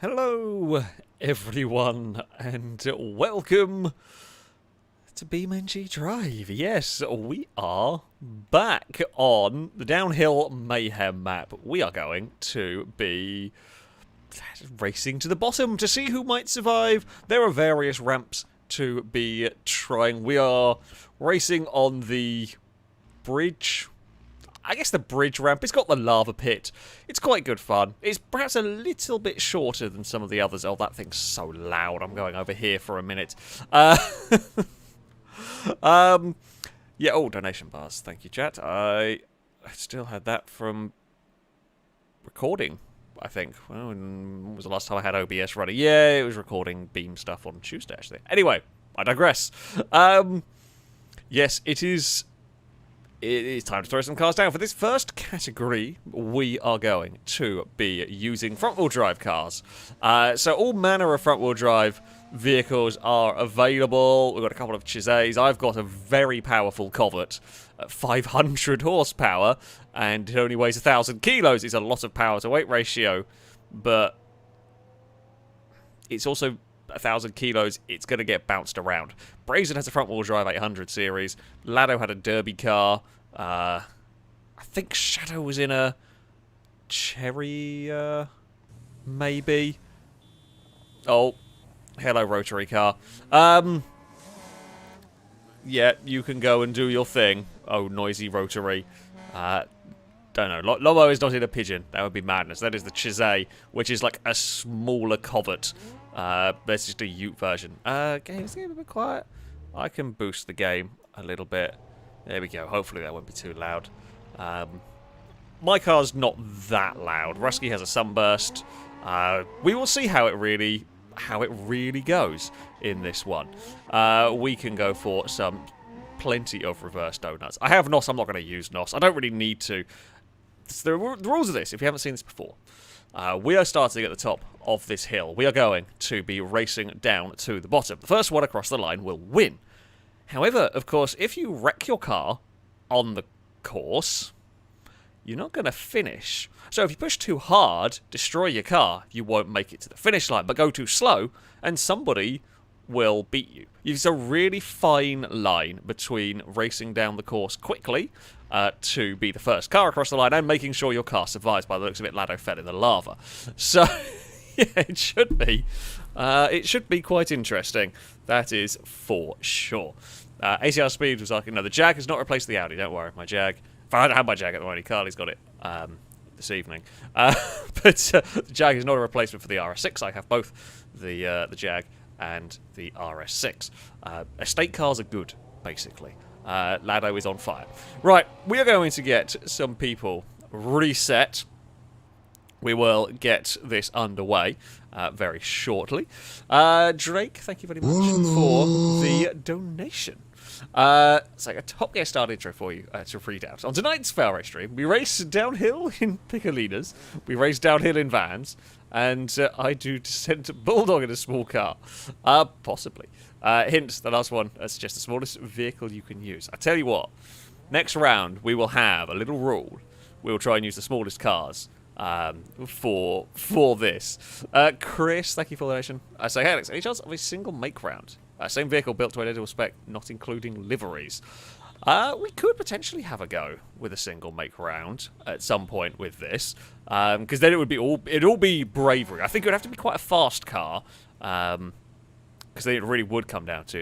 Hello, everyone, and welcome to BeamNG Drive. Yes, we are back on the downhill mayhem map. We are going to be racing to the bottom to see who might survive. There are various ramps to be trying. We are racing on the bridge. I guess the bridge ramp. It's got the lava pit. It's quite good fun. It's perhaps a little bit shorter than some of the others. Oh, that thing's so loud. I'm going over here for a minute. Yeah, oh, donation bars. Thank you, chat. I still had that from recording, I think. Well, when was the last time I had OBS running? Yeah, it was recording Beam stuff on Tuesday, actually. Anyway, I digress. Yes, it is time to throw some cars down. For this first category, we are going to be using front-wheel drive cars. So all manner of front-wheel drive vehicles are available. We've got a couple of Chisays. I've got a very powerful Covet at 500 horsepower, and it only weighs 1,000 kilos. It's a lot of power to weight ratio, but it's also 1,000 kilos. It's going to get bounced around. Brazen has a front-wheel drive 800 series. Lado had a derby car. I think Shadow was in a Cherry, maybe. Oh, hello, rotary car. Yeah, you can go and do your thing. Oh, noisy rotary. Don't know. Lobo is not in a Pigeon. That would be madness. That is the Chisay, which is like a smaller Covet. That's just a Ute version. Game's getting a bit quiet. I can boost the game a little bit. There we go. Hopefully that won't be too loud. My car's not that loud. Rusky has a sunburst. We will see how it really goes in this one. We can go for plenty of reverse donuts. I have NOS. I'm not going to use NOS. I don't really need to. The rules of this, if you haven't seen this before, we are starting at the top of this hill. We are going to be racing down to the bottom. The first one across the line will win. However, of course, if you wreck your car on the course, you're not going to finish. So if you push too hard, destroy your car, you won't make it to the finish line. But go too slow, and somebody will beat you. It's a really fine line between racing down the course quickly to be the first car across the line and making sure your car survives. By the looks of it, Lado fell in the lava. So, yeah, it should be. It should be quite interesting. That is for sure. ACR speed was like, no, the Jag has not replaced the Audi. Don't worry, my Jag. If I don't have my Jag at the moment, Carly's got it this evening. But the Jag is not a replacement for the RS6. I have both the Jag and the RS6. Estate cars are good, basically. Lado is on fire. Right, we are going to get some people reset. We will get this underway very shortly. Drake, thank you very much for the donation. It's like a Top Gear start intro for you to read out. On tonight's FailRace stream, we race downhill in Piccolinas, we race downhill in vans, and I do descent to Bulldog in a small car. Possibly. Hint, the last one, that's just the smallest vehicle you can use. I tell you what, next round we will have a little rule. We will try and use the smallest cars for this. Chris, thank you for the donation. Say, hey Alex, any chance of a single make round? Same vehicle built to identical spec, not including liveries. We could potentially have a go with a single make round at some point with this, because then it'd all be bravery. I think it would have to be quite a fast car, because then it really would come down to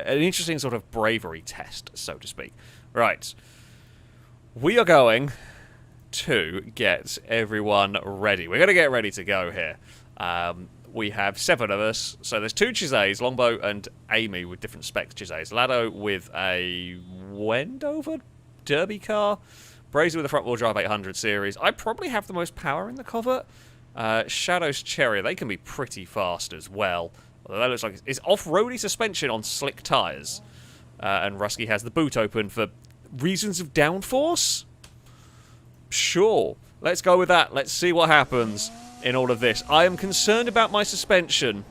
an interesting sort of bravery test, so to speak. Right, we are going to get everyone ready. We're going to get ready to go here. We have 7 of us. So there's 2 Chisays, Longbow and Amy with different specs Chisays. Lado with a Wendover derby car. Brazen with a front-wheel drive 800 series. I probably have the most power in the Covet. Shadow's Cherry, they can be pretty fast as well. Although that looks like it's off-roady suspension on slick tyres. And Rusky has the boot open for reasons of downforce? Sure. Let's go with that. Let's see what happens in all of this. I am concerned about my suspension.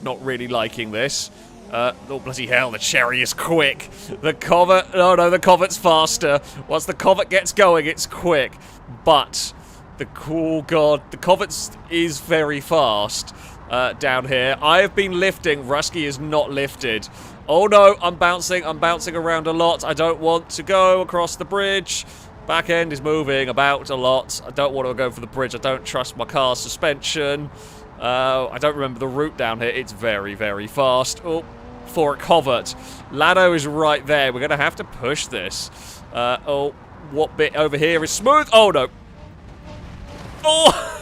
Not really liking this. Oh, bloody hell, the Cherry is quick. The Covet... Oh, no, the Covet's faster. Once the Covet gets going, it's quick. But Oh god, the Covet is very fast down here. I have been lifting. Rusky is not lifted. Oh no, I'm bouncing around a lot. I don't want to go across the bridge. Back end is moving about a lot. I don't want to go for the bridge. I don't trust my car's suspension. I don't remember the route down here. It's very, very fast. Oh, for a Covert. Lado is right there. We're going to have to push this. Oh, what bit over here is smooth? Oh, no. Oh!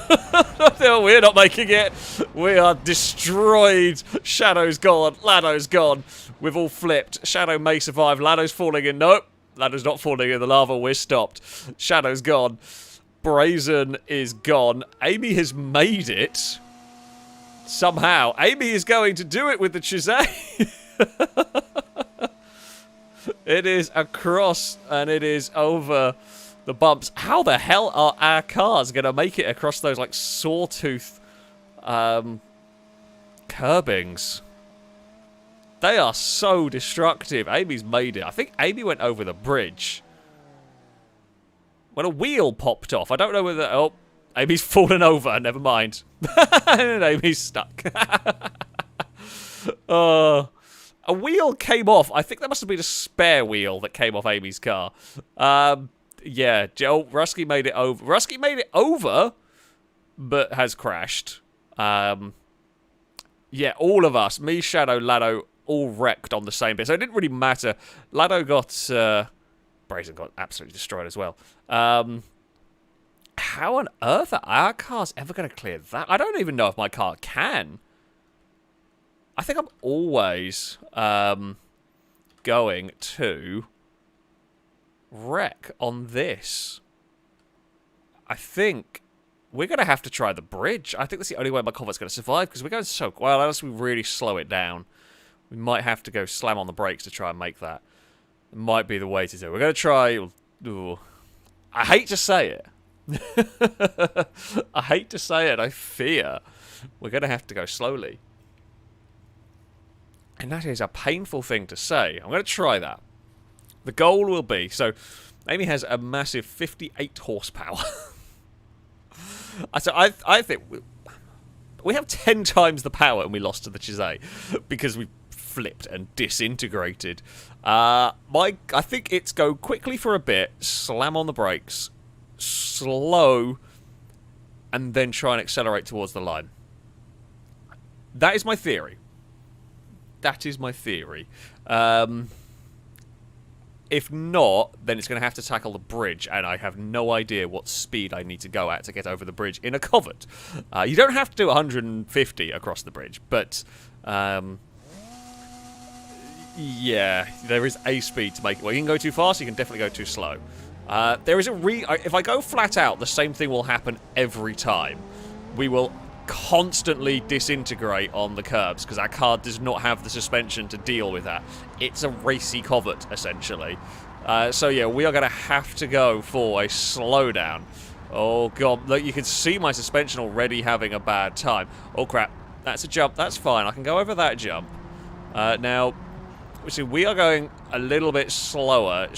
No, we're not making it. We are destroyed. Shadow's gone. Lado's gone. We've all flipped. Shadow may survive. Lado's falling in. Nope. Lado's not falling in the lava. We're stopped. Shadow's gone. Brazen is gone. Amy has made it. Somehow. Amy is going to do it with the Chizay. It is across and it is over the bumps. How the hell are our cars going to make it across those, like, sawtooth curbings? They are so destructive. Amy's made it. I think Amy went over the bridge. When a wheel popped off. I don't know whether... Oh, Amy's fallen over. Never mind. And Amy's stuck. A wheel came off. I think that must have been a spare wheel that came off Amy's car. Yeah, Rusky made it over. Rusky made it over, but has crashed. Yeah, all of us, me, Shadow, Lado, all wrecked on the same bit. So it didn't really matter. Lado got... Brazen got absolutely destroyed as well. How on earth are our cars ever going to clear that? I don't even know if my car can. I think I'm always going to wreck on this. I think we're going to have to try the bridge. I think that's the only way my Covet's going to survive, because we're going so... Well, unless we really slow it down, we might have to go slam on the brakes to try and make that. It might be the way to do it. We're going to try... Ooh. I hate to say it. I hate to say it. I fear we're going to have to go slowly. And that is a painful thing to say. I'm going to try that. The goal will be... So, Amy has a massive 58 horsepower. So I think we have 10 times the power and we lost to the Chizay because we flipped and disintegrated. I think it's go quickly for a bit, slam on the brakes, slow, and then try and accelerate towards the line. That is my theory. That is my theory. If not, then it's going to have to tackle the bridge, and I have no idea what speed I need to go at to get over the bridge in a Covet. You don't have to do 150 across the bridge, but yeah, there is a speed to make it. Well, you can go too fast, you can definitely go too slow. There is if I go flat out, the same thing will happen every time. We will constantly disintegrate on the curbs because our car does not have the suspension to deal with that. It's a racy Covet, essentially. So yeah, we are going to have to go for a slowdown. Oh god, look, you can see my suspension already having a bad time. Oh crap, that's a jump, that's fine, I can go over that jump. Now, see, we are going a little bit slower.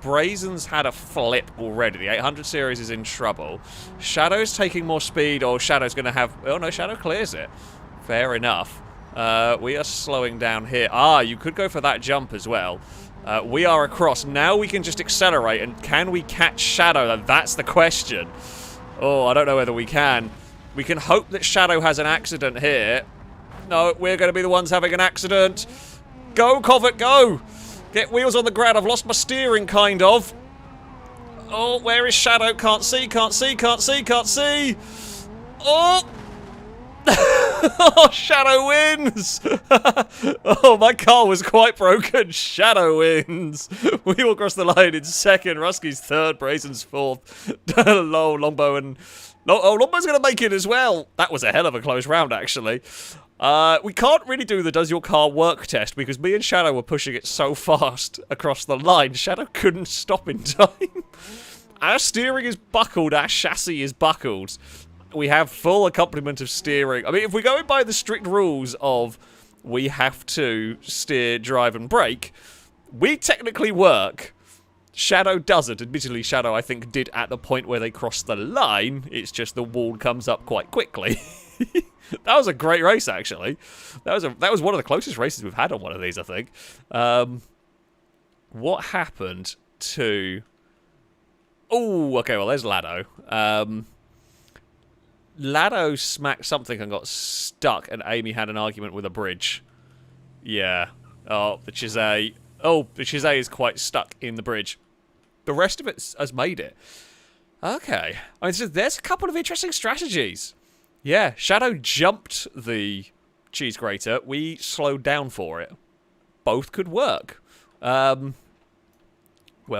Brazen's had a flip already. The 800 series is in trouble. Shadow's taking more speed, or Shadow's going to have... Oh, no, Shadow clears it. Fair enough. We are slowing down here. Ah, you could go for that jump as well. We are across. Now we can just accelerate, and can we catch Shadow? That's the question. Oh, I don't know whether we can. We can hope that Shadow has an accident here. No, we're going to be the ones having an accident. Go, Covet, go! Get wheels on the ground. I've lost my steering, kind of. Oh, where is Shadow? Can't see, can't see, can't see, can't see. Oh! Oh, Shadow wins! Oh, my car was quite broken. Shadow wins. We will cross the line in second. Rusky's third. Brazen's fourth. Longbow and... Oh, Longbow's going to make it as well. That was a hell of a close round, actually. We can't really do the does your car work test because me and Shadow were pushing it so fast across the line, Shadow couldn't stop in time. Our steering is buckled, our chassis is buckled. We have full accompaniment of steering. I mean, if we're going by the strict rules of we have to steer, drive, and brake, we technically work. Shadow doesn't. Admittedly, Shadow, I think, did at the point where they crossed the line. It's just the wall comes up quite quickly. That was a great race, actually. That was one of the closest races we've had on one of these, I think. What happened to... Oh, okay, well, there's Lado. Lado smacked something and got stuck, and Amy had an argument with a bridge. Yeah. Oh, the Chizay. Oh, the Chizay is quite stuck in the bridge. The rest of it has made it. Okay. I mean, so there's a couple of interesting strategies. Yeah, Shadow jumped the cheese grater. We slowed down for it. Both could work. Well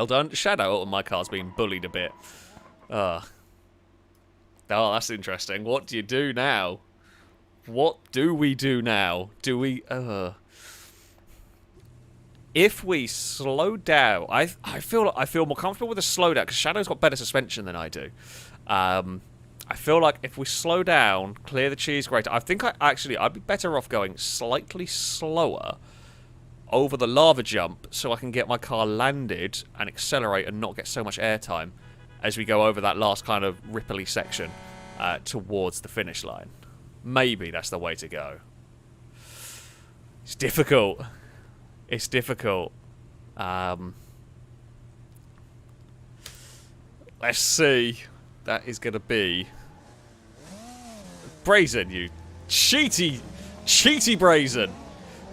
done, Shadow. Oh, my car's being bullied a bit. Oh, that's interesting. What do you do now? What do we do now? Do we... If we slow down... I feel more comfortable with a slowdown, because Shadow's got better suspension than I do. I feel like if we slow down, clear the cheese grater, I think I'd be better off going slightly slower over the lava jump so I can get my car landed and accelerate and not get so much airtime as we go over that last kind of ripply section towards the finish line. Maybe that's the way to go. It's difficult. It's difficult. Let's see. That is going to be... Brazen, you cheaty Brazen.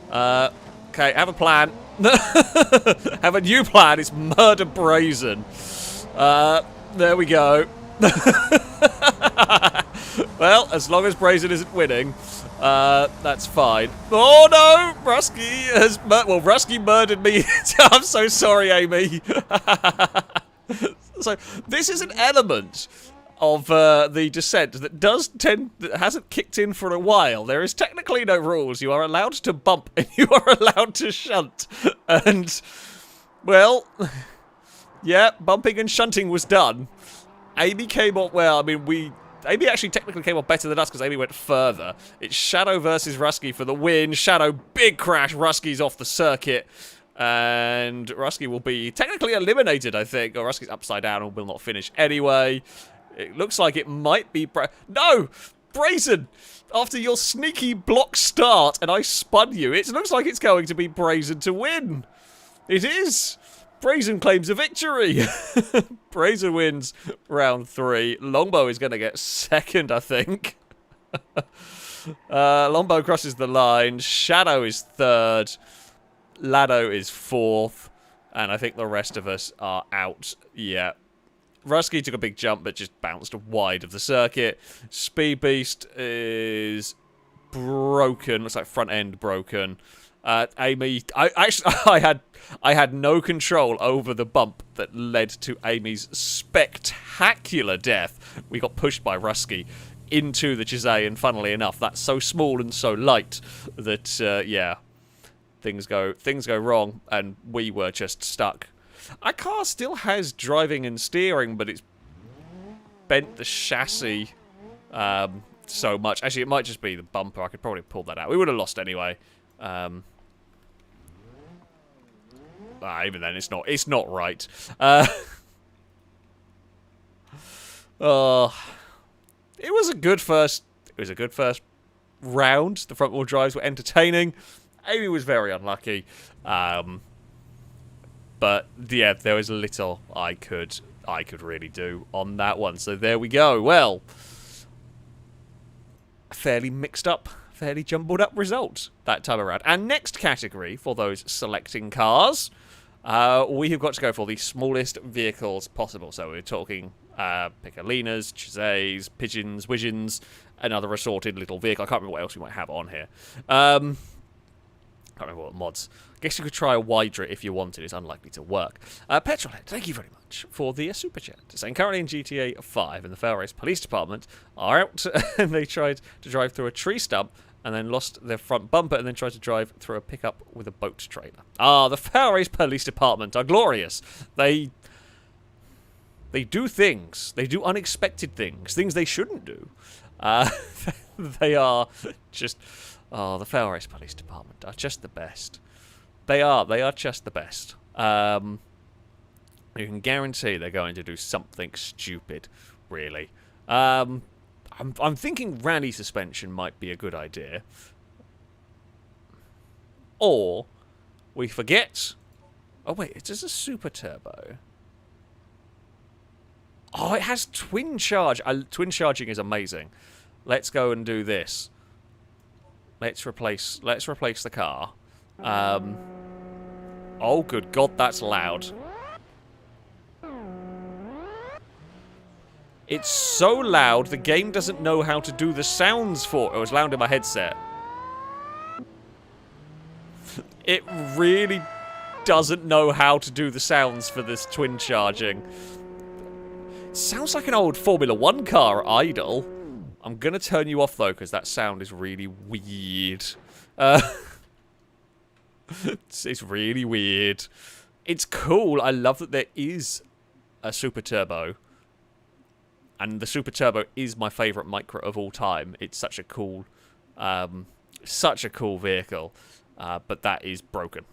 Okay, have a plan. Have a new plan. It's murder Brazen. There we go. Well, as long as Brazen isn't winning, that's fine. Oh no, Rusky has Rusky murdered me. I'm so sorry, Amy. So this is an element of the descent that hasn't kicked in for a while. There is technically no rules. You are allowed to bump and you are allowed to shunt. And, well, yeah, bumping and shunting was done. Amy came up, well, I mean, Amy actually technically came up better than us because Amy went further. It's Shadow versus Rusky for the win. Shadow, big crash. Rusky's off the circuit. And Rusky will be technically eliminated, I think. Or Rusky's upside down and will not finish anyway. It looks like it might be... No! Brazen! After your sneaky block start and I spun you, it looks like it's going to be Brazen to win. It is! Brazen claims a victory! Brazen wins round 3. Longbow is going to get second, I think. Longbow crosses the line. Shadow is third. Lado is fourth. And I think the rest of us are out. Yeah. Rusky took a big jump, but just bounced wide of the circuit. Speed Beast is broken. Looks like front end broken. Amy, I had no control over the bump that led to Amy's spectacular death. We got pushed by Rusky into the Chizay, and funnily enough, that's so small and so light that yeah, things go wrong, and we were just stuck. Our car still has driving and steering, but it's bent the chassis so much. Actually, it might just be the bumper. I could probably pull that out. We would have lost anyway. Even then, it's not right. It was a good first round. The front wheel drives were entertaining. Amy was very unlucky. But yeah, there was little I could really do on that one. So there we go. Well, fairly mixed up, fairly jumbled up result that time around. And next category for those selecting cars, we have got to go for the smallest vehicles possible. So we're talking Piccolinas, Chizays, Pigeons, Wigeons, and other assorted little vehicle. I can't remember what else we might have on here. Can't remember what mods. I guess you could try a Wydra if you wanted. It's unlikely to work. Petrolhead, thank you very much for the super chat. Saying currently in GTA 5 and the FailRace Police Department are out and they tried to drive through a tree stump and then lost their front bumper and then tried to drive through a pickup with a boat trailer. Ah, the FailRace Police Department are glorious. They do things. They do unexpected things. Things they shouldn't do. They are just... Oh, the FailRace Police Department are just the best. They are just the best. You can guarantee they're going to do something stupid, really. I'm thinking rally suspension might be a good idea. Or we forget... Oh, wait, it is a super turbo. Oh, it has twin charge. Twin charging is amazing. Let's go and do this. Let's replace the car. Oh, good God, that's loud. It's so loud, the game doesn't know how to do the sounds for it. Oh, it's loud in my headset. It really doesn't know how to do the sounds for this twin charging. It sounds like an old Formula 1 car idle. I'm gonna turn you off, though, because that sound is really weird. It's really weird. It's cool. I love that there is a super turbo. And the super turbo is my favourite micro of all time. It's such a cool vehicle. But that is broken.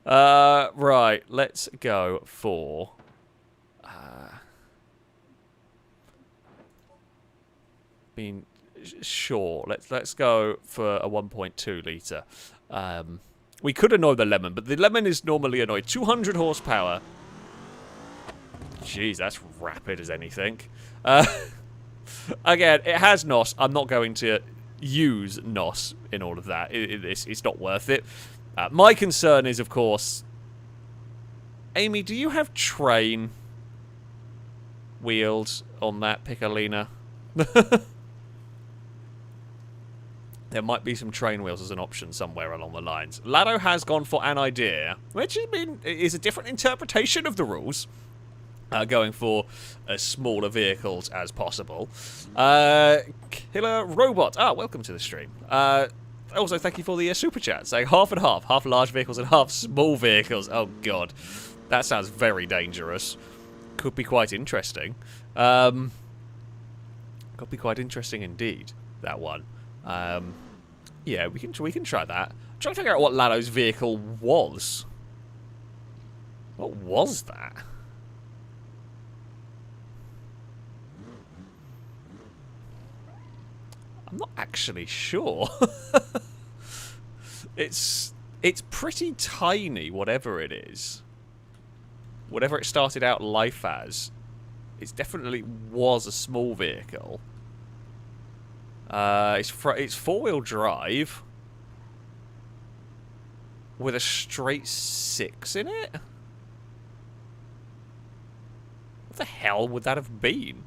Right, let's go for... Sure, let's go for a 1.2 litre. We could annoy the lemon, but the lemon is normally annoyed. 200 horsepower. Jeez, that's rapid as anything. Again, it has NOS. I'm not going to use NOS in all of that. It's not worth it. My concern is, of course... Amy, do you have train wheels on that Piccolina? There might be some train wheels as an option somewhere along the lines. Lado has gone for an idea, which is a different interpretation of the rules. Going for as smaller vehicles as possible. Killer Robot. Welcome to the stream. Also, thank you for the super chat, saying half and half. Half large vehicles and half small vehicles. Oh, God. That sounds very dangerous. Could be quite interesting. Could be quite interesting indeed, that one. Yeah, we can try that. I'm trying to figure out what Lado's vehicle was. What was that? I'm not actually sure. It's pretty tiny, whatever it is. Whatever it started out life as. It definitely was a small vehicle. It's four-wheel drive. With a straight 6 in it? What the hell would that have been?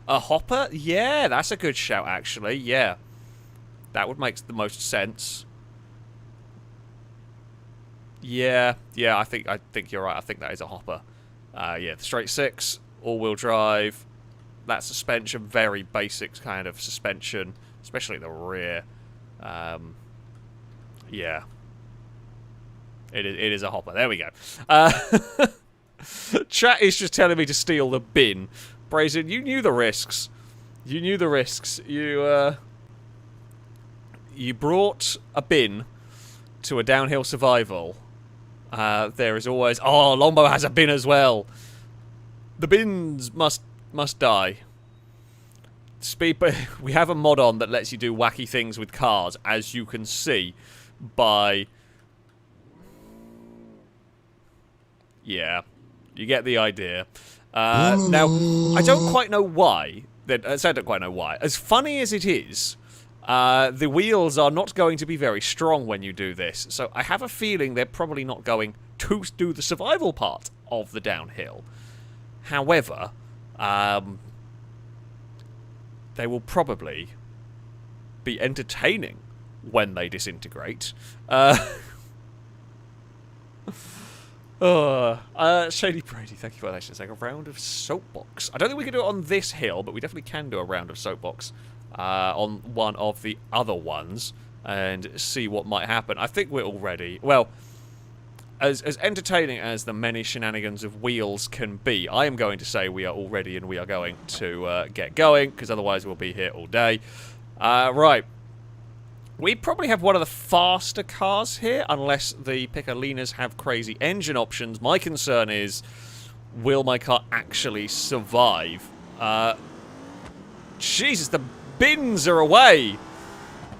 A hopper? Yeah, that's a good shout, actually. Yeah. That would make the most sense. Yeah, I think you're right. I think that is a hopper. Yeah, the straight 6, all-wheel drive. That suspension, very basic kind of suspension, especially the rear. Yeah. It is a hopper. There we go. Chat is just telling me to steal the bin. Brazen, you knew the risks. You knew the risks. You brought a bin to a downhill survival. There is always... Oh, Lombo has a bin as well. The bins must die. We have a mod on that lets you do wacky things with cars, as you can see by... Yeah, you get the idea. Now, I don't quite know why. I don't quite know why. As funny as it is, the wheels are not going to be very strong when you do this. So I have a feeling they're probably not going to do the survival part of the downhill. However, they will probably be entertaining when they disintegrate. Shady Brady, thank you for that. Saying a round of soapbox. I don't think we can do it on this hill, but we definitely can do a round of soapbox on one of the other ones and see what might happen. I think we're all ready. Well, as entertaining as the many shenanigans of wheels can be, I am going to say we are all ready and we are going to get going, because otherwise we'll be here all day. Right. We probably have one of the faster cars here, unless the Piccolinas have crazy engine options. My concern is, will my car actually survive? Jesus, the bins are away!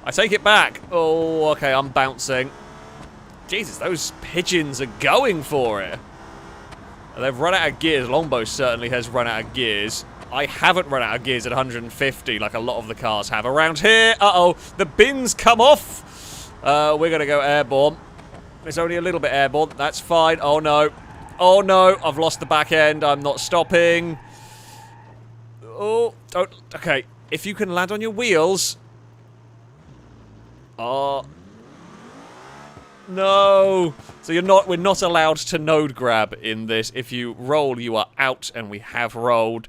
I take it back. Oh, okay, I'm bouncing. Jesus, those pigeons are going for it. They've run out of gears. Longbow certainly has run out of gears. I haven't run out of gears at 150 like a lot of the cars have around here. Uh-oh, the bins come off. We're going to go airborne. It's only a little bit airborne. That's fine. Oh, no. Oh, no. I've lost the back end. I'm not stopping. Oh, don't. Okay, if you can land on your wheels. Oh. No. So we're not allowed to node grab in this. If you roll, you are out, and we have rolled.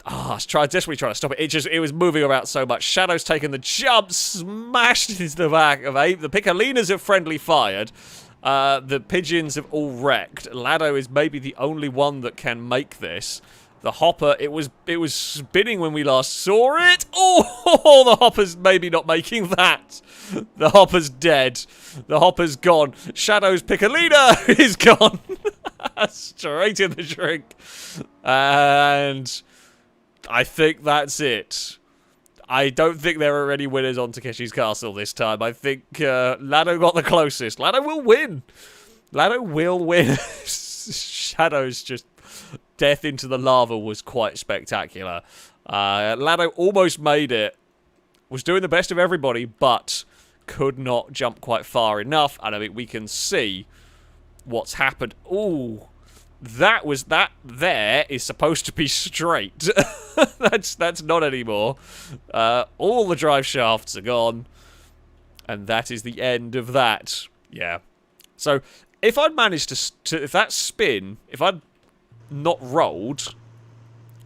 Ah, I was desperately trying to stop it. It was moving around so much. Shadow's taken the jump, smashed into the back of Abe. The Piccolinas have friendly fired. The pigeons have all wrecked. Lado is maybe the only one that can make this. The hopper, it was spinning when we last saw it. Oh, the hopper's maybe not making that. The hopper's dead. The hopper's gone. Shadow's Piccolina is gone. Straight in the drink. And I think that's it. I don't think there are any winners on Takeshi's Castle this time. I think Lado got the closest. Lado will win. Lado will win. Shadow's just... Death into the lava was quite spectacular. Lado almost made it. Was doing the best of everybody, but could not jump quite far enough. And I mean, we can see what's happened. Ooh, that there is supposed to be straight. That's not anymore. All the drive shafts are gone. And that is the end of that. Yeah. So, if I'd managed to if that spin, if I'd not rolled,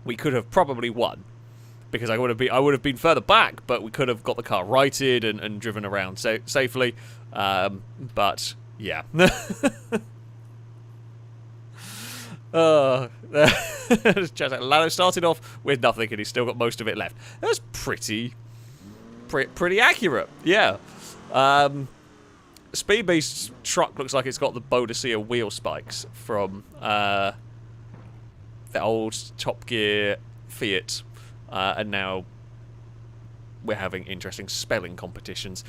we could have probably won, because I would have been further back, but we could have got the car righted and driven around safely. But yeah. Lado started off with nothing, and he's still got most of it left. That's pretty accurate. Yeah. Speed Beast's truck looks like it's got the Bodicea wheel spikes from the old Top Gear Fiat, and now we're having interesting spelling competitions.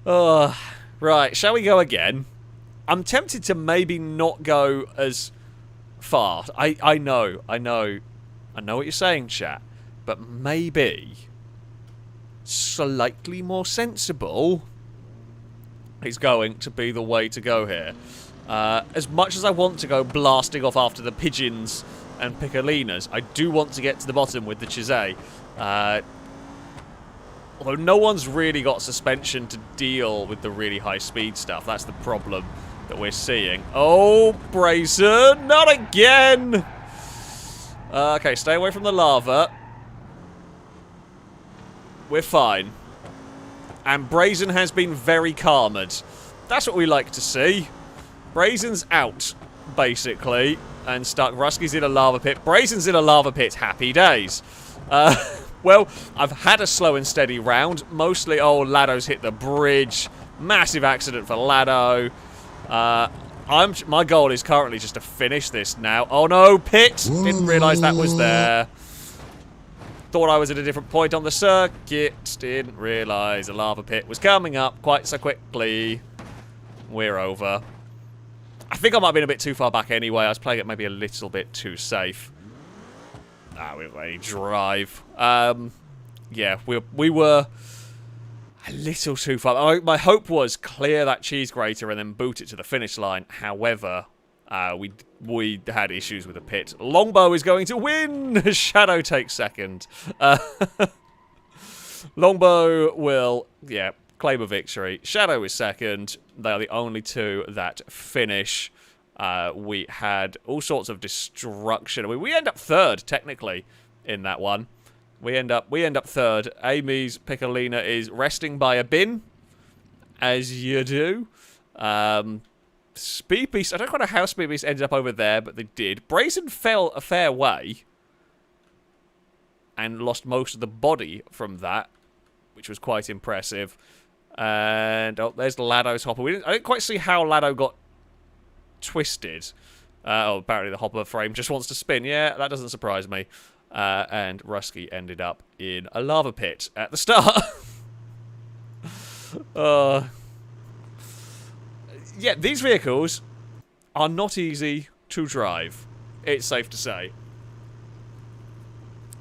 Right, shall we go again? I'm tempted to maybe not go as far. I know what you're saying, chat, but maybe slightly more sensible is going to be the way to go here. As much as I want to go blasting off after the pigeons and Piccolinas, I do want to get to the bottom with the Chizé. Although no one's really got suspension to deal with the really high speed stuff. That's the problem that we're seeing. Oh, Brazen! Not again! Okay, stay away from the lava. We're fine. And Brazen has been very calmed. That's what we like to see. Brazen's out, basically, and stuck. Rusky's in a lava pit. Brazen's in a lava pit. Happy days. Well, I've had a slow and steady round. Mostly, Lado's hit the bridge. Massive accident for Lado. My goal is currently just to finish this now. Oh no, pit! Didn't realise that was there. Thought I was at a different point on the circuit. Didn't realise a lava pit was coming up quite so quickly. We're over. I think I might have been a bit too far back anyway. I was playing it maybe a little bit too safe. We let me drive. Yeah, we were a little too far. My hope was clear that cheese grater and then boot it to the finish line. However, we had issues with the pit. Longbow is going to win! Shadow takes second. Longbow will, claim a victory. Shadow is second. They are the only two that finish. We had all sorts of destruction. I mean, we end up third, technically, in that one. We end up third. Amy's Piccolina is resting by a bin, as you do. Speed Beast, I don't know how Speed Beast ended up over there, but they did. Brazen fell a fair way. and lost most of the body from that, which was quite impressive. And, oh, there's Lado's hopper. I didn't quite see how Lado got twisted. Oh, apparently the hopper frame just wants to spin. Yeah, that doesn't surprise me. And Rusky ended up in a lava pit at the start. Yeah, these vehicles are not easy to drive. It's safe to say.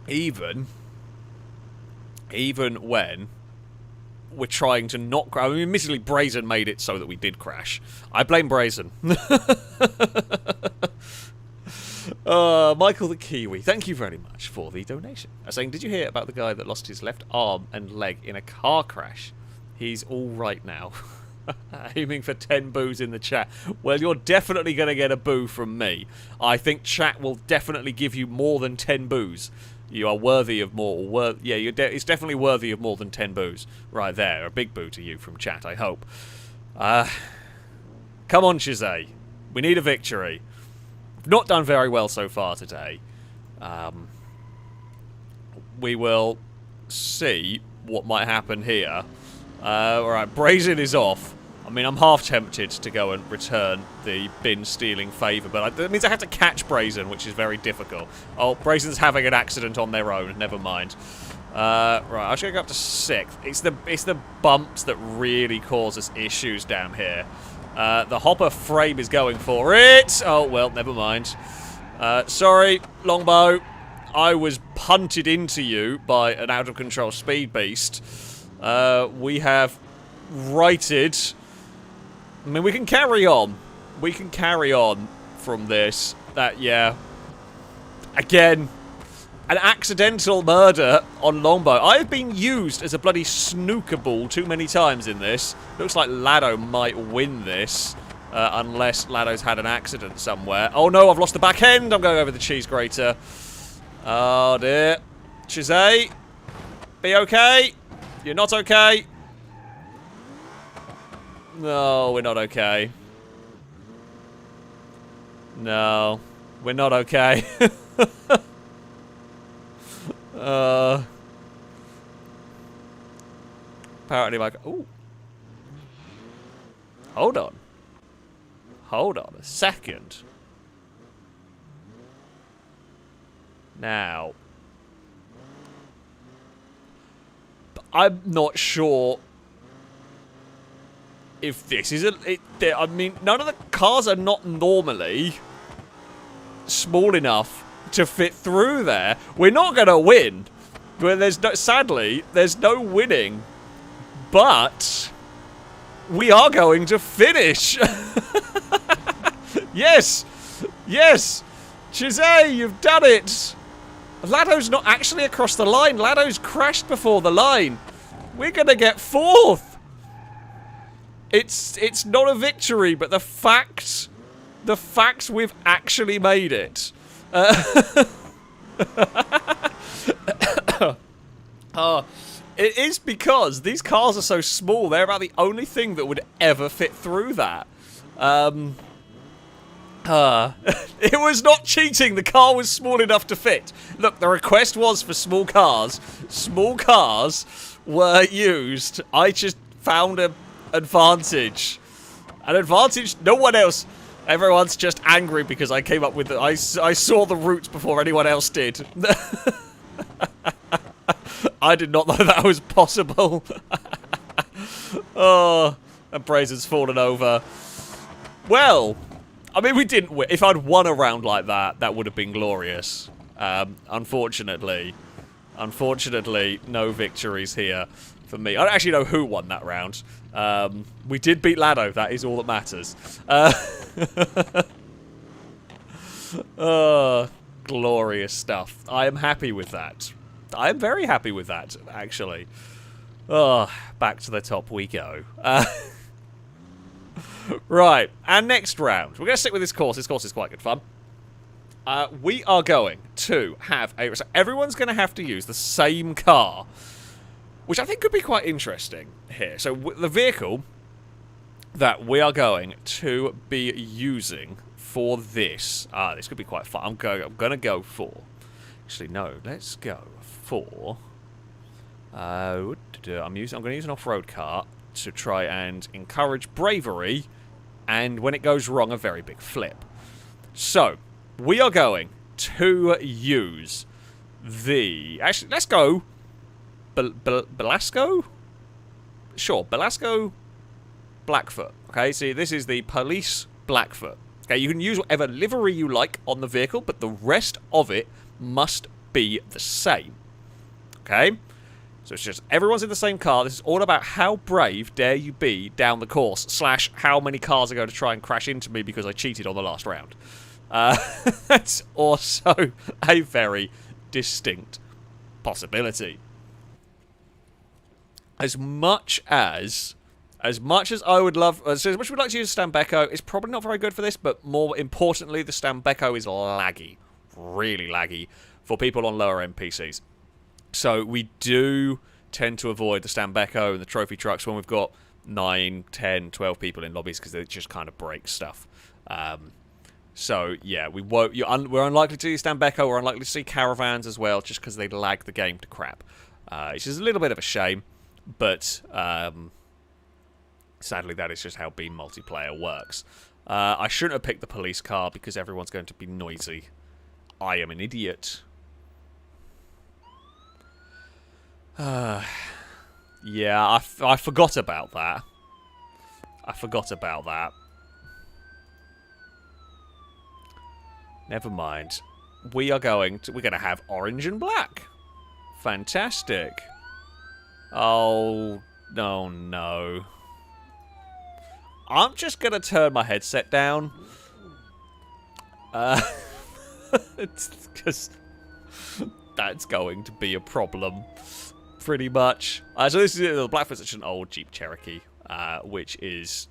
Even when we're trying to not crash. I mean, admittedly, Brazen made it so that we did crash. I blame Brazen. Michael the Kiwi, thank you very much for the donation. Saying, did you hear about the guy that lost his left arm and leg in a car crash? He's all right now. Aiming for 10 boos in the chat. Well, you're definitely going to get a boo from me. I think chat will definitely give you more than 10 boos. You are worthy of more. Yeah, it's definitely worthy of more than 10 boos. Right there. A big boo to you from chat, I hope. Come on, Shizay. We need a victory. We've not done very well so far today. We will see what might happen here. Alright, Brazen is off. I mean, I'm half tempted to go and return the bin-stealing favour, but that means I have to catch Brazen, which is very difficult. Oh, Brazen's having an accident on their own. Never mind. Right, I'm just going to go up to 6th. It's the bumps that really cause us issues down here. The hopper frame is going for it. Oh, well, never mind. Sorry, Longbow. I was punted into you by an out-of-control speed beast. We have righted. I mean, we can carry on. We can carry on from this. Yeah. Again, an accidental murder on Longbow. I've been used as a bloody snooker ball too many times in this. Looks like Lado might win this. Unless Lado's had an accident somewhere. Oh no, I've lost the back end. I'm going over the cheese grater. Oh dear. Shizay, be okay. You're not okay. No, we're not okay. No, we're not okay. Apparently, like, ooh. Hold on. Hold on a second. Now, I'm not sure if this is I mean, none of the cars are not normally small enough to fit through there. We're not going to win. But sadly, there's no winning. But we are going to finish. Yes. Yes. Chizay, you've done it. Lado's not actually across the line. Lado's crashed before the line. We're going to get 4th. It's not a victory, but the fact we've actually made it. It is because these cars are so small. They're about the only thing that would ever fit through that. It was not cheating. The car was small enough to fit. Look, the request was for small cars. Small cars were used. I just found an advantage. An advantage no one else. Everyone's just angry because I came up with it. I saw the routes before anyone else did. I did not know that was possible. Oh, and Brazen's fallen over. Well, I mean, we didn't win. If I'd won a round like that, that would have been glorious. Unfortunately, no victories here for me. I don't actually know who won that round. We did beat Lado. That is all that matters. Glorious stuff. I am happy with that. I am very happy with that, actually. Back to the top we go. Right, and next round. We're going to stick with this course. This course is quite good fun. We are going to have a... So everyone's going to have to use the same car, which I think could be quite interesting here. So the vehicle that we are going to be using for this... this could be quite fun. I'm going to go for... Actually, no. Let's go for... I'm going to use an off-road cart to try and encourage bravery, and when it goes wrong, a very big flip. So, we are going to use the... Actually, let's go... Belasco? Sure, Belasco Blackfoot. Okay, see, this is the police Blackfoot. Okay, you can use whatever livery you like on the vehicle, but the rest of it must be the same. Okay? So it's just everyone's in the same car. This is all about how brave dare you be down the course, / how many cars are going to try and crash into me because I cheated on the last round. That's also a very distinct possibility. As much as I would love, as much as we'd like to use Stambecco, it's probably not very good for this, but more importantly, the Stambecco is laggy. Really laggy for people on lower end PCs. So we do tend to avoid the Stambecco and the trophy trucks when we've got 9, 10, 12 people in lobbies because it just kind of breaks stuff. So yeah, we're unlikely to see Stambecco. We're unlikely to see caravans as well, just because they lag the game to crap. It's just a little bit of a shame, but sadly that is just how Beam multiplayer works. I shouldn't have picked the police car because everyone's going to be noisy. I am an idiot. Yeah, I forgot about that. Never mind. We're going to have orange and black. Fantastic. Oh, no. I'm just going to turn my headset down. It's because that's going to be a problem. Pretty much. So this is the Blackfoot's such an old Jeep Cherokee, which is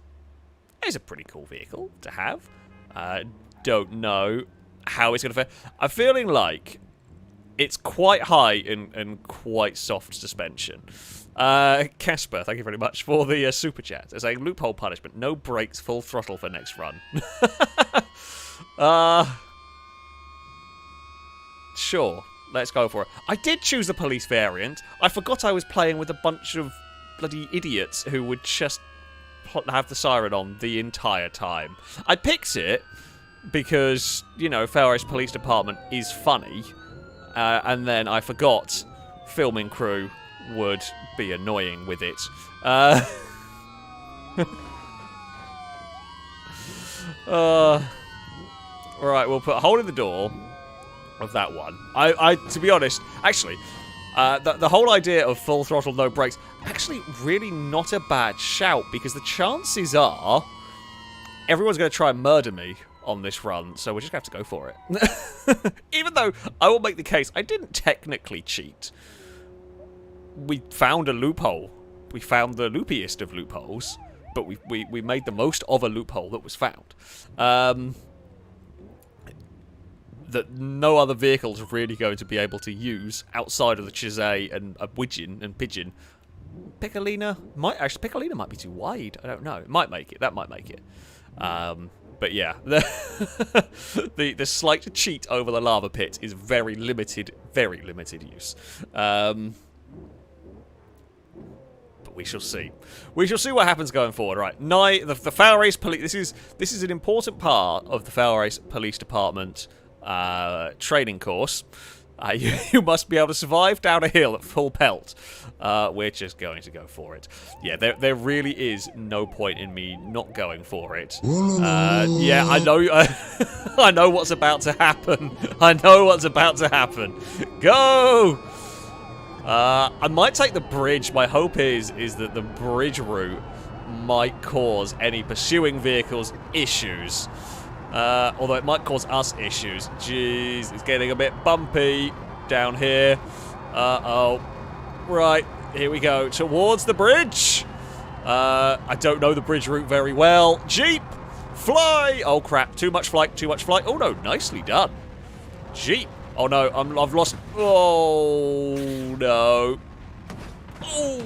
a pretty cool vehicle to have. Don't know how it's going to fare. I'm feeling like it's quite high and quite soft suspension. Casper, thank you very much for the super chat. They're saying loophole punishment, no brakes, full throttle for next run. Sure. Let's go for it. I did choose the police variant. I forgot I was playing with a bunch of bloody idiots who would just have the siren on the entire time. I picked it because, you know, FailRace Police Department is funny. And then I forgot filming crew would be annoying with it. Right, we'll put a hole in the door of that one. I to be honest, actually, the whole idea of full throttle, no brakes, actually really not a bad shout, because the chances are everyone's going to try and murder me on this run, so we're just going to have to go for it. Even though I will make the case, I didn't technically cheat. We found a loophole. We found the loopiest of loopholes, but we made the most of a loophole that was found. That no other vehicles are really going to be able to use outside of the Chizay and a Widgeon and Pigeon. Piccolina might be too wide. I don't know. It might make it. That might make it. But yeah, the slight cheat over the lava pit is very limited use. But we shall see. We shall see what happens going forward. Right, the FailRace police. This is an important part of the FailRace Police Department training course. You must be able to survive down a hill at full pelt. We're just going to go for it. Yeah, there really is no point in me not going for it. Yeah, I know. I know what's about to happen. Go! I might take the bridge. My hope is that the bridge route might cause any pursuing vehicles issues. Although it might cause us issues. Jeez, it's getting a bit bumpy down here. Uh-oh. Right, here we go. Towards the bridge. I don't know the bridge route very well. Jeep, fly. Oh, crap. Too much flight. Oh, no. Nicely done. Jeep. Oh, no. I've lost. Oh, no. Oh.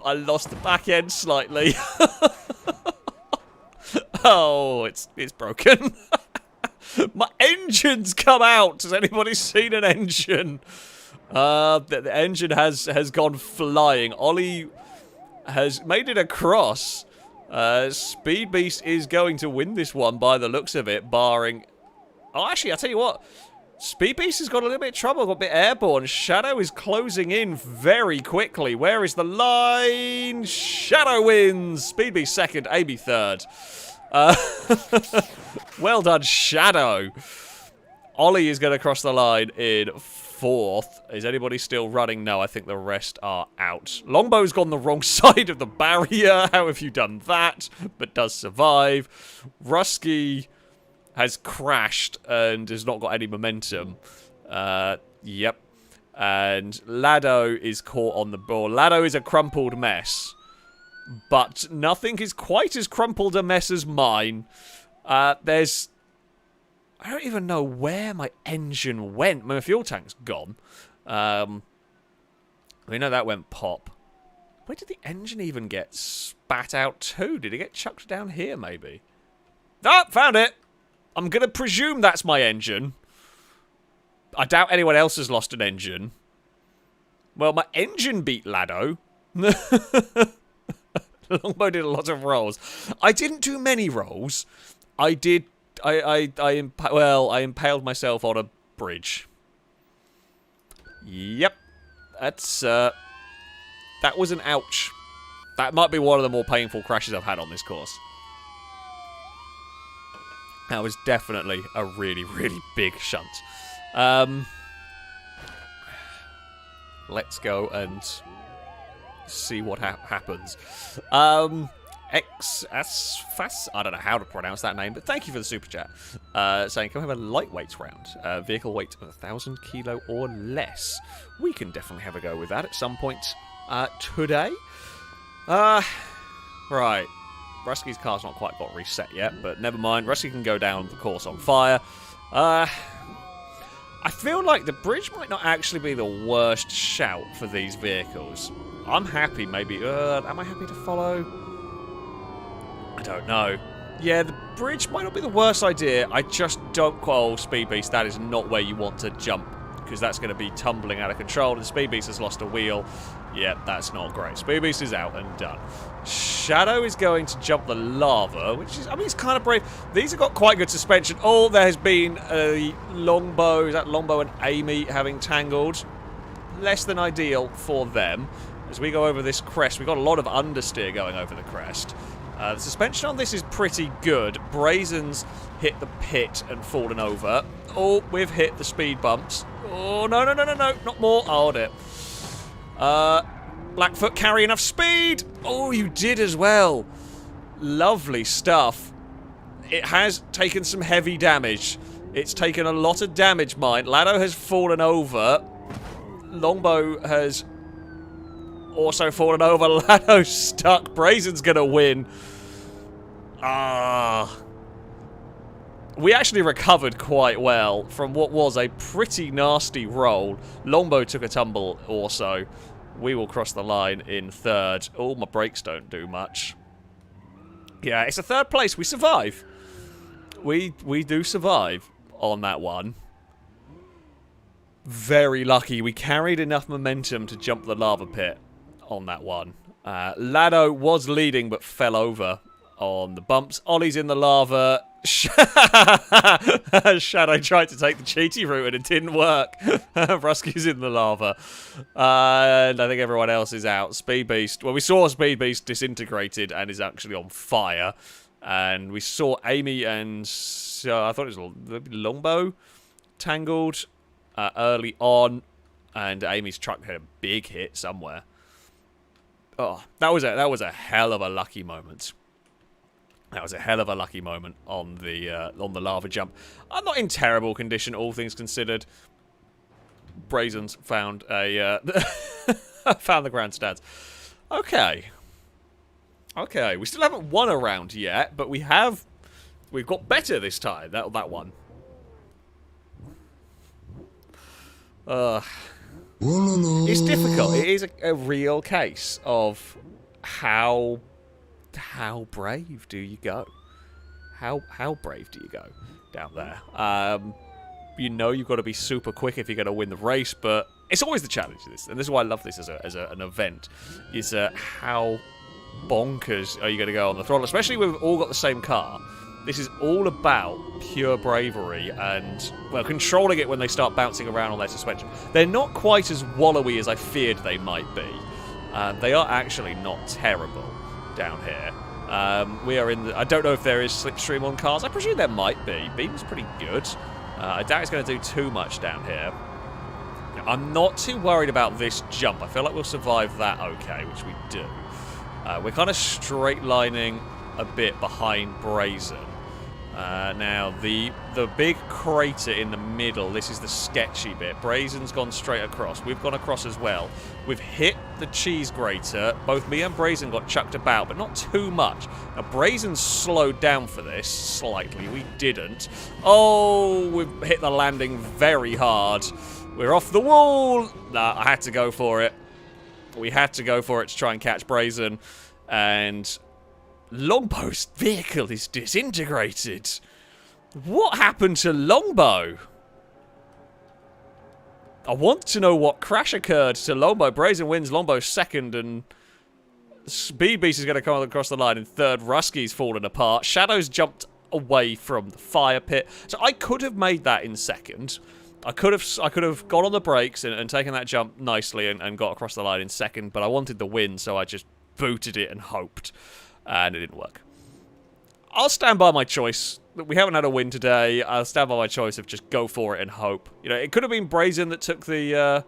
I lost the back end slightly. Oh, it's broken. My engine's come out! Has anybody seen an engine? The engine has gone flying. Ollie has made it across. Speed Beast is going to win this one by the looks of it, barring... Oh, actually, I'll tell you what. Speed Beast has got a little bit of trouble, got a bit airborne. Shadow is closing in very quickly. Where is the line? Shadow wins! Speed Beast second, Amy third. Well done, Shadow. Ollie is going to cross the line in fourth. Is anybody still running? No, I think the rest are out. Longbow's gone the wrong side of the barrier. How have you done that? But does survive. Rusky has crashed and has not got any momentum. Yep. And Lado is caught on the ball. Lado is a crumpled mess. But nothing is quite as crumpled a mess as mine. There's... I don't even know where my engine went. My fuel tank's gone. We know that went pop. Where did the engine even get spat out to? Did it get chucked down here, maybe? Ah, found it! I'm going to presume that's my engine. I doubt anyone else has lost an engine. Well, my engine beat Lado. Longbow did a lot of rolls. I didn't do many rolls. I did... I impaled myself on a bridge. Yep. That's, that was an ouch. That might be one of the more painful crashes I've had on this course. That was definitely a really, really big shunt. Let's go and see what happens. Xasfas, I don't know how to pronounce that name, but thank you for the super chat. Saying, can we have a lightweight round? Vehicle weight of 1,000 kilo or less. We can definitely have a go with that at some point today. Right. Rusky's car's not quite got reset yet, but never mind. Rusky can go down the course on fire. I feel like the bridge might not actually be the worst shout for these vehicles. I'm happy, maybe. Am I happy to follow? I don't know. Yeah, the bridge might not be the worst idea. I just don't... Oh, Speed Beast, that is not where you want to jump, because that's going to be tumbling out of control, and Speed Beast has lost a wheel. Yeah, that's not great. Speed Beast is out and done. Shadow is going to jump the lava, which is... I mean, it's kind of brave. These have got quite good suspension. Oh, there has been a Longbow... Is that Longbow and Amy having tangled? Less than ideal for them. As we go over this crest, we've got a lot of understeer going over the crest. The suspension on this is pretty good. Brazen's hit the pit and fallen over. Oh, we've hit the speed bumps. Oh, no, not more. Oh, dear. Blackfoot, carry enough speed. Oh, you did as well. Lovely stuff. It has taken some heavy damage. It's taken a lot of damage, mine. Lado has fallen over. Longbow has also fallen over. Lado's stuck. Brazen's gonna win. We actually recovered quite well from what was a pretty nasty roll. Longbow took a tumble also. We will cross the line in third. Oh, my brakes don't do much. Yeah, it's a third place. We survive. We do survive on that one. Very lucky. We carried enough momentum to jump the lava pit on that one. Lado was leading but fell over on the bumps. Ollie's in the lava. Shadow tried to take the cheaty route and it didn't work. Rusky's in the lava. And I think everyone else is out. Speed Beast. Well, we saw Speed Beast disintegrated and is actually on fire. And we saw Amy and... I thought it was Longbow tangled early on. And Amy's truck had a big hit somewhere. Oh, that was a hell of a lucky moment. That was a hell of a lucky moment on the lava jump. I'm not in terrible condition, all things considered. Brazen's found a found the grandstands. Okay. Okay, we still haven't won a round yet, but we've got better this time. That one. It's difficult. It is a real case of how brave do you go? how brave do you go down there? You know you've got to be super quick if you're going to win the race, but it's always the challenge of this, and this is why I love this as an event, is how bonkers are you going to go on the throttle, especially when we've all got the same car. This is all about pure bravery and, well, controlling it when they start bouncing around on their suspension. They're not quite as wallowy as I feared they might be. They are actually not terrible down here. We are in the... I don't know if there is slipstream on cars. I presume there might be. Beam's pretty good. I doubt it's going to do too much down here. I'm not too worried about this jump. I feel like we'll survive that okay, which we do. We're kind of straight lining a bit behind Brazen. Now, the big crater in the middle, this is the sketchy bit. Brazen's gone straight across. We've gone across as well. We've hit the cheese grater. Both me and Brazen got chucked about, but not too much. Now, Brazen slowed down for this slightly. We didn't. Oh, we've hit the landing very hard. We're off the wall. Nah, I had to go for it. We had to go for it to try and catch Brazen. And Longbow's vehicle is disintegrated. What happened to Longbow? I want to know what crash occurred to Longbow. Brazen wins, Longbow's second, and Speed Beast is going to come across the line in third. Rusky's fallen apart. Shadow's jumped away from the fire pit. So I could have made that in second. I could have gone on the brakes and taken that jump nicely and got across the line in second, but I wanted the win, so I just booted it and hoped. And it didn't work. I'll stand by my choice. We haven't had a win today. I'll stand by my choice of just go for it and hope. You know, it could have been Brazen that took the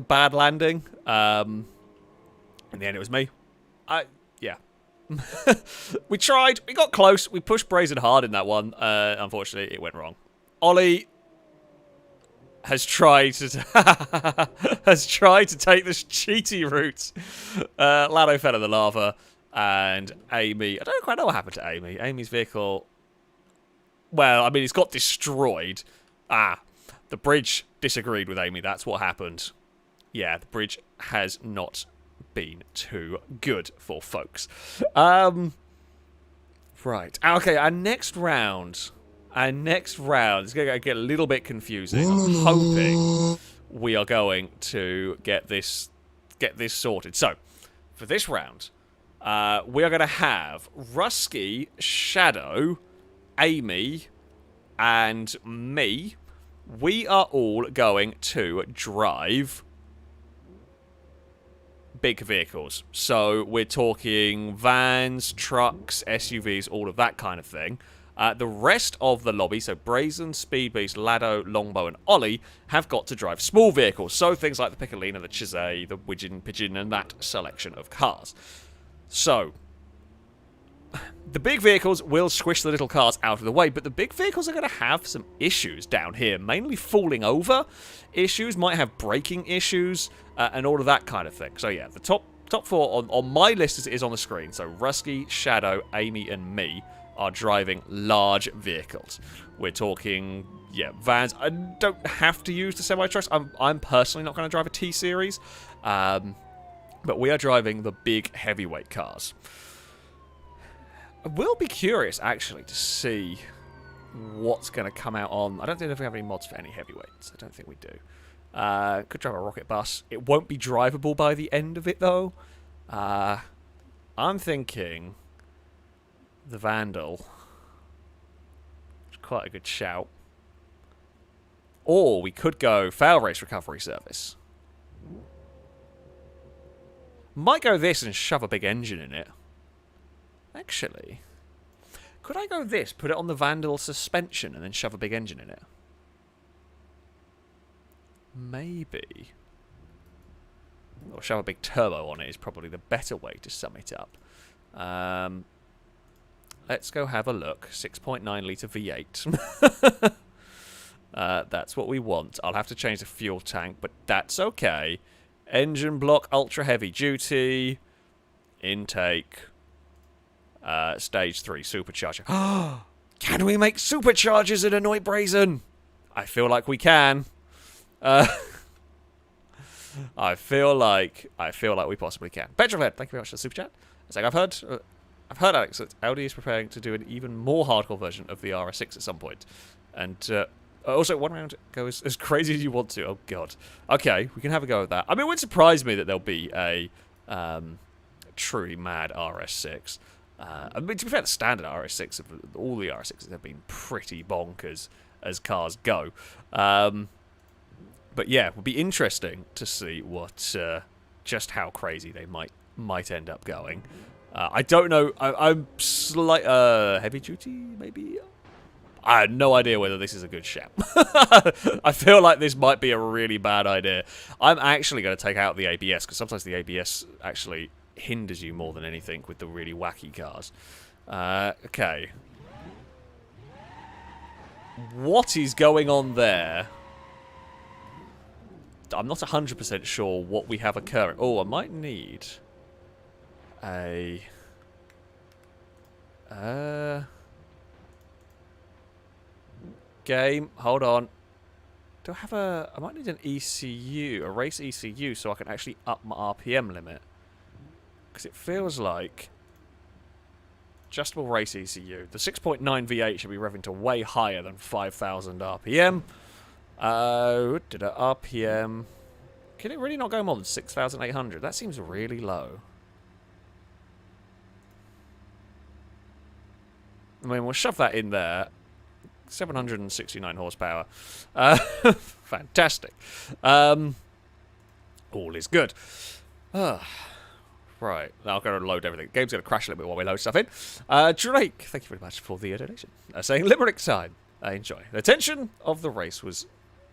bad landing. In the end, it was me. Yeah. We tried. We got close. We pushed Brazen hard in that one. Unfortunately, it went wrong. Ollie has tried to take this cheaty route. Lado fell in the lava, and Amy... I don't quite know what happened to Amy. Amy's vehicle... Well, I mean, it's got destroyed. The bridge disagreed with Amy. That's what happened. Yeah, the bridge has not been too good for folks. Right. Okay, our next round... is going to get a little bit confusing. I'm hoping we are going to get this sorted. So, for this round, we are going to have Rusky, Shadow, Amy, and me. We are all going to drive big vehicles. So, we're talking vans, trucks, SUVs, all of that kind of thing. The rest of the lobby, so Brazen, Speed Beast, Lado, Longbow, and Ollie, have got to drive small vehicles. So things like the Piccolina, the Chisay, the Widgeon, Pigeon, and that selection of cars. So, the big vehicles will squish the little cars out of the way, but the big vehicles are going to have some issues down here. Mainly falling over issues, might have braking issues, and all of that kind of thing. So yeah, the top four on my list is on the screen. So Rusky, Shadow, Amy, and me are driving large vehicles. We're talking, yeah, vans. I don't have to use the semi-trucks. I'm personally not going to drive a T-Series. But we are driving the big heavyweight cars. I will be curious, actually, to see what's going to come out on... I don't think we have any mods for any heavyweights. I don't think we do. Could drive a rocket bus. It won't be drivable by the end of it, though. I'm thinking... the Vandal. It's quite a good shout. Or we could go FailRace recovery service. Might go this and shove a big engine in it. Actually, could I go this, put it on the Vandal suspension and then shove a big engine in it? Maybe. Or shove a big turbo on it is probably the better way to sum it up. Let's go have a look. 6.9 litre V8. That's what we want. I'll have to change the fuel tank, but that's okay. Engine block, ultra heavy duty. Intake. Stage 3, supercharger. Can we make superchargers in Annoy Brazen? I feel like we can. I feel like we possibly can. Petrolhead, thank you very much for the super chat. It's like I've heard... I've heard, Alex, that Audi is preparing to do an even more hardcore version of the RS6 at some point. And also, one round go as crazy as you want to. Oh, God. Okay, we can have a go at that. I mean, it would surprise me that there'll be a truly mad RS6. I mean, to be fair, the standard RS6, all the RS6s have been pretty bonkers as cars go. But yeah, it would be interesting to see what, just how crazy they might end up going. I don't know. I'm heavy duty, maybe. I had no idea whether this is a good shout. I feel like this might be a really bad idea. I'm actually going to take out the ABS, because sometimes the ABS actually hinders you more than anything with the really wacky cars. Okay. What is going on there? I'm not 100% sure what we have occurring. Oh, I might need a... game, hold on. Do I have a... I might need an ECU, a race ECU, so I can actually up my RPM limit. Because it feels like... adjustable race ECU. The 6.9 V8 should be revving to way higher than 5,000 RPM. RPM... Can it really not go more than 6,800? That seems really low. I mean, we'll shove that in there. 769 horsepower. Fantastic. All is good. Right, now I'm going to load everything. The game's going to crash a little bit while we load stuff in. Drake, thank you very much for the donation. Saying limerick time. Enjoy. The tension of the race was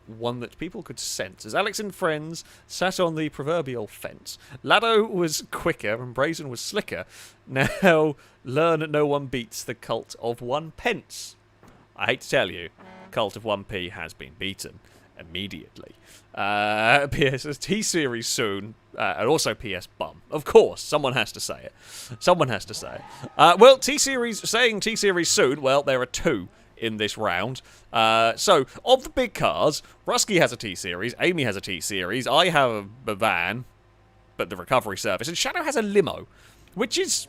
one that people could sense as Alex and friends sat on the proverbial fence. Lado was quicker and Brazen was slicker. Now, learn no one beats the cult of 1 pence. I hate to tell you, cult of 1p has been beaten immediately. PS T-Series soon, and also PS bum. Of course, someone has to say it. Someone has to say it. Well, T-Series, saying T-Series soon, well, there are 2 in this round. So, of the big cars, Rusky has a T-Series, Amy has a T-Series, I have a van, but the recovery service, and Shadow has a limo, which is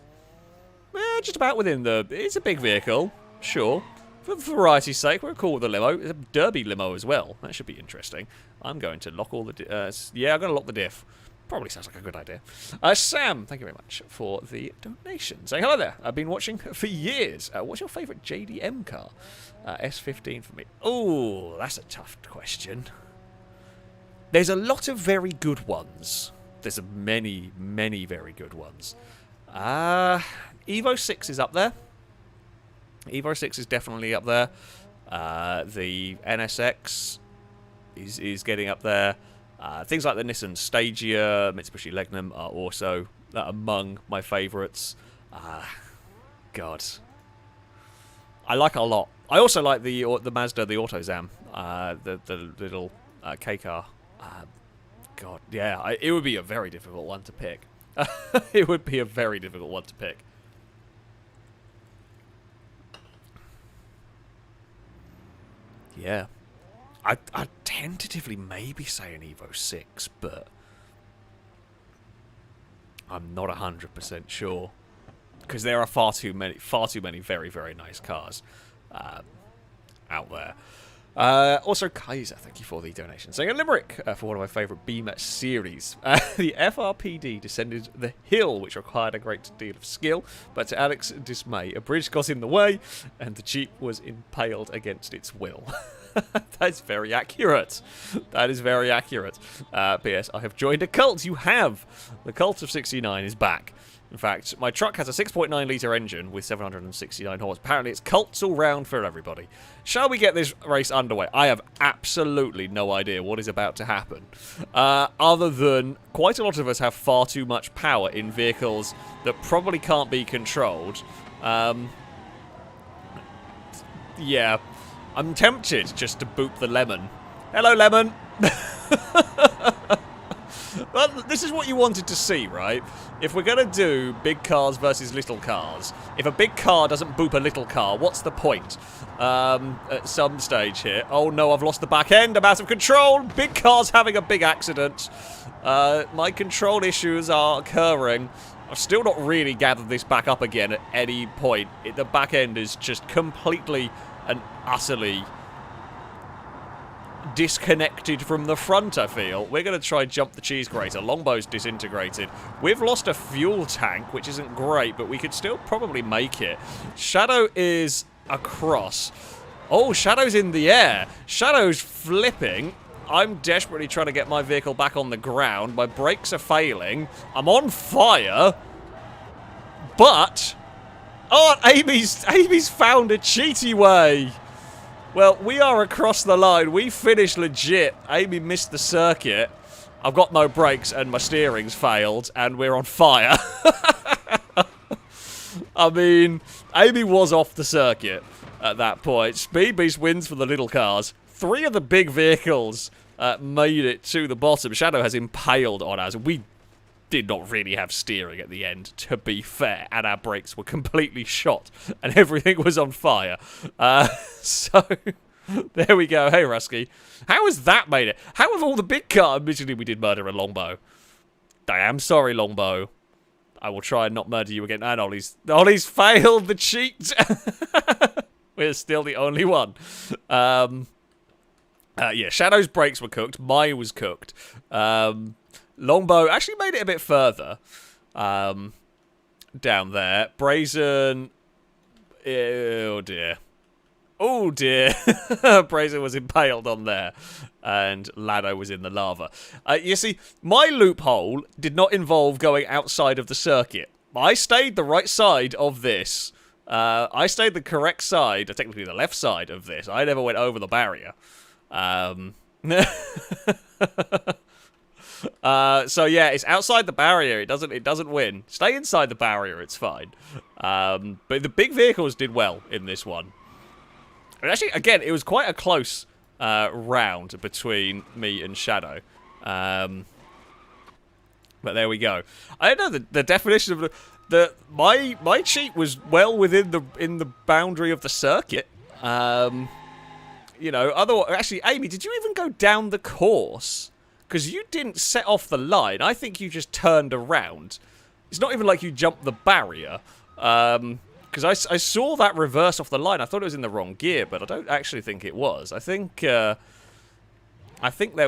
just about within the... It's a big vehicle, sure. For variety's sake, we're cool with the limo. It's a derby limo as well. That should be interesting. I'm going to lock all the... yeah, I'm going to lock the diff. Probably sounds like a good idea. Sam, thank you very much for the donation. Saying hello there. I've been watching for years. What's your favourite JDM car? S15 for me. Oh, that's a tough question. There's a lot of very good ones. There's many, many very good ones. Evo 6 is up there. Evo 6 is definitely up there. The NSX is getting up there. Things like the Nissan Stagia, Mitsubishi Legnum are also among my favourites. God. I like a lot. I also like the Mazda, the Autozam, the little K car. God, yeah, it would be a very difficult one to pick. It would be a very difficult one to pick. Yeah. I'd tentatively maybe say an Evo 6, but I'm not 100% sure. Because there are far too many very, very nice cars out there. Also, Kaiser, thank you for the donation. Saying a limerick for one of my favourite Beam series. The FRPD descended the hill, which required a great deal of skill, but to Alex's dismay, a bridge got in the way, and the Jeep was impaled against its will. That's very accurate. That is very accurate. P.S. I have joined a cult. You have. The cult of 69 is back. In fact, my truck has a 6.9 litre engine with 769 horse. Apparently, it's cults all round for everybody. Shall we get this race underway? I have absolutely no idea what is about to happen. Other than quite a lot of us have far too much power in vehicles that probably can't be controlled. Yeah. I'm tempted just to boop the lemon. Hello, lemon! Well, this is what you wanted to see, right? If we're going to do big cars versus little cars, if a big car doesn't boop a little car, what's the point? At some stage here. Oh no, I've lost the back end. I'm out of control. Big car's having a big accident. My control issues are occurring. I've still not really gathered this back up again at any point. The back end is just completely and utterly disconnected from the front, I feel. We're going to try and jump the cheese grater. Longbow's disintegrated. We've lost a fuel tank, which isn't great, but we could still probably make it. Shadow is across. Oh, Shadow's in the air. Shadow's flipping. I'm desperately trying to get my vehicle back on the ground. My brakes are failing. I'm on fire. But... oh, Amy's found a cheaty way. Well, we are across the line. We finished legit. Amy missed the circuit. I've got no brakes and my steering's failed. And we're on fire. I mean, Amy was off the circuit at that point. Speed Beast wins for the little cars. 3 of the big vehicles made it to the bottom. Shadow has impaled on us. We did not really have steering at the end, to be fair, and our brakes were completely shot, and everything was on fire. So, there we go. Hey, Rusky. How has that made it? How have all the big cars... admittedly, we did murder a Longbow. I am sorry, Longbow. I will try and not murder you again. And Ollie's failed the cheat. We're still the only one. Yeah, Shadow's brakes were cooked. Mine was cooked. Longbow actually made it a bit further down there. Brazen... oh, dear. Oh, dear. Brazen was impaled on there. And Lado was in the lava. You see, my loophole did not involve going outside of the circuit. I stayed the right side of this. I stayed the correct side, technically the left side of this. I never went over the barrier. So yeah, it's outside the barrier. It doesn't win. Stay inside the barrier. It's fine. But the big vehicles did well in this one. And actually, again, it was quite a close round between me and Shadow. But there we go. I don't know the definition of my cheat was well within the boundary of the circuit. You know, otherwise, actually, Amy, did you even go down the course? Because you didn't set off the line. I think you just turned around. It's not even like you jumped the barrier. Because I saw that reverse off the line. I thought it was in the wrong gear, but I don't actually think it was. I think there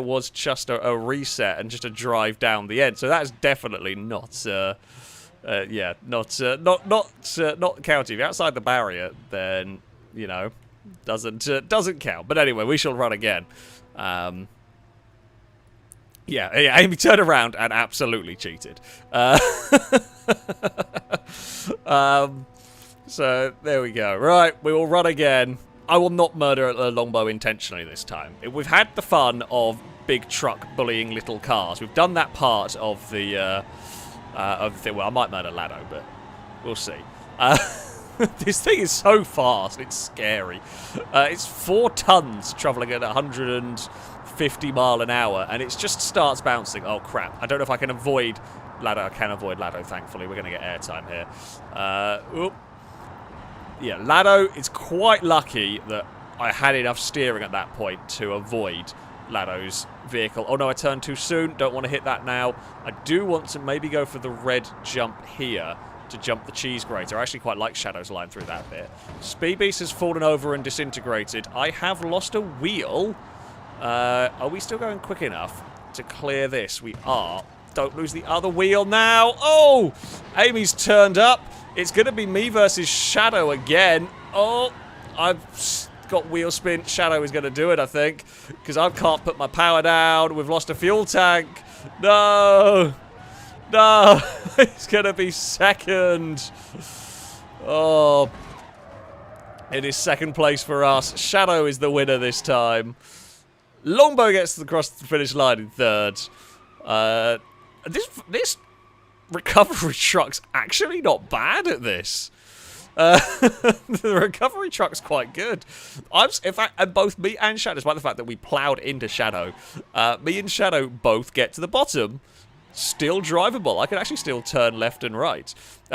was just a reset and just a drive down the end. So that's definitely not, yeah, not counting. If you're outside the barrier, then you know, doesn't count. But anyway, we shall run again. Yeah, Amy turned around and absolutely cheated. So, there we go. Right, we will run again. I will not murder a Longbow intentionally this time. We've had the fun of big truck bullying little cars. We've done that part of the thing. Well, I might murder Lado, but we'll see. This thing is so fast, it's scary. It's 4 tons travelling at 150 mile an hour, and it just starts bouncing. Oh, crap. I don't know if I can avoid Lado. I can avoid Lado, thankfully. We're going to get airtime here. Oop. Yeah, Lado, it's quite lucky that I had enough steering at that point to avoid Lado's vehicle. Oh, no, I turned too soon. Don't want to hit that now. I do want to maybe go for the red jump here to jump the cheese grater. I actually quite like Shadow's line through that bit. Speed Beast has fallen over and disintegrated. I have lost a wheel. Are we still going quick enough to clear this? We are. Don't lose the other wheel now. Oh! Amy's turned up. It's going to be me versus Shadow again. Oh, I've got wheel spin. Shadow is going to do it, I think, because I can't put my power down. We've lost a fuel tank. No. No. It's going to be second. Oh. It is second place for us. Shadow is the winner this time. Longbow gets across the finish line in third. This recovery truck's actually not bad at this. The recovery truck's quite good. In fact, both me and Shadow, despite the fact that we ploughed into Shadow, me and Shadow both get to the bottom. still drivable. I can actually still turn left and right.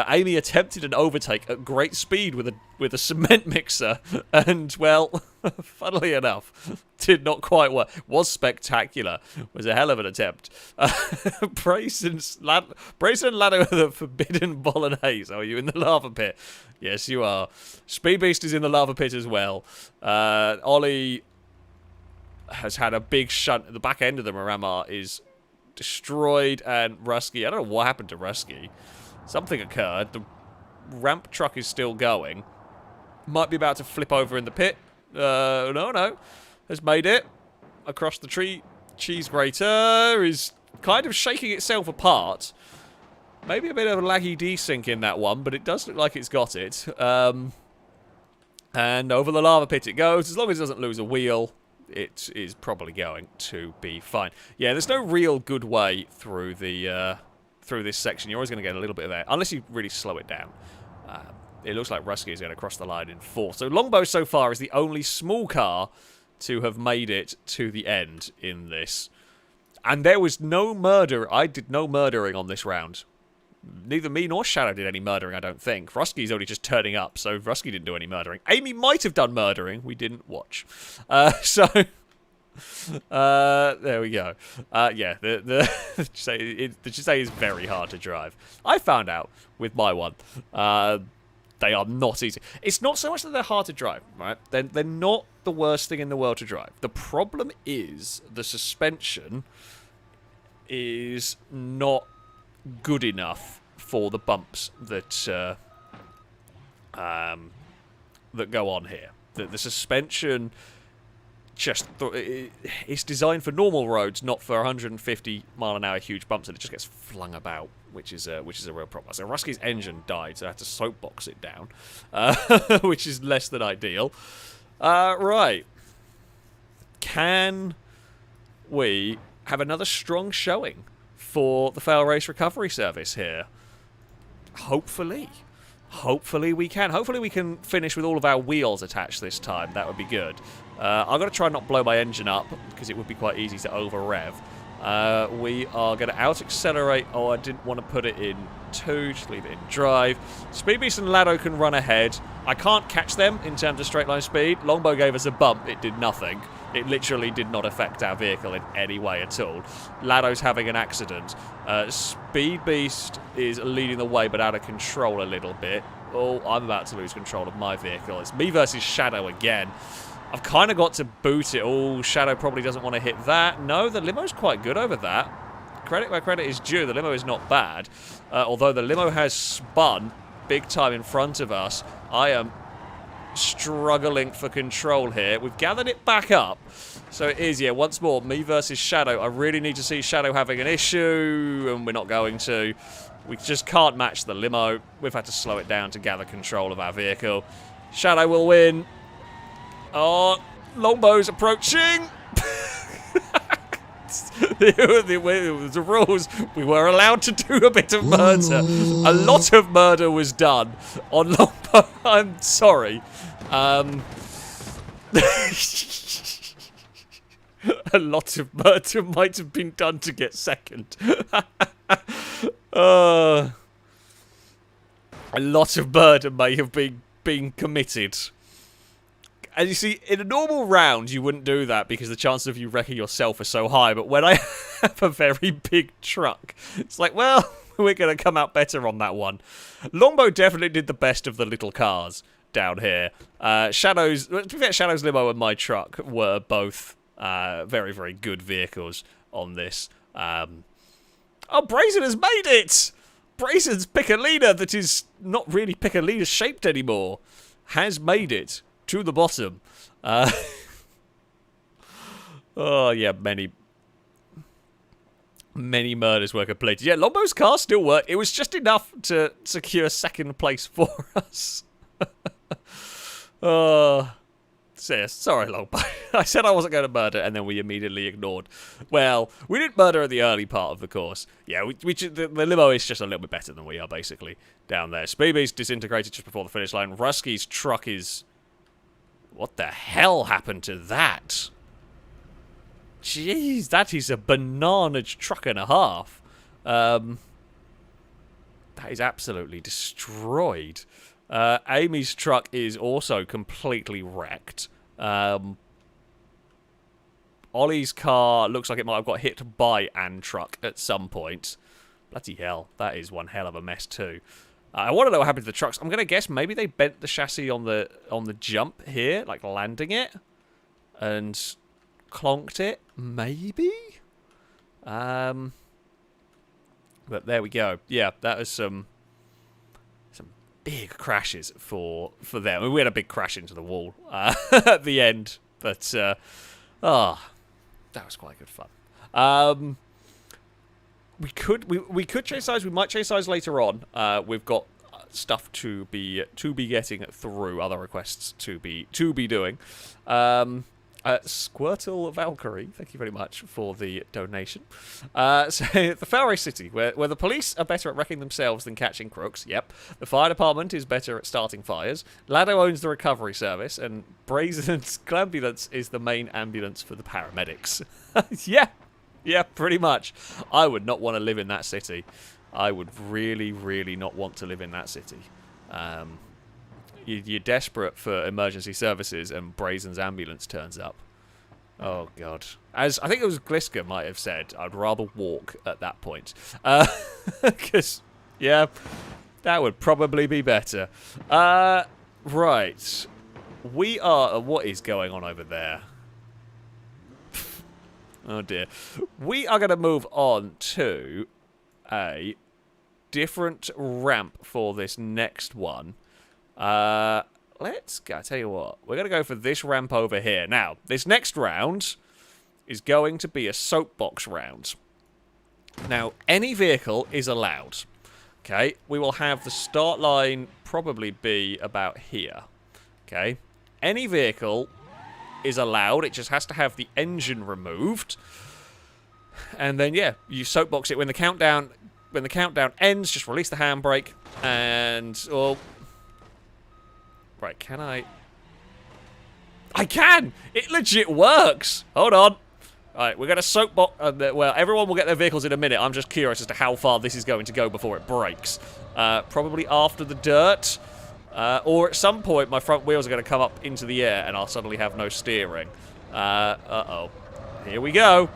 Amy attempted an overtake at great speed with a cement mixer, and, well, funnily enough, did not quite work. Was spectacular. Was a hell of an attempt. Brayson and Lado are the forbidden bolognese. Are you in the lava pit? Yes, you are. Speed Beast is in the lava pit as well. Ollie has had a big shunt. The back end of the Miramar is destroyed, and Rusky, I don't know what happened to Rusky. Something occurred. The ramp truck is still going. Might be about to flip over in the pit. No. Has made it across the tree. Cheese grater is kind of shaking itself apart. Maybe a bit of a laggy desync in that one, but it does look like it's got it. And over the lava pit it goes. As long as it doesn't lose a wheel, it is probably going to be fine. Yeah, there's no real good way through the through this section. You're always going to get a little bit of air, unless you really slow it down. It looks like Rusky is going to cross the line in 4th. So Longbow so far is the only small car to have made it to the end in this. And there was no murder. I did no murdering on this round. Neither me nor Shadow did any murdering, I don't think. Rusky's only just turning up, so Rusky didn't do any murdering. Amy might have done murdering. We didn't watch. There we go. Yeah, the Chisei is very hard to drive. I found out with my one. They are not easy. It's not so much that they're hard to drive, right? They're not the worst thing in the world to drive. The problem is the suspension is not good enough for the bumps that that go on here. The suspension just it's designed for normal roads, not for 150 mile an hour huge bumps, and it just gets flung about, which is a real problem. So Rusky's engine died, so I had to soapbox it down, which is less than ideal. Right, can we have another strong showing for the FailRace recovery service here? Hopefully we can. Hopefully we can finish with all of our wheels attached this time. That would be good. I'm going to try and not blow my engine up, because it would be quite easy to over-rev. We are going to out-accelerate. Oh, I didn't want to put it in 2. Just leave it in drive. Speed Beast and Lado can run ahead. I can't catch them in terms of straight-line speed. Longbow gave us a bump. It did nothing. It literally did not affect our vehicle in any way at all. Lado's having an accident. Speed Beast is leading the way, but out of control a little bit. Oh, I'm about to lose control of my vehicle. It's me versus Shadow again. I've kind of got to boot it. Oh, Shadow probably doesn't want to hit that. No, the limo's quite good over that. Credit where credit is due. The limo is not bad. Although the limo has spun big time in front of us. I am struggling for control here. We've gathered it back up. So it is, yeah, once more, me versus Shadow. I really need to see Shadow having an issue, and we're not going to. We just can't match the limo. We've had to slow it down to gather control of our vehicle. Shadow will win. Oh, Longbow's approaching. The rules. We were allowed to do a bit of murder. A lot of murder was done on Longbow. I'm sorry. A lot of murder might have been done to get second. A lot of murder may have been committed. And you see, in a normal round, you wouldn't do that because the chances of you wrecking yourself are so high. But when I have a very big truck, it's like, well, we're going to come out better on that one. Longbow definitely did the best of the little cars down here. Shadow's limo and my truck were both very, very good vehicles on this. Oh, Brazen has made it! Brazen's Piccolina, that is not really Piccolina shaped anymore, has made it to the bottom. Oh, yeah, many murders were completed. Yeah, Lombow's car still worked. It was just enough to secure second place for us. Sorry, Longbow. I said I wasn't going to murder, and then we immediately ignored. Well, we didn't murder at the early part of the course. Yeah, the limo is just a little bit better than we are, basically, down there. Speedbeast disintegrated just before the finish line. Rusky's truck is... What the hell happened to that? Jeez, that is a banana truck and a half. That is absolutely destroyed. Amy's truck is also completely wrecked. Ollie's car looks like it might have got hit by an truck at some point. Bloody hell, that is one hell of a mess too. I want to know what happened to the trucks. I'm going to guess maybe they bent the chassis on the jump here, like landing it, and clonked it, maybe? But there we go. Yeah, that was some big crashes for them. I mean, we had a big crash into the wall at the end, but that was quite good fun. We could chase eyes. We might chase eyes later on. We've got stuff to be getting through, other requests to be doing. Squirtle Valkyrie, thank you very much for the donation. So the FailRace City, where the police are better at wrecking themselves than catching crooks. Yep. The fire department is better at starting fires. Lado owns the recovery service, and Brazen's ambulance is the main ambulance for the paramedics. Yeah, pretty much. I would not want to live in that city. I would really, really not want to live in that city. You're desperate for emergency services, and Brazen's ambulance turns up. Oh, God. As I think it was Gliska might have said, I'd rather walk at that point. Because, yeah, that would probably be better. Right. We are... what is going on over there? Oh, dear. We are going to move on to a different ramp for this next one. Let's go. I tell you what, we're going to go for this ramp over here. Now, this next round is going to be a soapbox round. Now, any vehicle is allowed. Okay, we will have the start line probably be about here. Okay, any vehicle is allowed. It just has to have the engine removed. And then, yeah, you soapbox it when the countdown ends. Just release the handbrake and... oh, right, can I... I can! It legit works! Hold on. Alright, we're going to soapbox... well, everyone will get their vehicles in a minute. I'm just curious as to how far this is going to go before it breaks. Probably after the dirt. Or at some point, my front wheels are going to come up into the air and I'll suddenly have no steering. Uh-oh. Here we go.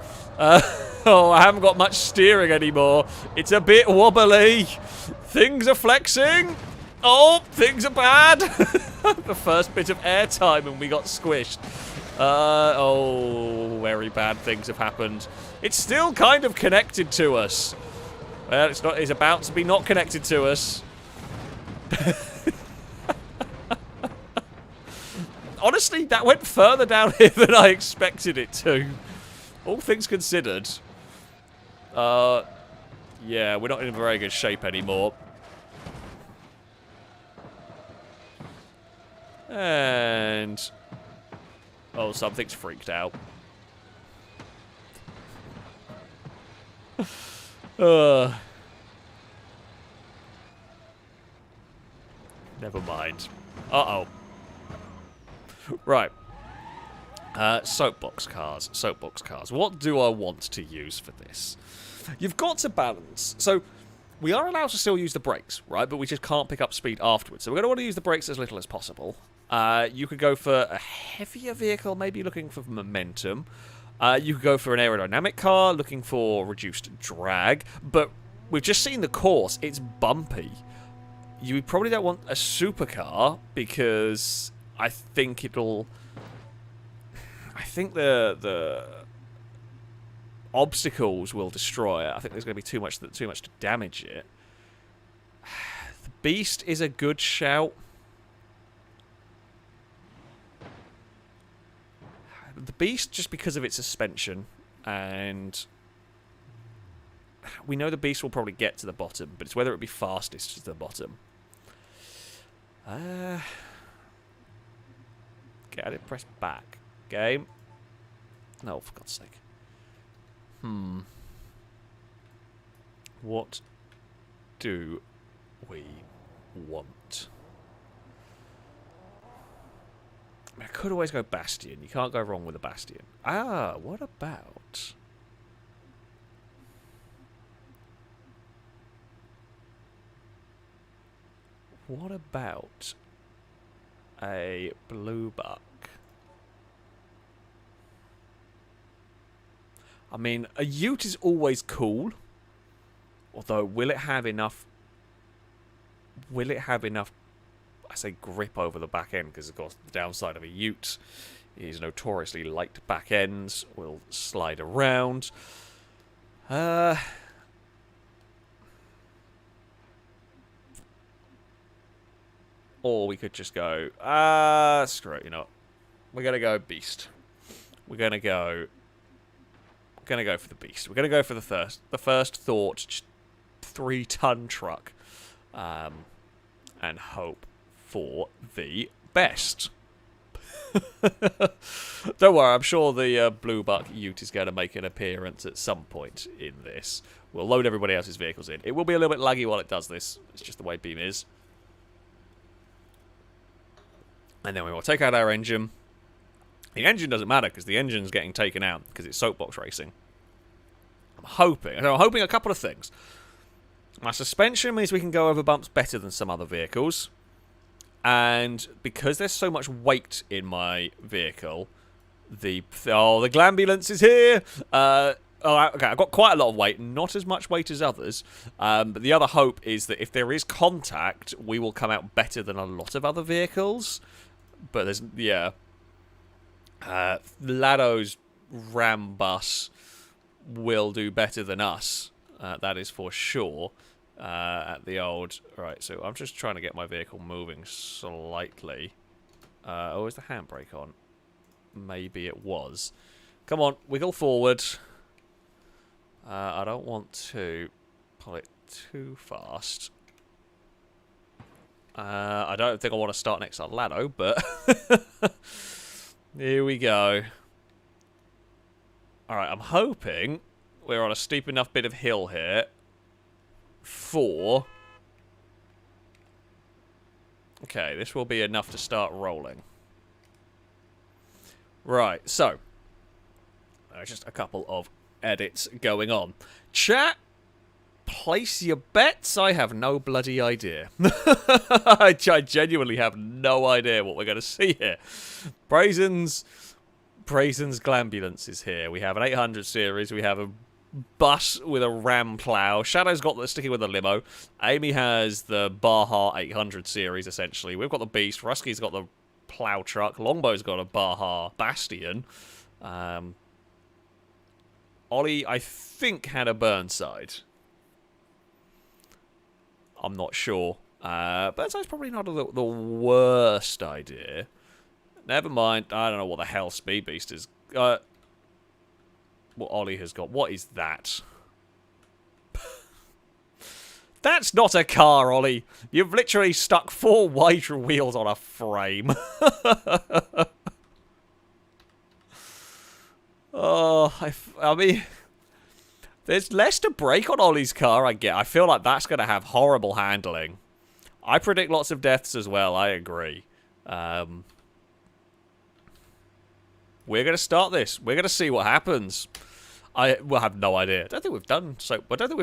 Oh, I haven't got much steering anymore. It's a bit wobbly. Things are flexing. Oh, things are bad. The first bit of airtime and we got squished. Oh, very bad things have happened. It's still kind of connected to us. Well, it's not. It's about to be not connected to us. Honestly, that went further down here than I expected it to. All things considered. Yeah, we're not in very good shape anymore. And... oh, something's freaked out. Never mind. Uh-oh. Right. Soapbox cars. Soapbox cars. What do I want to use for this? You've got to balance. So, we are allowed to still use the brakes, right? But we just can't pick up speed afterwards. So we're going to want to use the brakes as little as possible. You could go for a heavier vehicle, maybe looking for momentum. You could go for an aerodynamic car, looking for reduced drag. But we've just seen the course. It's bumpy. You probably don't want a supercar because I think it'll... I think the obstacles will destroy it. I think there's going to be too much to damage it. The Beast is a good shout. The Beast, just because of its suspension, and we know the Beast will probably get to the bottom, but it's whether it be fastest to the bottom. Okay, I didn't press back. Game. No, for God's sake. What do we want? I mean, I could always go Bastion. You can't go wrong with a Bastion. Ah, what about... What about a blue buck? I mean, a ute is always cool. Although, will it have enough... Will it have enough, I say, grip over the back end? Because, of course, the downside of a ute is notoriously light back ends. Will slide around. Or we could just go, screw it, you know what? We're going to go beast. We're going to go for the beast. We're going to go for the first thought 3-ton truck. And hope for the best. Don't worry, I'm sure the Blue Buck Ute is going to make an appearance at some point in this. We'll load everybody else's vehicles in. It will be a little bit laggy while it does this. It's just the way Beam is. And then we will take out our engine. The engine doesn't matter because the engine's getting taken out because it's soapbox racing. I'm hoping a couple of things. My suspension means we can go over bumps better than some other vehicles. And because there's so much weight in my vehicle, the Glambulance is here! Okay, I've got quite a lot of weight, not as much weight as others. But the other hope is that if there is contact, we will come out better than a lot of other vehicles. But there's, yeah. Lado's Ram bus will do better than us. That is for sure. At the old... Right, so I'm just trying to get my vehicle moving slightly. Oh, is the handbrake on? Maybe it was. Come on, wiggle forward. I don't want to pull it too fast. I don't think I want to start next to Lado, but... Here we go. Alright, I'm hoping we're on a steep enough bit of hill here for... Okay, this will be enough to start rolling. Right, so... just a couple of edits going on. Chat, place your bets. I have no bloody idea. I genuinely have no idea what we're going to see here. Brazen's Glambulance is here. We have an 800 series. We have a bus with a ram plow. Shadow's got the sticking with the limo. Amy has the Baja 800 series, essentially. We've got the Beast. Rusky's got the plow truck. Longbow's got a Baja Bastion. Ollie, I think, had a Burnside. I'm not sure. Burnside's probably not the worst idea. Never mind. I don't know what the hell Speed Beast is. What Ollie has got. What is that? That's not a car, Ollie. You've literally stuck 4 wide wheels on a frame. Oh, I mean... There's less to break on Ollie's car, I get. I feel like that's going to have horrible handling. I predict lots of deaths as well, I agree. We're going to start this. We're going to see what happens. I will have no idea. I don't think we've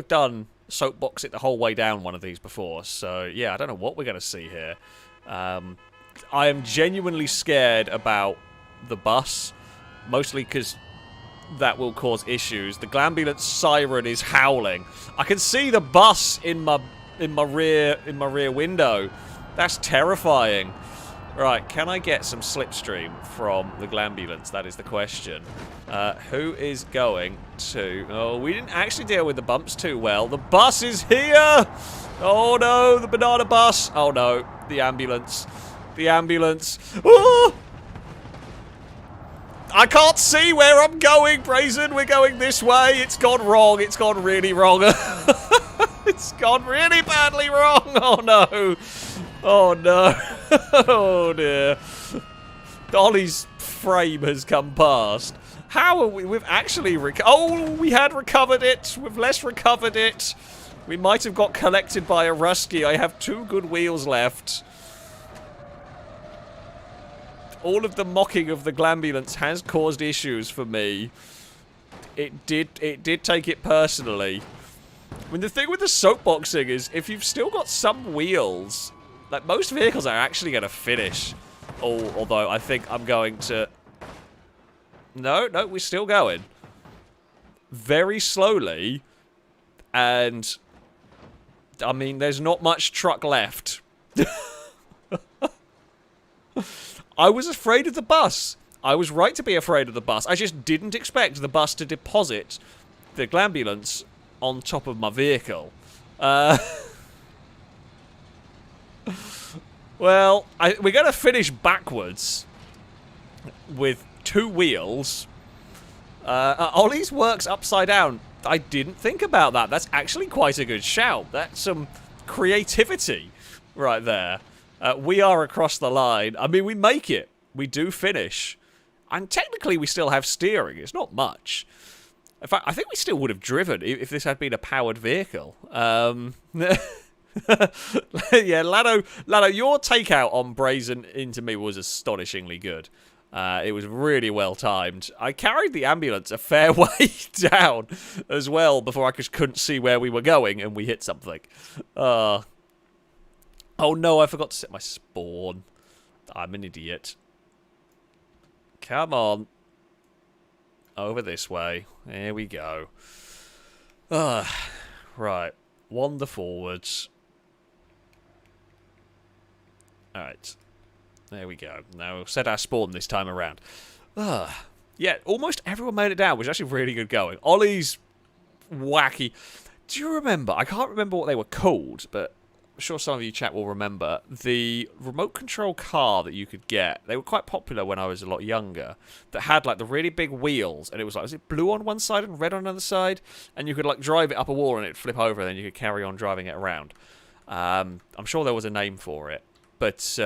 done soapbox it the whole way down one of these before. So, yeah, I don't know what we're going to see here. I am genuinely scared about the bus. Mostly because that will cause issues. The Glambulance siren is howling. I can see the bus in my rear window. That's terrifying. Right, can I get some slipstream from the Glambulance? That is the question. Who is going to... Oh, we didn't actually deal with the bumps too well. The bus is here! Oh no, the banana bus. Oh no, the ambulance. The ambulance. Oh! I can't see where I'm going, Brazen. We're going this way. It's gone wrong. It's gone really wrong. It's gone really badly wrong. Oh no. Oh no. Oh dear. Ollie's frame has come past. How are we? We've actually we had recovered it. We've less recovered it. We might have got collected by a Rusky. I have 2 good wheels left. All of the mocking of the Glambulance has caused issues for me. It did take it personally. I mean, the thing with the soapboxing is, if you've still got some wheels, Like, most vehicles are actually going to finish. Although, I think I'm going to... No, we're still going. Very slowly. And... I mean, there's not much truck left. I was afraid of the bus. I was right to be afraid of the bus. I just didn't expect the bus to deposit the glambulance on top of my vehicle. Well, we're going to finish backwards with 2 wheels. Ollie's works upside down. I didn't think about that. That's actually quite a good shout. That's some creativity right there. We are across the line. I mean, we make it. We do finish. And technically, we still have steering. It's not much. In fact, I think we still would have driven if this had been a powered vehicle. Yeah, Lado, your takeout on Brazen into me was astonishingly good. It was really well timed. I carried the ambulance a fair way down as well before I just couldn't see where we were going and we hit something. Oh no, I forgot to set my spawn. I'm an idiot. Come on. Over this way. There we go. Right. Wander forwards. Alright. There we go. Now we'll set our spawn this time around. Yeah, almost everyone made it down, which is actually really good going. Ollie's wacky. Do you remember? I can't remember what they were called, but I'm sure some of you chat will remember. The remote control car that you could get. They were quite popular when I was a lot younger. That had like the really big wheels, and it was like, was it blue on one side and red on another side? And you could like drive it up a wall and it'd flip over, and then you could carry on driving it around. I'm sure there was a name for it, but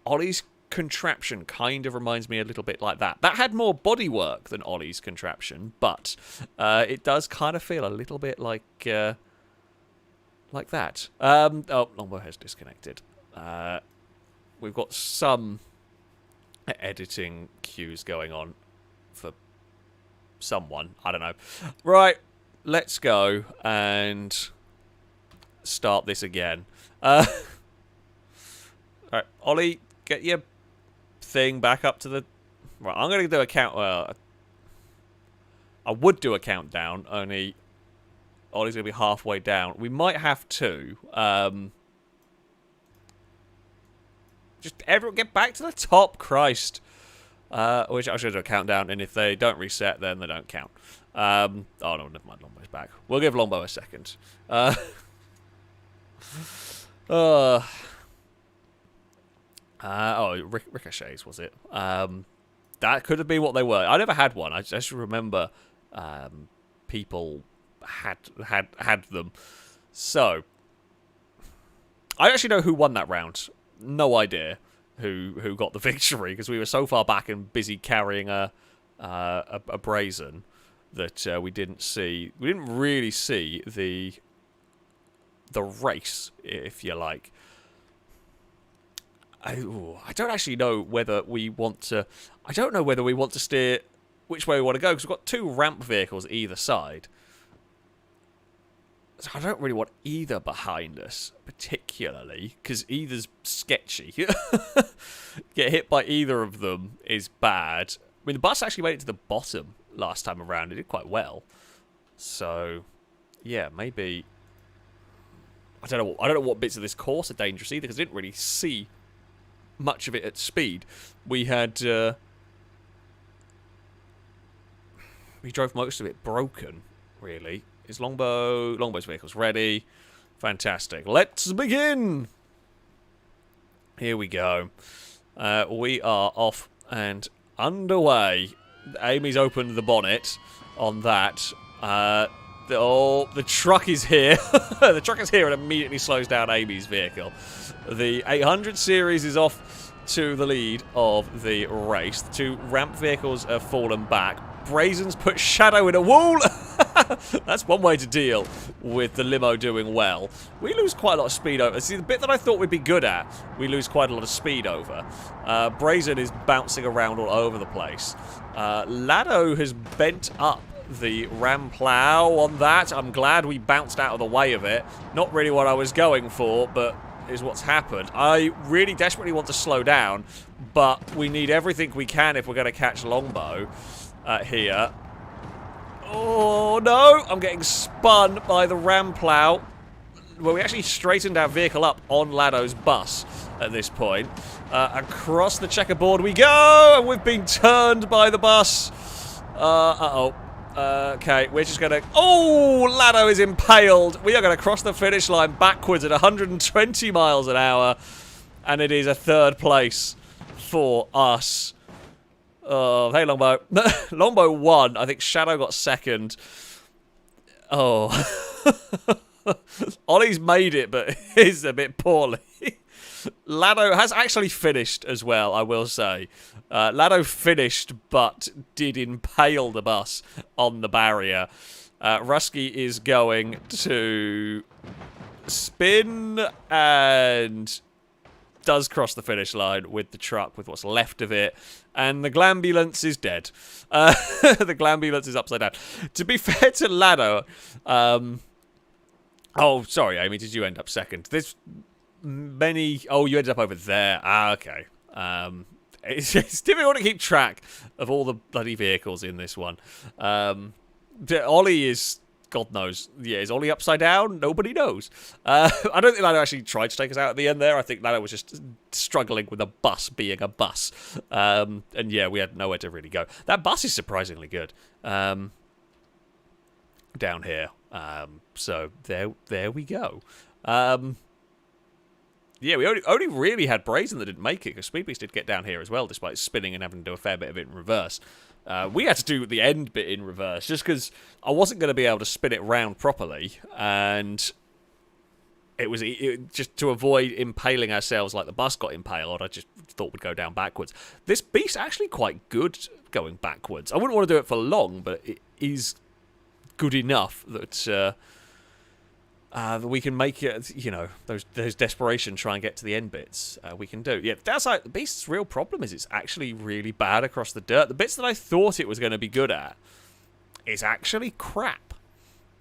Ollie's contraption kind of reminds me a little bit like that. That had more bodywork than Ollie's contraption, but it does kind of feel a little bit like that. Oh, Longbow has disconnected. We've got some editing cues going on for someone. I don't know. Right, let's go and start this again. Alright, Ollie, get your thing back up to the... Right, I'm going to do a count... I would do a countdown, only Ollie's going to be halfway down. We might have to. Just everyone get back to the top, Christ. Which I should do a countdown, and if they don't reset, then they don't count. Oh, no, never mind, Longbow's back. We'll give Longbow a second. Ricochets, was it? That could have been what they were. I never had one. I just remember people had them. So, I actually know who won that round. No idea who got the victory, because we were so far back and busy carrying a Brazen that we didn't see. We didn't really see the race, if you like. I don't actually know whether we want to... I don't know whether we want to steer which way we want to go, because we've got 2 ramp vehicles either side. So I don't really want either behind us, particularly, because either's sketchy. Get hit by either of them is bad. I mean, the bus actually made it to the bottom last time around. It did quite well. So, yeah, maybe... I don't know what bits of this course are dangerous either, because I didn't really see much of it at speed. We had... we drove most of it broken, really. Is Longbow's vehicle's ready? Fantastic. Let's begin! Here we go. We are off and underway. Amy's opened the bonnet on that. The truck is here. The truck is here and immediately slows down Amy's vehicle. The 800 series is off to the lead of the race. The 2 ramp vehicles have fallen back. Brazen's put Shadow in a wall. That's one way to deal with the limo doing well. We lose quite a lot of speed over. See, the bit that I thought we'd be good at, we lose quite a lot of speed over. Brazen is bouncing around all over the place. Lado has bent up the ram plow on that. I'm glad we bounced out of the way of it. Not really what I was going for, but is what's happened. I really desperately want to slow down, but we need everything we can if we're going to catch Longbow here. Oh, no! I'm getting spun by the ram plow. Well, we actually straightened our vehicle up on Lado's bus at this point. Across the checkerboard we go, and we've been turned by the bus. Okay, we're just gonna... Oh, Lado is impaled. We are gonna cross the finish line backwards at 120 miles an hour, and it is a 3rd place for us. Oh, hey, Longbow. Longbow won. I think Shadow got 2nd. Oh. Ollie's made it, but he's a bit poorly. Lado has actually finished as well, I will say. Lado finished, but did impale the bus on the barrier. Rusky is going to spin and does cross the finish line with the truck, with what's left of it. And the glambulance is dead. The glambulance is upside down. To be fair to Lado... oh, sorry, Amy, did you end up 2nd? There's many... Oh, you ended up over there. Ah, okay. It's difficult to keep track of all the bloody vehicles in this one. Ollie is... God knows. Yeah, is Ollie upside down? Nobody knows. I don't think Lado actually tried to take us out at the end there. I think Lado was just struggling with a bus being a bus. And yeah, we had nowhere to really go. That bus is surprisingly good. Down here. So there we go. Yeah, we only really had Brazen that didn't make it, because Speed Beast did get down here as well, despite spinning and having to do a fair bit of it in reverse. We had to do the end bit in reverse, just because I wasn't going to be able to spin it round properly, and it was just to avoid impaling ourselves like the bus got impaled. I just thought we'd go down backwards. This Beast's actually quite good going backwards. I wouldn't want to do it for long, but it is good enough that we can make it, you know, those desperation try and get to the end bits. We can do. Yeah, that's like the Beast's real problem is it's actually really bad across the dirt. The bits that I thought it was going to be good at is actually crap.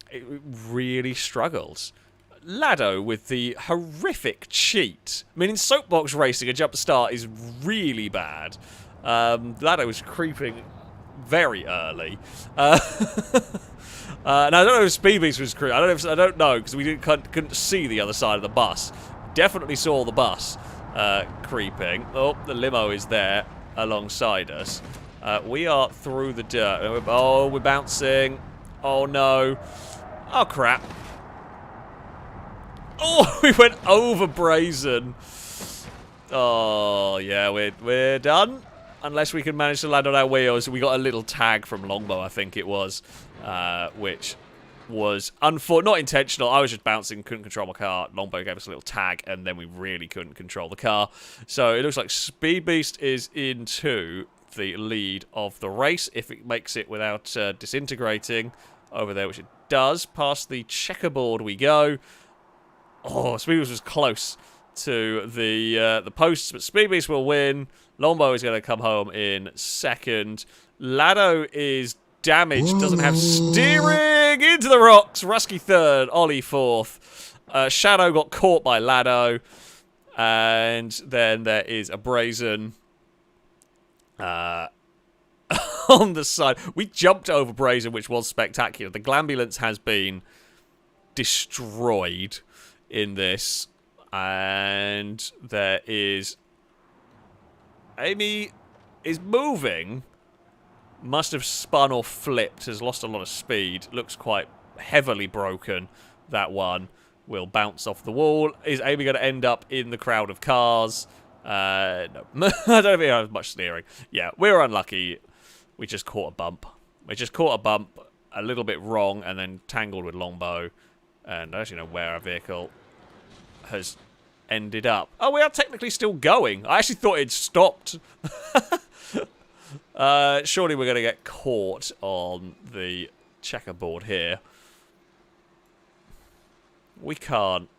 It really struggles. Lado with the horrific cheat. I mean, in soapbox racing, a jump start is really bad. Lado was creeping very early. Now, I don't know if Speed Beast was creeping. I don't know, because we couldn't see the other side of the bus. Definitely saw the bus creeping. Oh, the limo is there alongside us. We are through the dirt. Oh, we're bouncing. Oh, no. Oh, crap. Oh, we went over Brazen. Oh, yeah, we're done. Unless we can manage to land on our wheels. We got a little tag from Longbow, I think it was. Which was not intentional. I was just bouncing, couldn't control my car. Longbow gave us a little tag, and then we really couldn't control the car. So it looks like Speed Beast is into the lead of the race, if it makes it without disintegrating over there, which it does. Past the checkerboard we go. Oh, Speed Beast was close to the posts, but Speed Beast will win. Longbow is going to come home in 2nd. Lado is damaged, doesn't have steering into the rocks. Rusky 3rd, Ollie 4th. Shadow got caught by Lado. And then there is a Brazen on the side. We jumped over Brazen, which was spectacular. The glambulance has been destroyed in this. And there is... Amy is moving. Must have spun or flipped. Has lost a lot of speed. Looks quite heavily broken. That one will bounce off the wall. Is Amy going to end up in the crowd of cars? No. I don't think I have much steering. Yeah, we were unlucky. We just caught a bump. We just caught a bump a little bit wrong and then tangled with Longbow. And I don't actually know where our vehicle has ended up. Oh, we are technically still going. I actually thought it stopped. Surely we're going to get caught on the checkerboard here. We can't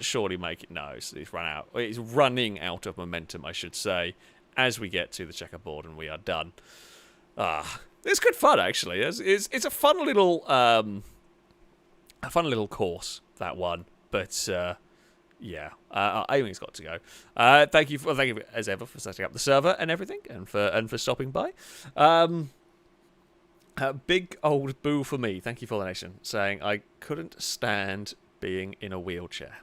surely make it. No, it's run out. It's running out of momentum, I should say, as we get to the checkerboard and we are done. It's good fun, actually. It's a fun little course, that one. But yeah, Amy's got to go. Thank you as ever for setting up the server and everything, and for stopping by. Big old boo for me. Thank you for the nation, saying I couldn't stand being in a wheelchair.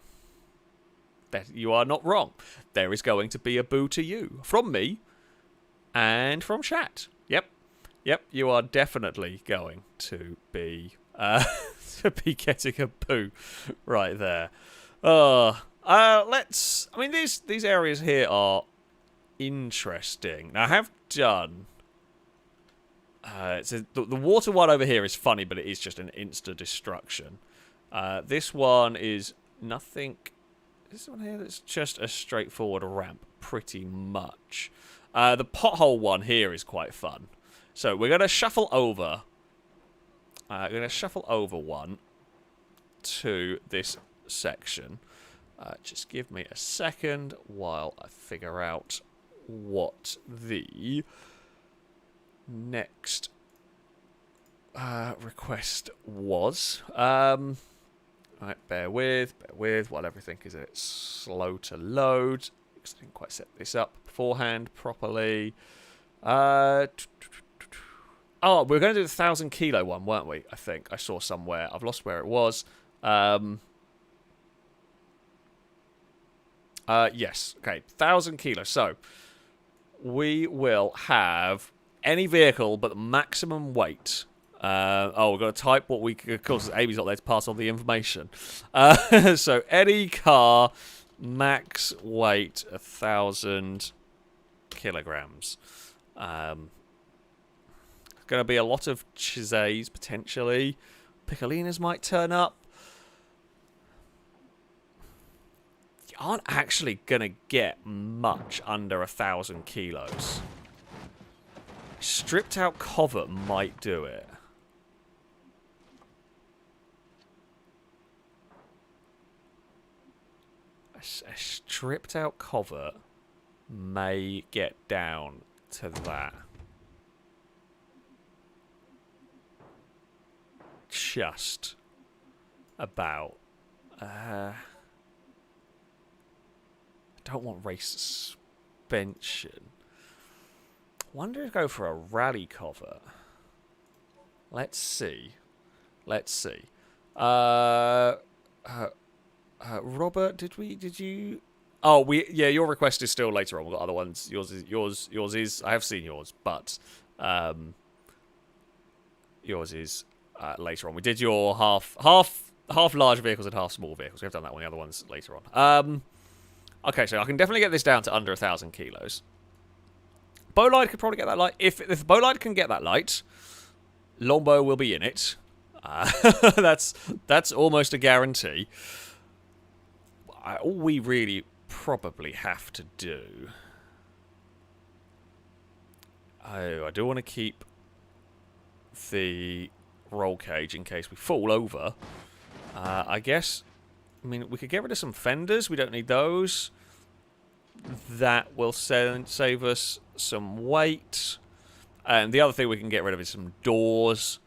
That you are not wrong. There is going to be a boo to you from me and from chat. Yep, you are definitely going to be getting a boo right there. Let's. I mean, these areas here are interesting. Now, I have done. The water one over here is funny, but it is just an insta destruction. This one is nothing. This one here that's just a straightforward ramp, pretty much. The pothole one here is quite fun. So we're gonna shuffle over. One to this section. Just give me a second while I figure out what the next request was. Right, bear with while everything is a bit slow to load, because I didn't quite set this up beforehand properly. Oh, we were going to do the 1,000 kilo one, weren't we? I think I saw somewhere. I've lost where it was. Yes. Okay, 1,000 kilos. So we will have any vehicle but the maximum weight. We've got to type what we... Of course, Amy's not there to pass on the information. So any car, max weight 1,000 kilograms. Going to be a lot of Chisays, potentially. Piccolinas might turn up. You aren't actually going to get much under 1,000 kilos. Stripped out covert might do it. A stripped out covert may get down to that. Just about. I don't want race suspension. Wonder if I go for a rally cover. Let's see. Robert, did you? Oh, yeah. Your request is still later on. We've got other ones. Yours is. I have seen yours, but yours is. Later on. We did your half large vehicles and half small vehicles. We have done that one. The other ones later on. Okay, so I can definitely get this down to under 1,000 kilos. Bolide could probably get that light. If Bolide can get that light, Longbow will be in it. That's almost a guarantee. All we really probably have to do... Oh, I do want to keep the roll cage in case we fall over. I guess... I mean, we could get rid of some fenders. We don't need those. That will save us some weight. And the other thing we can get rid of is some doors.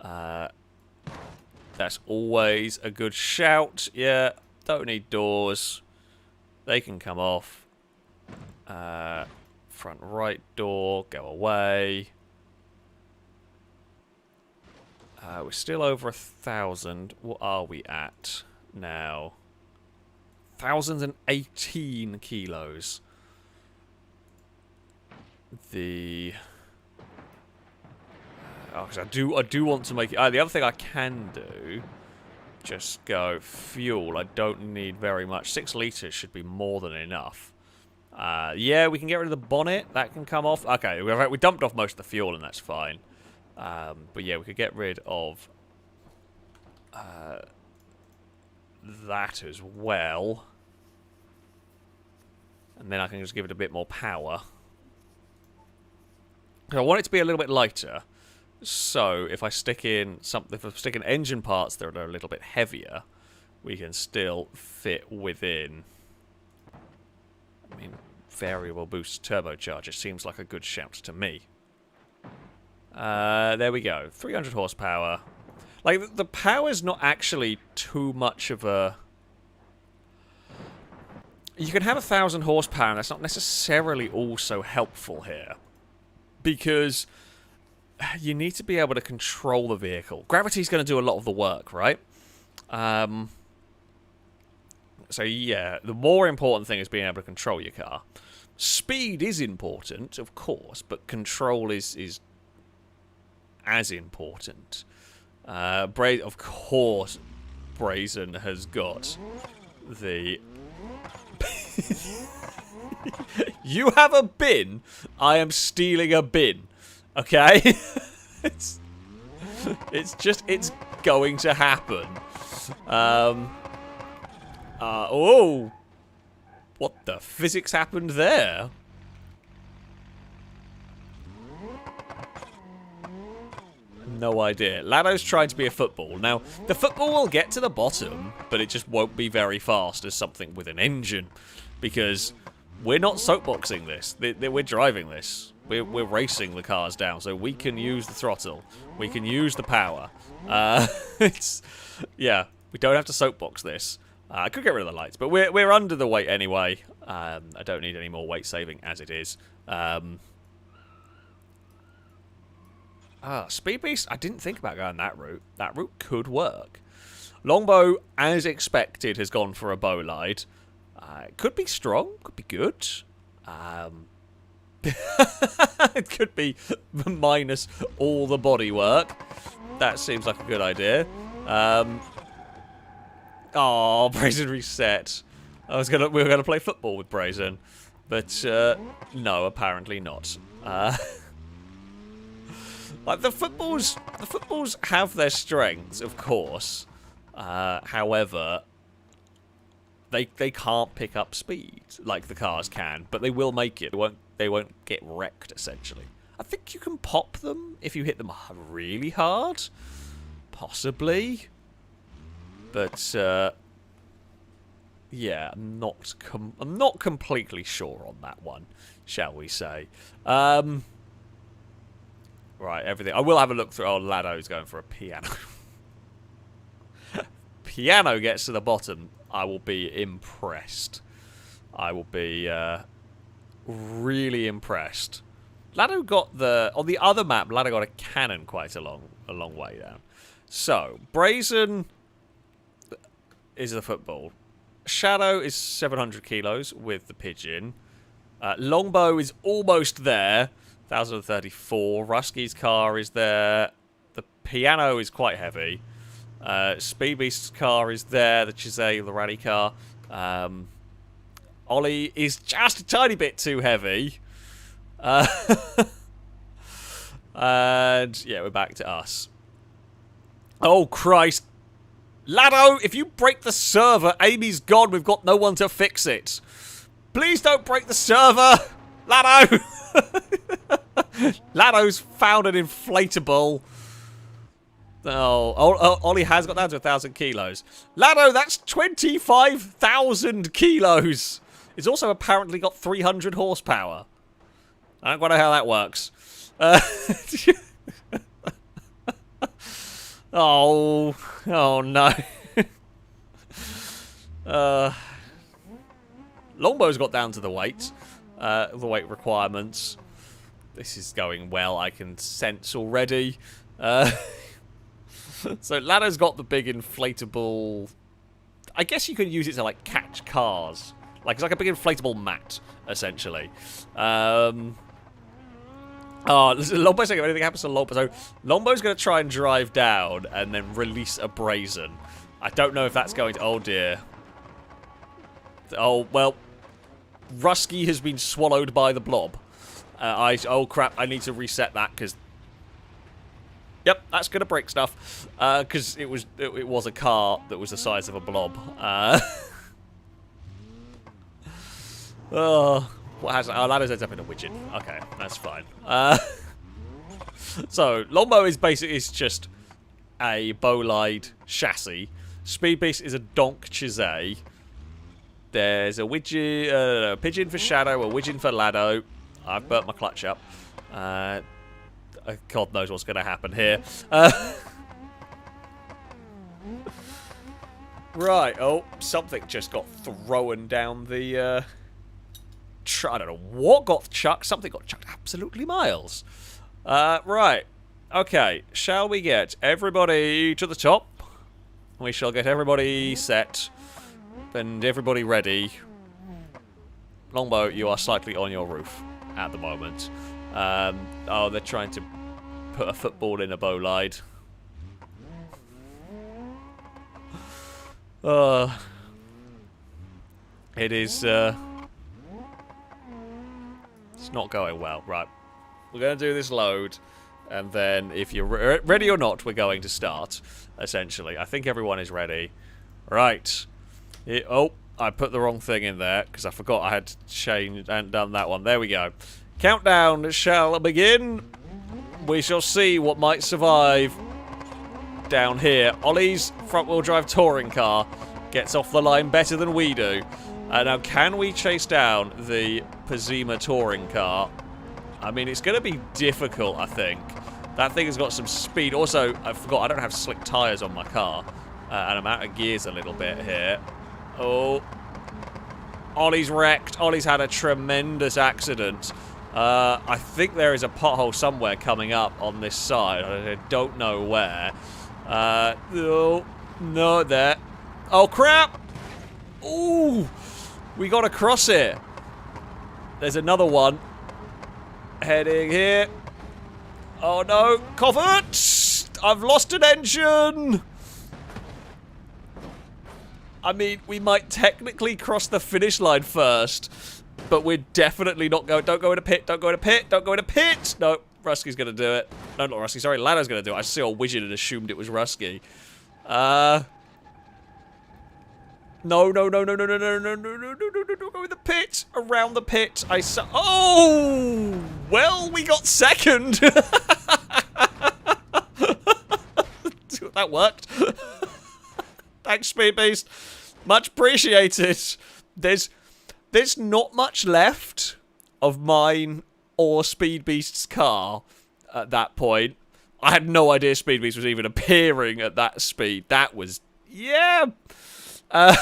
That's always a good shout. Yeah, don't need doors. They can come off. Front right door, go away. We're still over 1,000. What are we at now? 1,018 kilos. Because I do want to make it. The other thing I can do, just go fuel. I don't need very much. 6 litres should be more than enough. Yeah, we can get rid of the bonnet. That can come off. Okay, we dumped off most of the fuel, and that's fine. But yeah, we could get rid of that as well. And then I can just give it a bit more power. I want it to be a little bit lighter. So if I stick in engine parts that are a little bit heavier, we can still fit within. I mean, variable boost turbocharger seems like a good shout to me. There we go. 300 horsepower. Like, the power's not actually too much of a... You can have 1,000 horsepower, and that's not necessarily also helpful here. Because you need to be able to control the vehicle. Gravity's going to do a lot of the work, right? So, yeah, the more important thing is being able to control your car. Speed is important, of course, but control is as important. Of course, Brazen has got the... You have a bin? I am stealing a bin. Okay? it's going to happen. Oh! What the physics happened there? No idea. Lado's trying to be a football. Now, the football will get to the bottom, but it just won't be very fast as something with an engine. Because we're not soapboxing this. We're driving this. We're racing the cars down, so we can use the throttle. We can use the power. Yeah, we don't have to soapbox this. I could get rid of the lights, but we're under the weight anyway. I don't need any more weight saving as it is. Speed Beast, I didn't think about going that route. That route could work. Longbow, as expected, has gone for a bowline. It could be strong, could be good. It could be minus all the bodywork. That seems like a good idea. Oh, Brazen reset. We were gonna play football with Brazen, but no, apparently not. Like the footballs have their strengths, of course. However, they can't pick up speed like the cars can, but they will make it. They won't get wrecked essentially. I think you can pop them if you hit them really hard, possibly. But yeah, I'm not completely sure on that one, shall we say? Right, everything. I will have a look through. Oh, Lado's going for a piano. Piano gets to the bottom. I will be impressed. I will be really impressed. Lado got on the other map, Lado got a cannon quite a long way down. So, Brazen is the football. Shadow is 700 kilos with the pigeon. Longbow is almost there. 1,034. Rusky's car is there. The piano is quite heavy. Speed Beast's car is there. The Chisay, the rally car. Ollie is just a tiny bit too heavy. And yeah, we're back to us. Oh, Christ. Lado, if you break the server, Amy's gone. We've got no one to fix it. Please don't break the server. Lado. Lado's found an inflatable. Oh, Ollie has got down to 1,000 kilos. Lado, that's 25,000 kilos. It's also apparently got 300 horsepower. I don't quite know how that works. Oh no. Longbow's got down to the weight requirements. This is going well, I can sense already. So Lado's got the big inflatable... I guess you can use it to, like, catch cars. Like, it's like a big inflatable mat, essentially. Oh, Lombow's saying if anything happens to Longbow. So Lombow's going to try and drive down and then release a Brazen. I don't know if that's going to... Oh, dear. Oh, well... Rusky has been swallowed by the blob. Oh, crap. I need to reset that, because... Yep, that's going to break stuff. Because it was a car that was the size of a blob. Oh... What has... Oh, Lado's ends up in a widget. Okay, that's fine. So, Longbow is basically just a bowline chassis. Speed Beast is a donk Chisay. There's a widget, a pigeon for Shadow, a widgeon for Lado. I've burnt my clutch up. God knows what's going to happen here. Right, oh, something just got thrown down the, I don't know what got chucked. Something got chucked absolutely miles. Right. Okay, shall we get everybody to the top? We shall get everybody set and everybody ready. Longbow, you are slightly on your roof at the moment. Oh, they're trying to put a football in a bowline. It is, it's not going well. Right. We're going to do this load, and then if you're ready or not, we're going to start, essentially. I think everyone is ready. Right. Oh, I put the wrong thing in there, because I forgot I had changed and done that one. There we go. Countdown shall begin. We shall see what might survive down here. Ollie's front-wheel drive touring car gets off the line better than we do. Now, can we chase down the Pazima touring car? I mean, it's going to be difficult, I think. That thing has got some speed. Also, I forgot, I don't have slick tyres on my car. And I'm out of gears a little bit here. Oh. Ollie's wrecked. Ollie's had a tremendous accident. I think there is a pothole somewhere coming up on this side. I don't know where. Oh, no, there. Oh, crap! Ooh! We got to cross it. There's another one. Heading here. Oh, no. Covert! I've lost an engine! I mean, we might technically cross the finish line first, but we're definitely not going. Don't go in a pit. Don't go in a pit. Don't go in a pit. No, Rusky's going to do it. No, not Rusky. Sorry, Lano's going to do it. I saw a widget and assumed it was Rusky. No, no, no, no, no, no, no, no, no, no, no, no, no, no, go in the pit. Around the pit. I saw. Oh! Well, we got second. That worked. Thanks, Speed Beast. Much appreciated. There's not much left of mine or Speed Beast's car at that point. I had no idea Speed Beast was even appearing at that speed. That was... yeah. That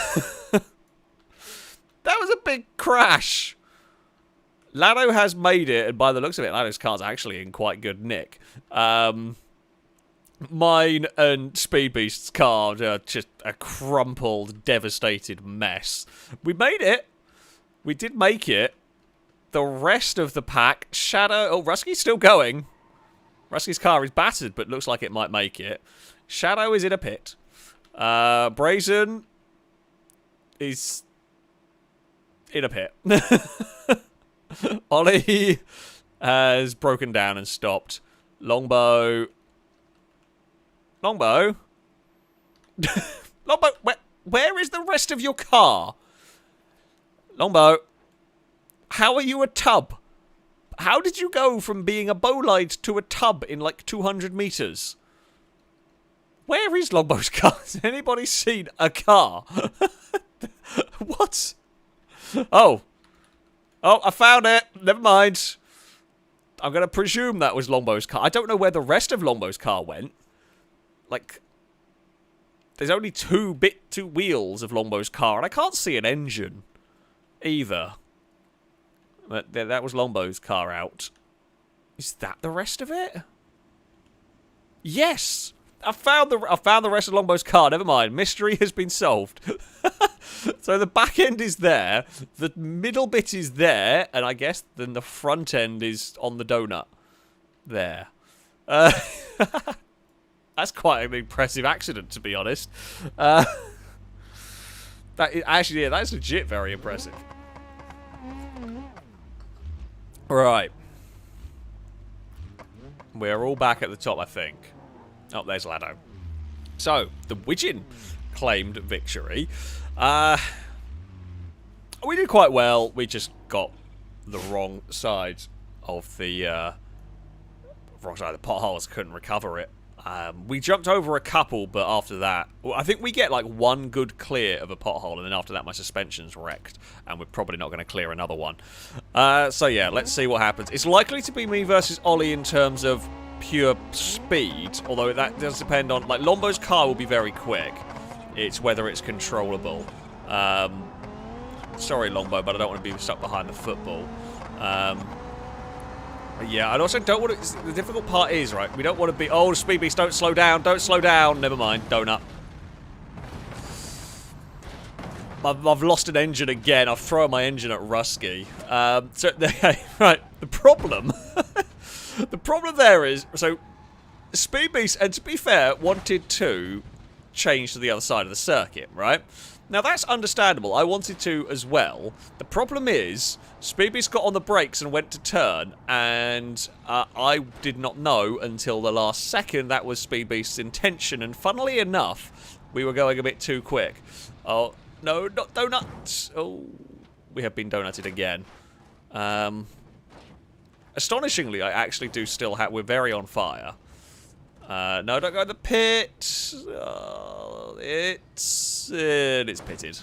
was a big crash. Lano has made it, and by the looks of it, Lano's car's actually in quite good nick. Mine and Speed Beast's car are just a crumpled, devastated mess. We made it. We did make it. The rest of the pack, Shadow... oh, Rusky's still going. Rusky's car is battered, but looks like it might make it. Shadow is in a pit. Brazen is in a pit. Ollie has broken down and stopped. Longbow... Longbow? Longbow, where is the rest of your car? Longbow, how are you a tub? How did you go from being a bowline to a tub in like 200 meters? Where is Longbow's car? Has anybody seen a car? What? Oh. Oh, I found it. Never mind. I'm going to presume that was Longbow's car. I don't know where the rest of Longbow's car went. Like, there's only two wheels of Longbow's car, and I can't see an engine either. But that was Longbow's car out. Is that the rest of it? Yes! I found the rest of Longbow's car. Never mind. Mystery has been solved. So the back end is there, the middle bit is there, and I guess then the front end is on the donut. There. That's quite an impressive accident, to be honest. Actually, yeah, that's legit very impressive. Right. We're all back at the top, I think. Oh, there's Lado. So, the Widgeon claimed victory. We did quite well. We just got the wrong side of the potholes. Couldn't recover it. We jumped over a couple, but after that, I think we get like one good clear of a pothole, and then after that my suspension's wrecked, and we're probably not going to clear another one. So yeah, let's see what happens. It's likely to be me versus Ollie in terms of pure speed, although that does depend on... Like, Lombo's car will be very quick. It's whether it's controllable. Sorry, Lombo, but I don't want to be stuck behind the football. Yeah, I also don't want to... The difficult part is, right, we don't want to be... Oh, the Speed Beast, don't slow down, don't slow down. Never mind, donut. I've lost an engine again. I've thrown my engine at Rusky. So, right, the problem... the problem there is... So, Speed Beast, and to be fair, wanted to change to the other side of the circuit, right? Now, that's understandable. I wanted to as well. The problem is, Speed Beast got on the brakes and went to turn, and I did not know until the last second that was Speed Beast's intention, and funnily enough, we were going a bit too quick. Oh, no, not donuts. Oh, we have been donutted again. Astonishingly, I actually do still have... We're very on fire. No, don't go in the pit. It's pitted.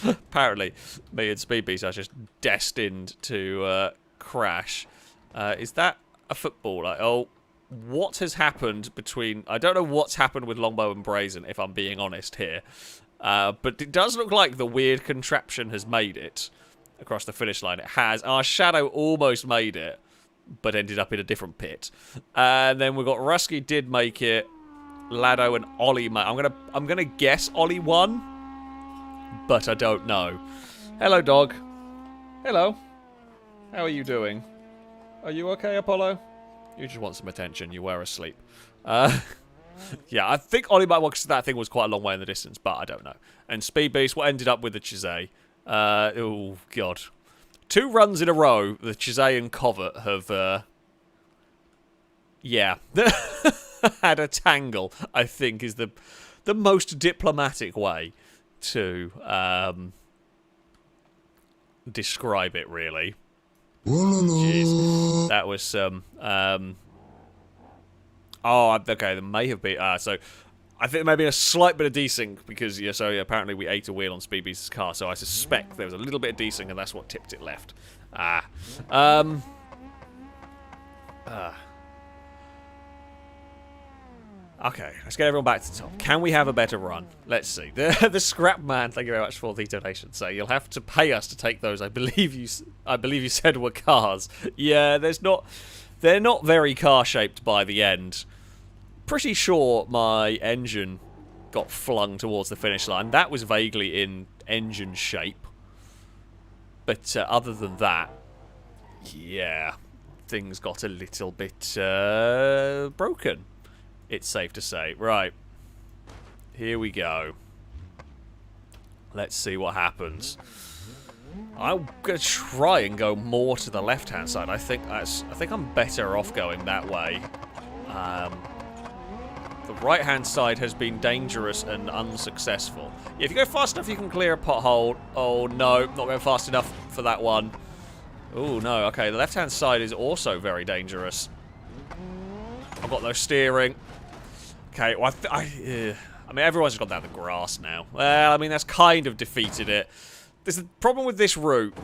Apparently, me and Speed Beast are just destined to crash. Is that a football? Like, oh, what has happened between... I don't know what's happened with Longbow and Brazen, if I'm being honest here. But it does look like the weird contraption has made it across the finish line. It has. Our Shadow almost made it, but ended up in a different pit. And then we've got Rusky did make it. Lado and Ollie, I'm gonna guess Ollie won, but I don't know. Hello, dog. Hello. How are you doing? Are you okay, Apollo? You just want some attention. You were asleep. Yeah, I think Ollie might win because that thing was quite a long way in the distance, but I don't know. And Speed Beast, what ended up with the Chizay? Oh, God. 2 runs in a row, the Chizay and Covert have, yeah, had a tangle, I think, is the most diplomatic way to, describe it, really. Jeez. That was some, oh, okay, there may have been, so... I think there may have been a slight bit of desync because, yeah, so apparently we ate a wheel on Speed Beast's car, so I suspect there was a little bit of desync and that's what tipped it left. Okay, let's get everyone back to the top. Can we have a better run? Let's see. The Scrap Man, thank you very much for the donation. So you'll have to pay us to take those. I believe you said were cars. Yeah, they're not very car-shaped by the end. Pretty sure my engine got flung towards the finish line. That was vaguely in engine shape. But other than that, yeah, things got a little bit broken. It's safe to say. Right. Here we go. Let's see what happens. I'm going to try and go more to the left-hand side. I think I'm better off going that way. The right-hand side has been dangerous and unsuccessful. Yeah, if you go fast enough, you can clear a pothole. Oh, no, not going fast enough for that one. Oh, no, okay, the left-hand side is also very dangerous. I've got no steering. Okay, well, I mean, everyone's got down the grass now. Well, I mean, that's kind of defeated it. The problem with this route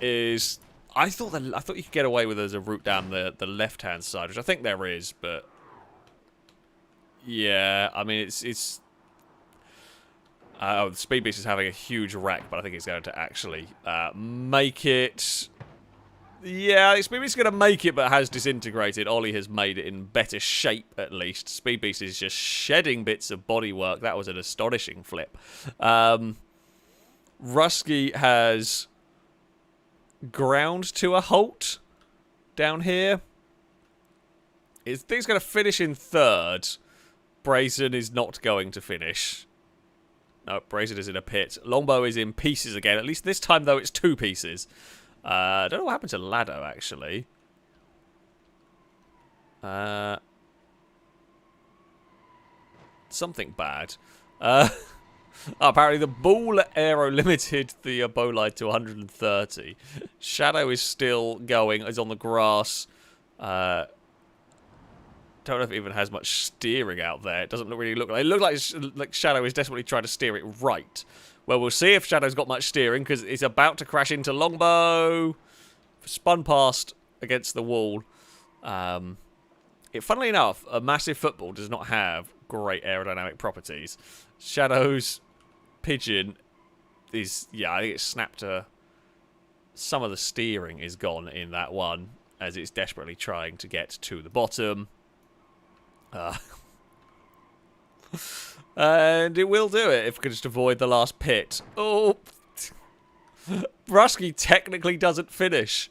is... I thought you could get away with it as a route down the left-hand side, which I think there is, but... Yeah, I mean, it's oh, the Speed Beast is having a huge wreck, but I think it's going to actually make it. Yeah, the Speed Beast is going to make it, but has disintegrated. Ollie has made it in better shape, at least. Speed Beast is just shedding bits of bodywork. That was an astonishing flip. Rusky has ground to a halt down here. He's going to finish in 3rd. Brazen is not going to finish. No, Brazen is in a pit. Longbow is in pieces again. At least this time, though, it's 2 pieces. I don't know what happened to Lado, actually. Something bad. Apparently, the ball aero limited the bolide to 130. Shadow is still going. Is on the grass. Don't know if it even has much steering out there. It doesn't really look like... It looks like Shadow is desperately trying to steer it right. Well, we'll see if Shadow's got much steering, because it's about to crash into Longbow. Spun past against the wall. Funnily enough, a massive football does not have great aerodynamic properties. Shadow's pigeon is, yeah, I think it's snapped some of the steering is gone in that one as it's desperately trying to get to the bottom. And it will do it if we can just avoid the last pit. Oh, Rusky technically doesn't finish.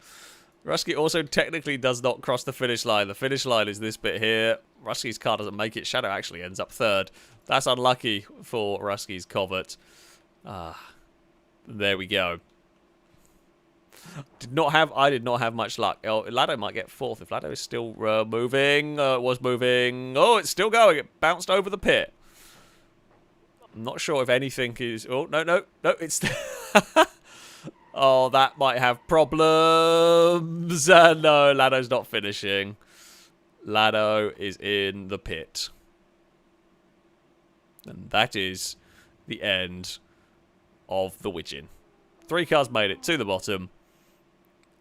Rusky also technically does not cross the finish line. The finish line is this bit here. Rusky's car doesn't make it. Shadow actually ends up third. That's unlucky for Rusky's covert. There we go. I did not have much luck. Oh, Lado might get fourth if Lado is still moving. It was moving. Oh, it's still going. It bounced over the pit. I'm not sure if anything is... Oh, no, it's... Oh, that might have problems. No, Lado's not finishing. Lado is in the pit. And that is the end of the Widgeon. 3 cars made it to the bottom.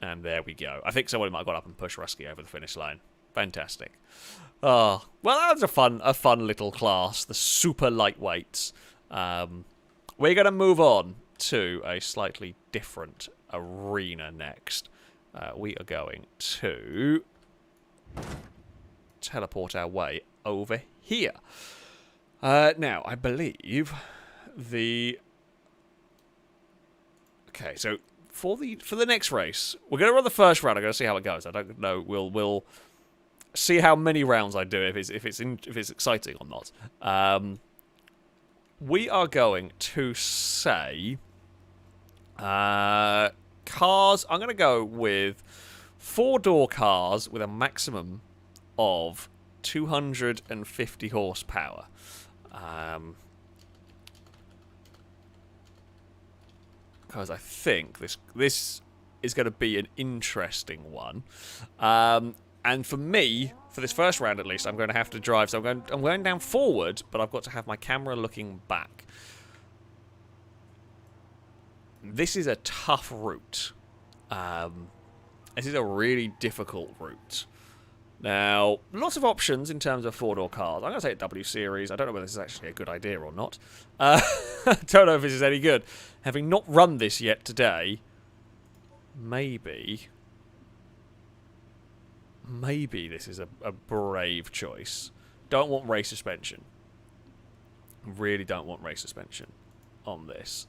And there we go. I think somebody might have got up and pushed Rusky over the finish line. Fantastic. Oh, well, that was a fun little class. The super lightweights. We're going to move on to a slightly different arena next. We are going to teleport our way over here. Now, I believe the... Okay, so for the next race, we're going to run the first round. I'm going to see how it goes. I don't know. We'll see how many rounds I do if it's exciting or not. We are going to say cars. I'm going to go with 4-door cars with a maximum of 250 horsepower. Because I think this is going to be an interesting one. And for me, for this first round at least, I'm going to have to drive. So I'm going down forward, but I've got to have my camera looking back. This is a tough route. This is a really difficult route. Now, lots of options in terms of 4-door cars. I'm going to say W Series. I don't know whether this is actually a good idea or not. I don't know if this is any good. Having not run this yet today, maybe this is a brave choice. Don't want race suspension. Really don't want race suspension on this.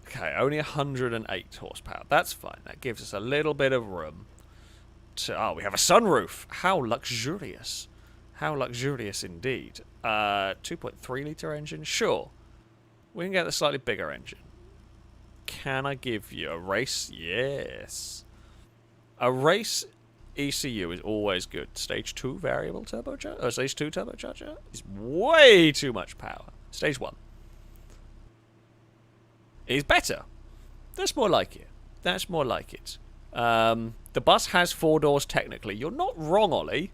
Okay, only 108 horsepower. That's fine. That gives us a little bit of room. Oh, we have a sunroof. How luxurious. How luxurious indeed. 2.3 litre engine? Sure. We can get the slightly bigger engine. Can I give you a race? Yes. A race ECU is always good. Stage 2 variable turbocharger? Or stage 2 turbocharger is way too much power. Stage 1 is better. That's more like it. That's more like it. The bus has 4 doors technically. You're not wrong, Ollie.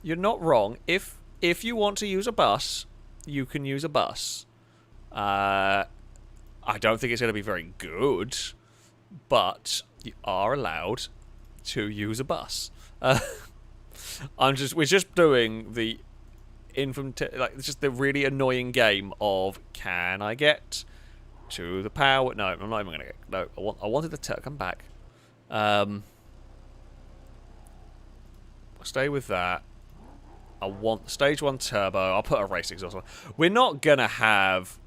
You're not wrong. If you want to use a bus, you can use a bus. I don't think it's going to be very good, but you are allowed to use a bus. We're just doing the it's just the really annoying game of, can I get to the power? No, I'm not even going to get. No, I wanted the come back. Stay with that. I want stage 1 turbo. I'll put a race exhaust on. We're not going to have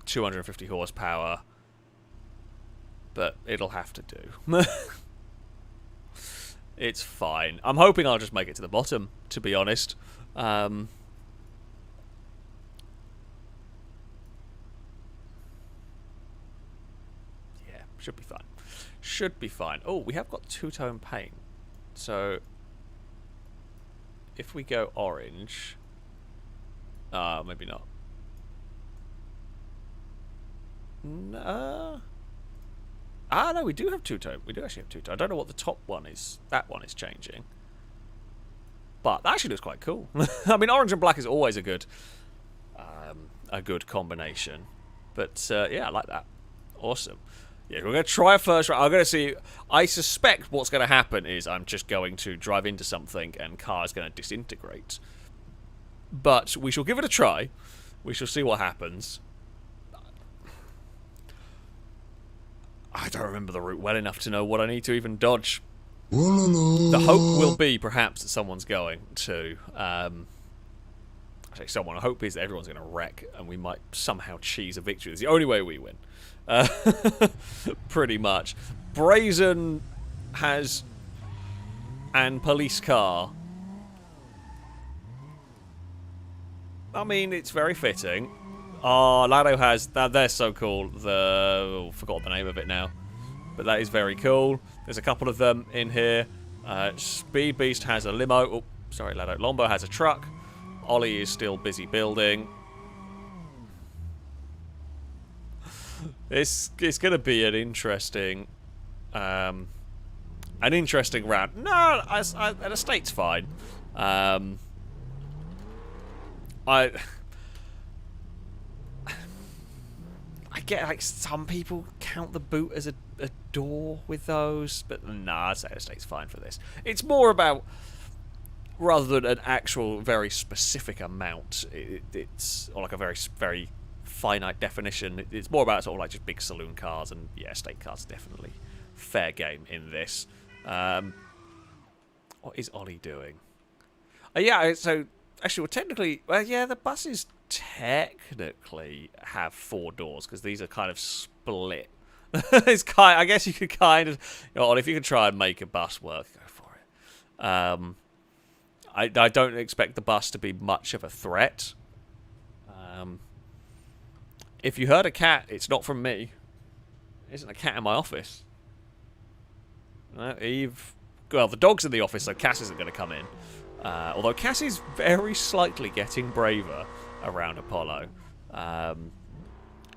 250 horsepower, but it'll have to do. It's fine. I'm hoping I'll just make it to the bottom, to be honest. Yeah, should be fine. Should be fine. Oh, we have got two-tone paint. So, if we go orange... maybe not. No. No, we do have two-tone. We do actually have two-tone. I don't know what the top one is. That one is changing. But that actually looks quite cool. I mean, orange and black is always a good combination. But, yeah, I like that. Awesome. Yeah, we're going to try a first round. I'm going to see... I suspect what's going to happen is I'm just going to drive into something and car is going to disintegrate. But we shall give it a try. We shall see what happens. I don't remember the route well enough to know what I need to even dodge. The hope will be, perhaps, that someone's going to... I hope is that everyone's going to wreck and we might somehow cheese a victory. It's the only way we win. Pretty much. Brazen has... and police car. I mean, it's very fitting. Oh, Lado has... They're so cool. Forgot the name of it now. But that is very cool. There's a couple of them in here. Speed Beast has a limo. Oh, sorry, Lado. Lombo has a truck. Ollie is still busy building. It's going to be an interesting round. No, an estate's fine. I get like some people count the boot as a door with those, but nah, I'd say an estate's fine for this. It's more about, rather than an actual very specific amount, it's or like a very finite definition. It's more about sort of like just big saloon cars, and yeah, estate cars definitely fair game in this. What is Ollie doing? Yeah, so actually, well, technically, well, yeah, the buses technically have 4 doors because these are kind of split. It's I guess you could kind of, Ollie, if you could try and make a bus work, go for it. I don't expect the bus to be much of a threat. If you heard a cat, it's not from me. There isn't a cat in my office. No, Eve... Well, the dog's in the office, so Cass isn't going to come in. Although Cass is very slightly getting braver around Apollo.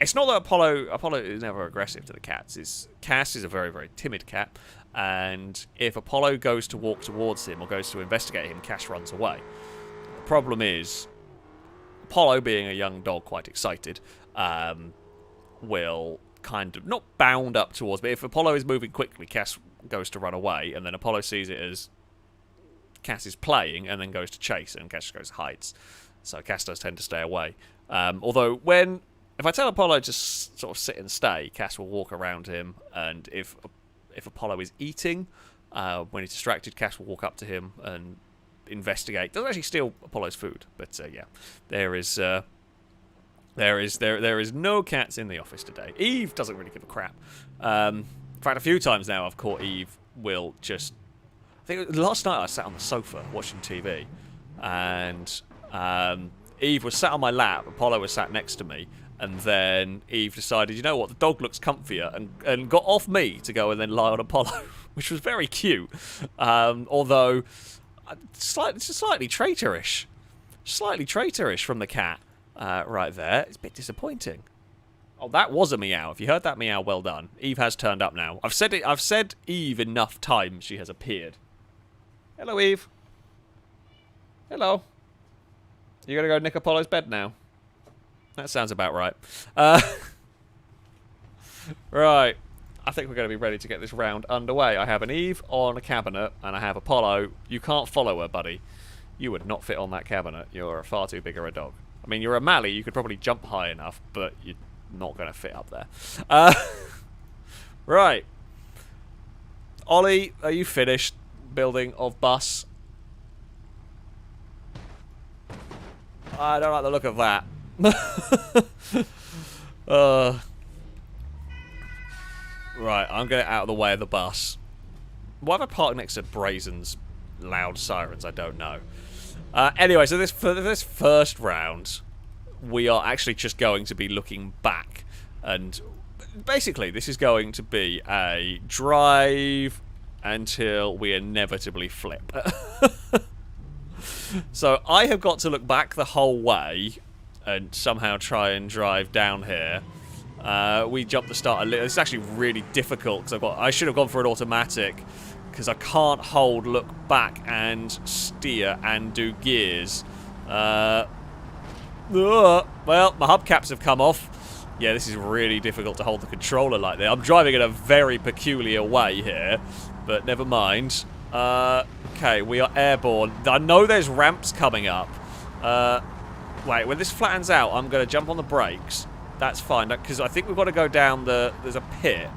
It's not that Apollo is never aggressive to the cats. Cass is a very, very timid cat. And if Apollo goes to walk towards him or goes to investigate him, Cass runs away. The problem is, Apollo, being a young dog, quite excited, will kind of, not bound up towards, but if Apollo is moving quickly, Cass goes to run away, and then Apollo sees it as Cass is playing, and then goes to chase, and Cass goes hides. So Cass does tend to stay away. Although, if I tell Apollo to sort of sit and stay, Cass will walk around him, and if Apollo is eating, when he's distracted, Cass will walk up to him and investigate. Doesn't actually steal Apollo's food, but yeah, there is no cats in the office today. Eve doesn't really give a crap. In fact, a few times now I've caught Eve will just... I think last night I sat on the sofa watching TV, and Eve was sat on my lap, Apollo was sat next to me, and then Eve decided, you know what, the dog looks comfier, and got off me to go and then lie on Apollo, which was very cute. Although, slightly traitorish. Slightly traitorish from the cat right there. It's a bit disappointing. Oh, that was a meow. If you heard that meow, well done. Eve has turned up now. I've said Eve enough times she has appeared. Hello, Eve. Hello. You gonna go nick Apollo's bed now? That sounds about right. Right. I think we're going to be ready to get this round underway. I have an Eve on a cabinet, and I have Apollo. You can't follow her, buddy. You would not fit on that cabinet. You're far too big a dog. I mean, you're a Mally. You could probably jump high enough, but you're not going to fit up there. Right. Ollie, are you finished building of bus? I don't like the look of that. Right, I'm going out of the way of the bus. Why have I parked next to Brazen's loud sirens? I don't know. Anyway, so for this first round, we are actually just going to be looking back. And basically, this is going to be a drive until we inevitably flip. So I have got to look back the whole way and somehow try and drive down here. We jumped the start a little. It's actually really difficult because I should have gone for an automatic because I can't hold, look back, and steer and do gears. Well, my hubcaps have come off. Yeah, this is really difficult to hold the controller like that. I'm driving in a very peculiar way here, but never mind. Okay, we are airborne. I know there's ramps coming up. Wait, when this flattens out, I'm going to jump on the brakes. That's fine, because I think we've got to go down the... There's a pit,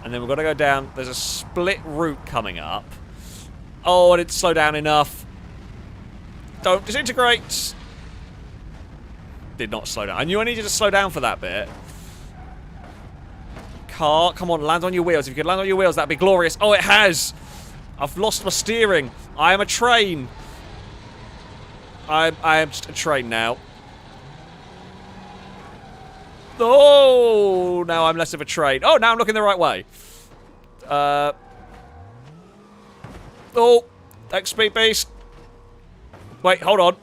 and then we've got to go down... There's a split route coming up. Oh, I didn't slow down enough. Don't disintegrate. Did not slow down. I knew I needed to slow down for that bit. Car, come on, land on your wheels. If you could land on your wheels, that'd be glorious. Oh, it has. I've lost my steering. I am a train. I am just a train now. Oh, now I'm less of a train. Oh, now I'm looking the right way. Oh, thanks, Speed Beast. Wait, hold on.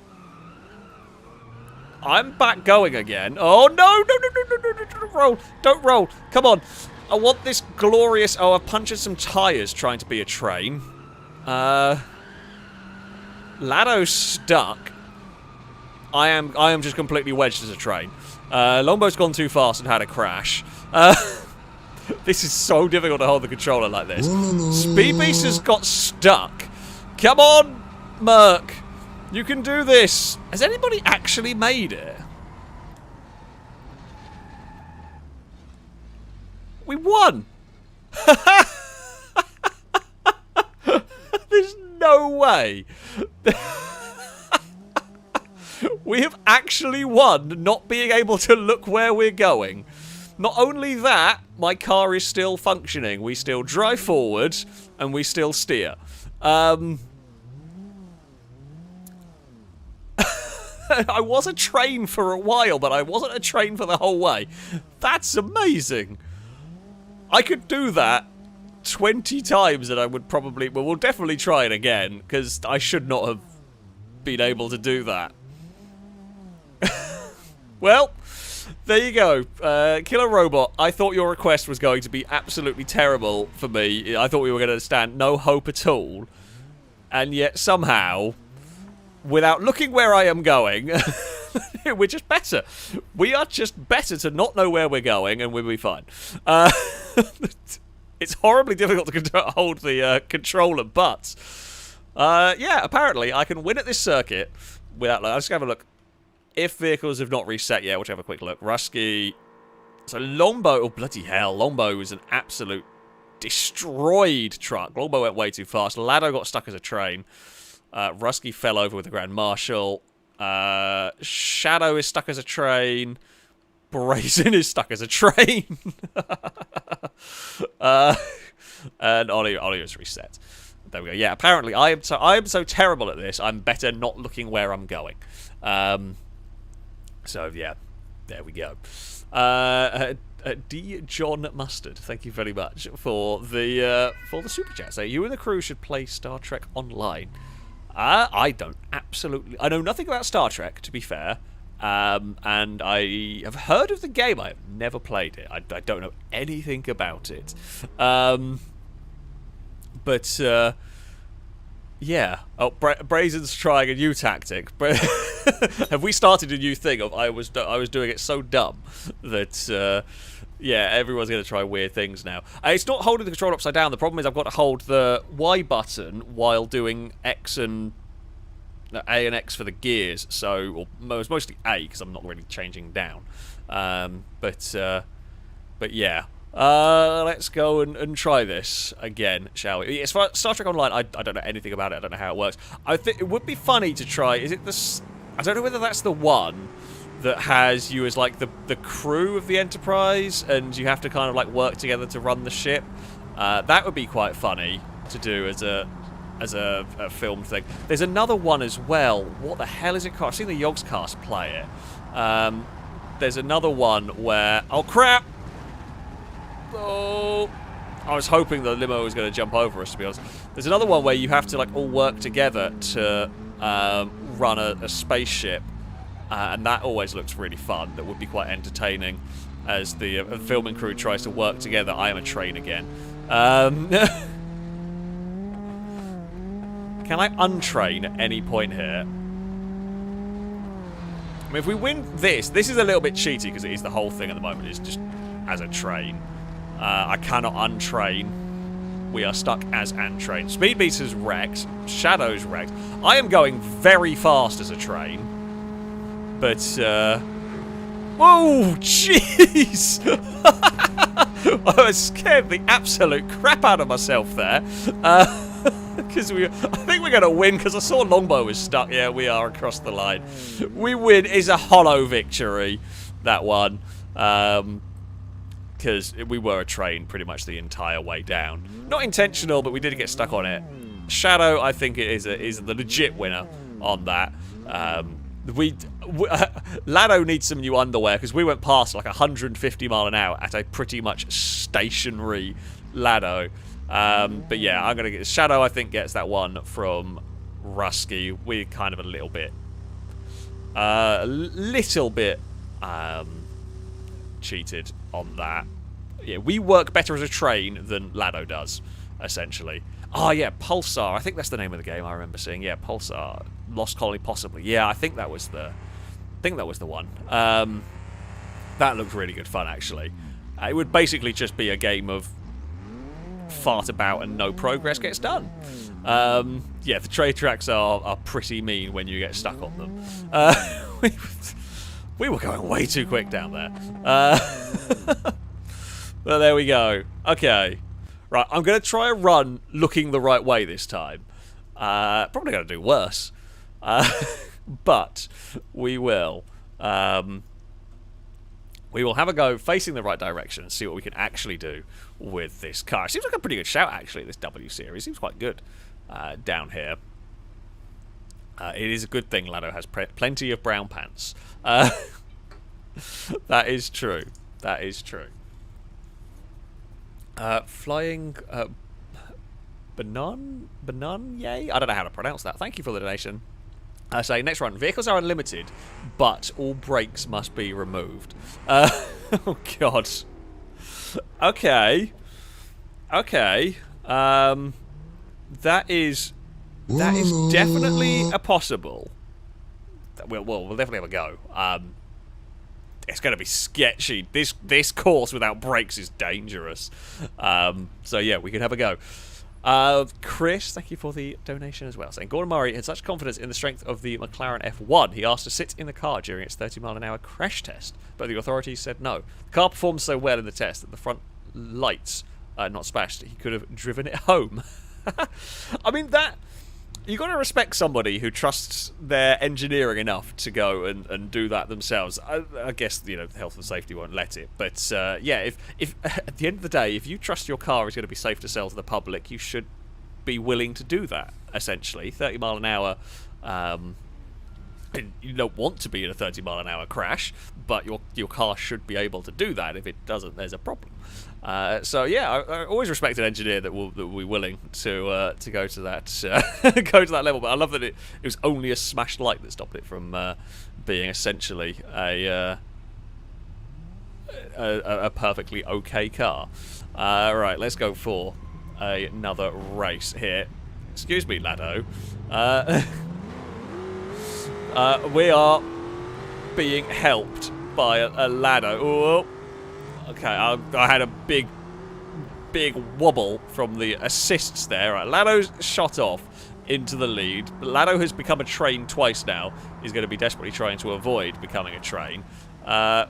I'm back going again. Oh, no, don't roll. Don't roll. Come on. I want this glorious... Oh, I've punctured some tyres trying to be a train. Lado's stuck. I am just completely wedged as a train. Longbow's gone too fast and had a crash. This is so difficult to hold the controller like this. Speed Beast has got stuck. Come on, Merc. You can do this. Has anybody actually made it? We won. There's no way. We have actually won, not being able to look where we're going. Not only that, my car is still functioning. We still drive forward, and we still steer. I was a train for a while, but I wasn't a train for the whole way. That's amazing. I could do that 20 times and I would probably... Well, we'll definitely try it again, because I should not have been able to do that. Well, there you go. Killer Robot, I thought your request was going to be absolutely terrible for me. I thought we were going to stand no hope at all. And yet, somehow... Without looking where I am going, we're just better. We are just better to not know where we're going, and we'll be fine. It's horribly difficult to hold the controller, but yeah, apparently I can win at this circuit without... I'll just have a look. If vehicles have not reset yet, we'll have a quick look. Rusky. So Longbow... Oh, bloody hell. Longbow was an absolute destroyed truck. Longbow went way too fast. Lado got stuck as a train. Rusky fell over with the Grand Marshal. Shadow is stuck as a train. Brazen is stuck as a train. And Ollie is reset. There we go. Yeah, apparently I am so terrible at this, I'm better not looking where I'm going. So yeah, there we go. D. John Mustard, thank you very much for the super chat. So you and the crew should play Star Trek Online. I know nothing about Star Trek, to be fair, and I have heard of the game. I have never played it. I don't know anything about it, but yeah. Oh, Brazen's trying a new tactic. Have we started a new thing of I was doing it so dumb that yeah, everyone's going to try weird things now. It's not holding the controller upside down. The problem is I've got to hold the Y button while doing X and... A and X for the gears. So, or it's mostly A, because I'm not really changing down. But yeah. Let's go and try this again, shall we? As far as Star Trek Online, I don't know anything about it. I don't know how it works. I think it would be funny to try... Is it the... I don't know whether that's the one... that has you as like the crew of the Enterprise, and you have to kind of like work together to run the ship. That would be quite funny to do as a film thing. There's another one as well. What the hell is it called? I've seen the Yogscast play it. There's another one where... Oh crap! Oh, I was hoping the limo was going to jump over us, to be honest. There's another one where you have to like all work together to run a spaceship. And that always looks really fun. That would be quite entertaining as the filming crew tries to work together. I am a train again. Can I untrain at any point here? mean, if we win this is a little bit cheaty because it is the whole thing at the moment. It's just as a train. I cannot untrain. We are stuck as untrained. Speed Beater's wrecked. Shadow's wrecked. I am going very fast as a train. But, whoa, jeez! I scared the absolute crap out of myself there. Because I think we're going to win because I saw Longbow was stuck. Yeah, we are across the line. We win. Is a hollow victory, that one. Because we were a train pretty much the entire way down. Not intentional, but we did get stuck on it. Shadow, I think it is the legit winner on that. Lado needs some new underwear because we went past like 150 mile an hour at a pretty much stationary Lado. But yeah, I'm gonna get Shadow. I think gets that one from Rusky. We're kind of a little bit cheated on that. Yeah, we work better as a train than Lado does, essentially. Oh yeah, Pulsar. I think that's the name of the game I remember seeing. Yeah, Pulsar. Lost Colony, possibly. Yeah, I think that was the one. That looked really good fun, actually. It would basically just be a game of fart about and no progress gets done. Yeah, the trade tracks are pretty mean when you get stuck on them. We were going way too quick down there. Well, there we go. Okay. Right, I'm going to try a run looking the right way this time. Probably going to do worse. But we will. We will have a go facing the right direction and see what we can actually do with this car. It seems like a pretty good shout, actually, this W Series. Seems quite good down here. It is a good thing Lado has plenty of brown pants. That is true. That is true. Flying Benanye? I don't know how to pronounce that. Thank you for the donation. Say, next run. Vehicles are unlimited, but all brakes must be removed. Oh, God. Okay. Okay. That is definitely a possible. We'll definitely have a go. It's going to be sketchy. This course without brakes is dangerous. So yeah, we can have a go. Chris, thank you for the donation as well. Saying Gordon Murray had such confidence in the strength of the McLaren F1, he asked to sit in the car during its 30-mile-an-hour crash test, but the authorities said no. The car performed so well in the test that the front lights not smashed. He could have driven it home. I mean, that... You got to respect somebody who trusts their engineering enough to go and do that themselves. I guess, you know, health and safety won't let it. But, yeah, if at the end of the day, if you trust your car is going to be safe to sell to the public, you should be willing to do that, essentially. 30 mile an hour, you don't want to be in a 30 mile an hour crash, but your car should be able to do that. If it doesn't, there's a problem. So yeah, I always respect an engineer that will be willing to go to that go to that level. But I love that it was only a smashed light that stopped it from being essentially a perfectly okay car. Right, let's go for another race here. Excuse me, Lado. We are being helped by a Lado. Oh. Okay, I had a big wobble from the assists there. Right, Lado's shot off into the lead. Lado has become a train twice now. He's going to be desperately trying to avoid becoming a train. Oh,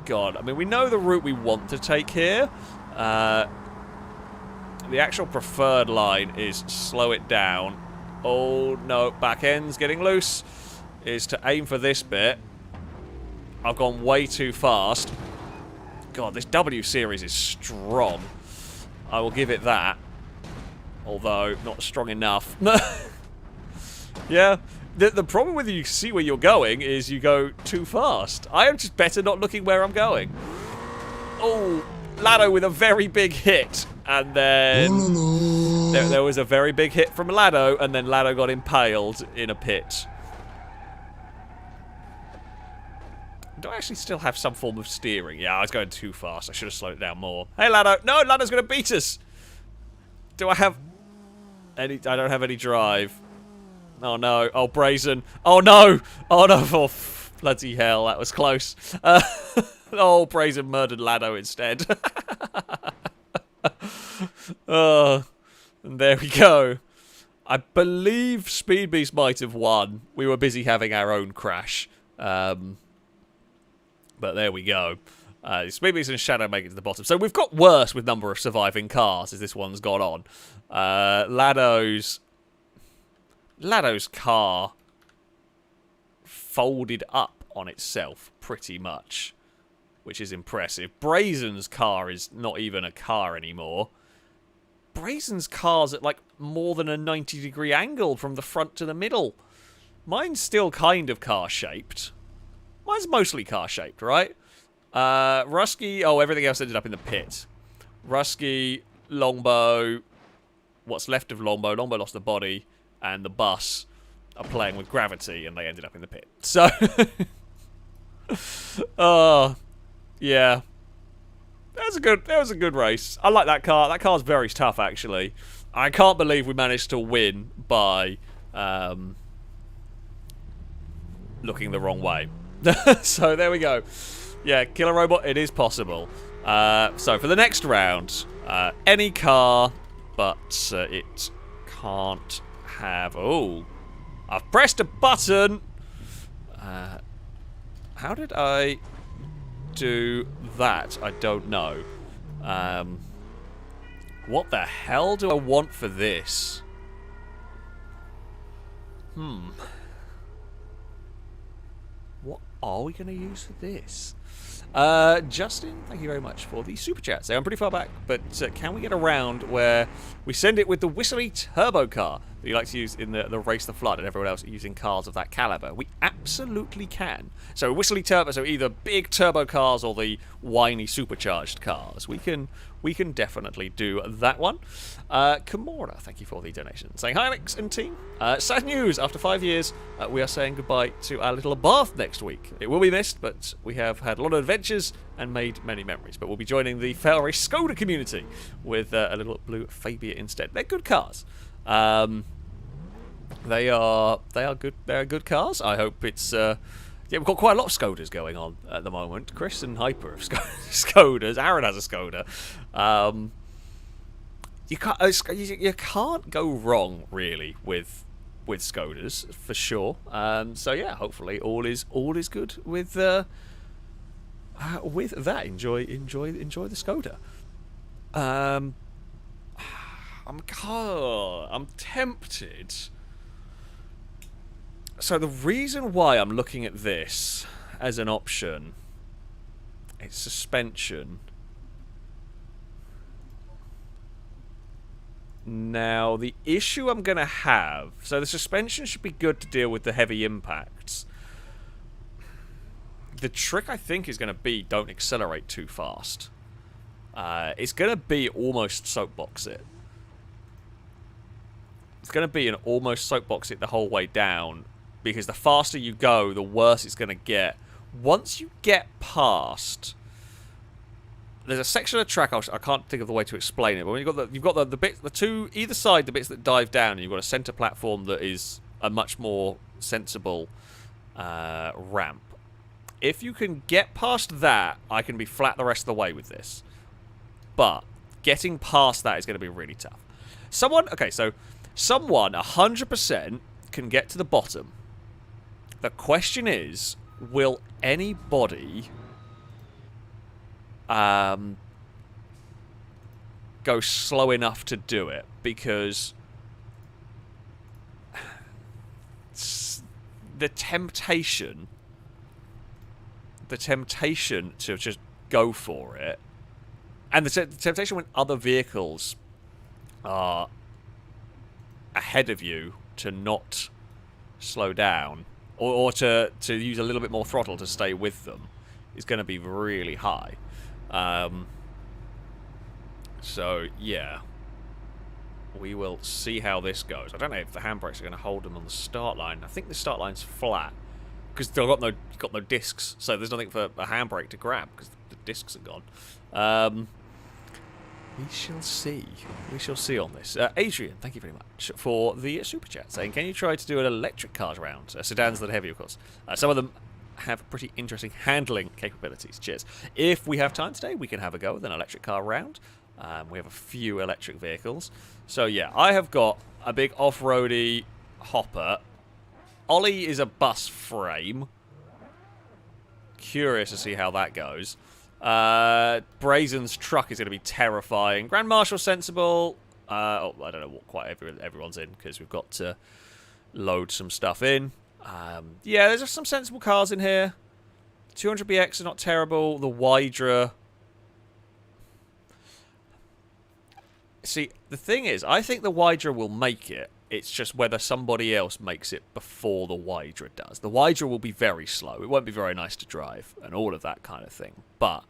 God. I mean, we know the route we want to take here. The actual preferred line is slow it down. Oh, no. Back end's getting loose. Is to aim for this bit. I've gone way too fast. God, this W Series is strong. I will give it that. Although, not strong enough. Yeah. The problem with you see where you're going is you go too fast. I am just better not looking where I'm going. Oh, Lado with a very big hit. And then there was a very big hit from Lado, and then Lado got impaled in a pit. Do I actually still have some form of steering? Yeah, I was going too fast. I should have slowed it down more. Hey, Lado. No, Lado's going to beat us. Do I have any... I don't have any drive. Oh no. Oh, Brazen. Oh no. Oh no. Oh, bloody hell. That was close. Oh, Brazen murdered Lado instead. Oh, and there we go. I believe Speed Beast might have won. We were busy having our own crash. But there we go. Speed Beast and Shadow make it to the bottom. So we've got worse with number of surviving cars as this one's gone on. Lado's car folded up on itself pretty much, which is impressive. Brazen's car is not even a car anymore. Brazen's car's at like more than a 90-degree angle from the front to the middle. Mine's still kind of car-shaped. Mine's mostly car-shaped, right? Rusky, oh, everything else ended up in the pit. Rusky, Longbow, what's left of Longbow lost the body, and the bus are playing with gravity, and they ended up in the pit. So, oh, yeah. That was a good race. I like that car. That car's very tough, actually. I can't believe we managed to win by looking the wrong way. So there we go. Yeah, Killer Robot, it is possible. So for the next round, any car, but it can't have... Oh, I've pressed a button. How did I do that? I don't know. What the hell do I want for this? What are we going to use for this? Justin, thank you very much for the super chat. So I'm pretty far back, but can we get around where we send it with the whistly turbo car that you like to use in the Race the Flood and everyone else using cars of that caliber? We absolutely can. So whistly turbo, so either big turbo cars or the whiny supercharged cars. We can definitely do that one. Kimura, thank you for the donation. Saying hi, Alex and team. Sad news, after 5 years, we are saying goodbye to our little Bath next week. It will be missed, but we have had a lot of adventures and made many memories. But we'll be joining the FailRace Skoda community with a little blue Fabia instead. They're good cars. They are good. They're good cars. I hope it's. Yeah, we've got quite a lot of Skodas going on at the moment. Chris and Hyper have Skodas. Aaron has a Skoda. You can't go wrong really with Skodas for sure. So yeah, hopefully all is good with that. Enjoy the Skoda. I'm tempted. So the reason why I'm looking at this as an option, it's suspension. Now, the issue I'm going to have... So the suspension should be good to deal with the heavy impacts. The trick, I think, is going to be don't accelerate too fast. It's going to be almost soapbox it. It's going to be an almost soapbox it the whole way down. Because the faster you go, the worse it's going to get. Once you get past... There's a section of track, I can't think of the way to explain it, but when you've got the bits, the two, either side, the bits that dive down, and you've got a centre platform that is a much more sensible ramp. If you can get past that, I can be flat the rest of the way with this. But getting past that is going to be really tough. Someone 100% can get to the bottom. The question is, will anybody go slow enough to do it? Because the temptation to just go for it, and the temptation when other vehicles are ahead of you to not slow down, or to use a little bit more throttle to stay with them, is going to be really high. So, yeah. We will see how this goes. I don't know if the handbrakes are going to hold them on the start line. I think the start line's flat. Because they've got no discs. So there's nothing for a handbrake to grab, because the discs are gone. We shall see. We shall see on this. Adrian, thank you very much for the super chat, saying, can you try to do an electric cars round? Sedans that are heavy, of course. Some of them have pretty interesting handling capabilities. Cheers. If we have time today, we can have a go with an electric car round. We have a few electric vehicles. So, yeah, I have got a big off-roady hopper. Ollie is a bus frame. Curious to see how that goes. Brazen's truck is going to be terrifying. Grand Marshal sensible. Oh, I don't know what quite everyone's in because we've got to load some stuff in. Yeah, there's some sensible cars in here. 200BX is not terrible. The Wydra. See, the thing is, I think the Wydra will make it. It's just whether somebody else makes it before the Wydra does. The Wydra will be very slow. It won't be very nice to drive and all of that kind of thing. But,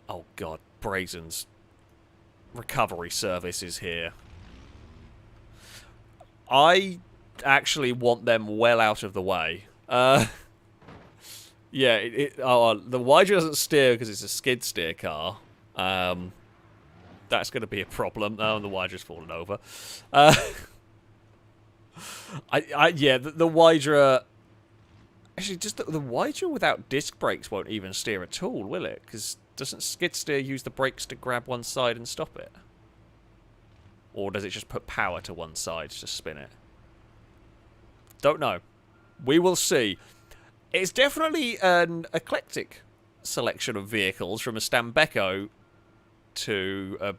oh god, Brazen's recovery service is here. I actually want them well out of the way. Yeah, the Wydra doesn't steer because it's a skid steer car. That's going to be a problem. Oh, the Wydra's fallen over. Yeah, the Wydra... Actually, just the Wydra without disc brakes won't even steer at all, will it? Because doesn't skid steer use the brakes to grab one side and stop it? Or does it just put power to one side to spin it? Don't know. We will see. It's definitely an eclectic selection of vehicles from a Stambecco to a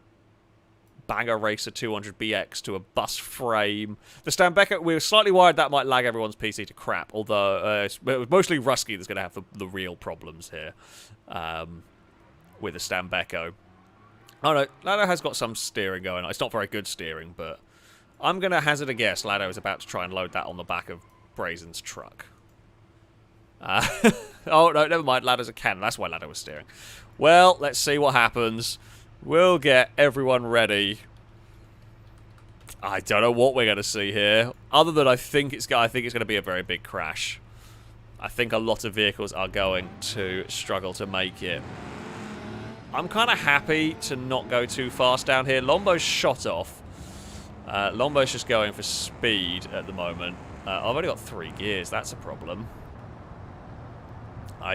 Banger Racer 200BX to a bus frame. The Stambecco, we were slightly worried that might lag everyone's PC to crap, although it was mostly Rusky that's going to have the real problems here with the Stambecco. Oh no, Lado has got some steering going on. It's not very good steering, but I'm going to hazard a guess Lado is about to try and load that on the back of Brazen's truck. Oh no, never mind, Lado's a cannon. That's why Lado was steering. Well, let's see what happens. We'll get everyone ready. I don't know what we're going to see here. Other than I think it's going to be a very big crash. I think a lot of vehicles are going to struggle to make it. I'm kind of happy to not go too fast down here. Lombo's shot off. Lombo's just going for speed at the moment. I've only got 3 gears. That's a problem.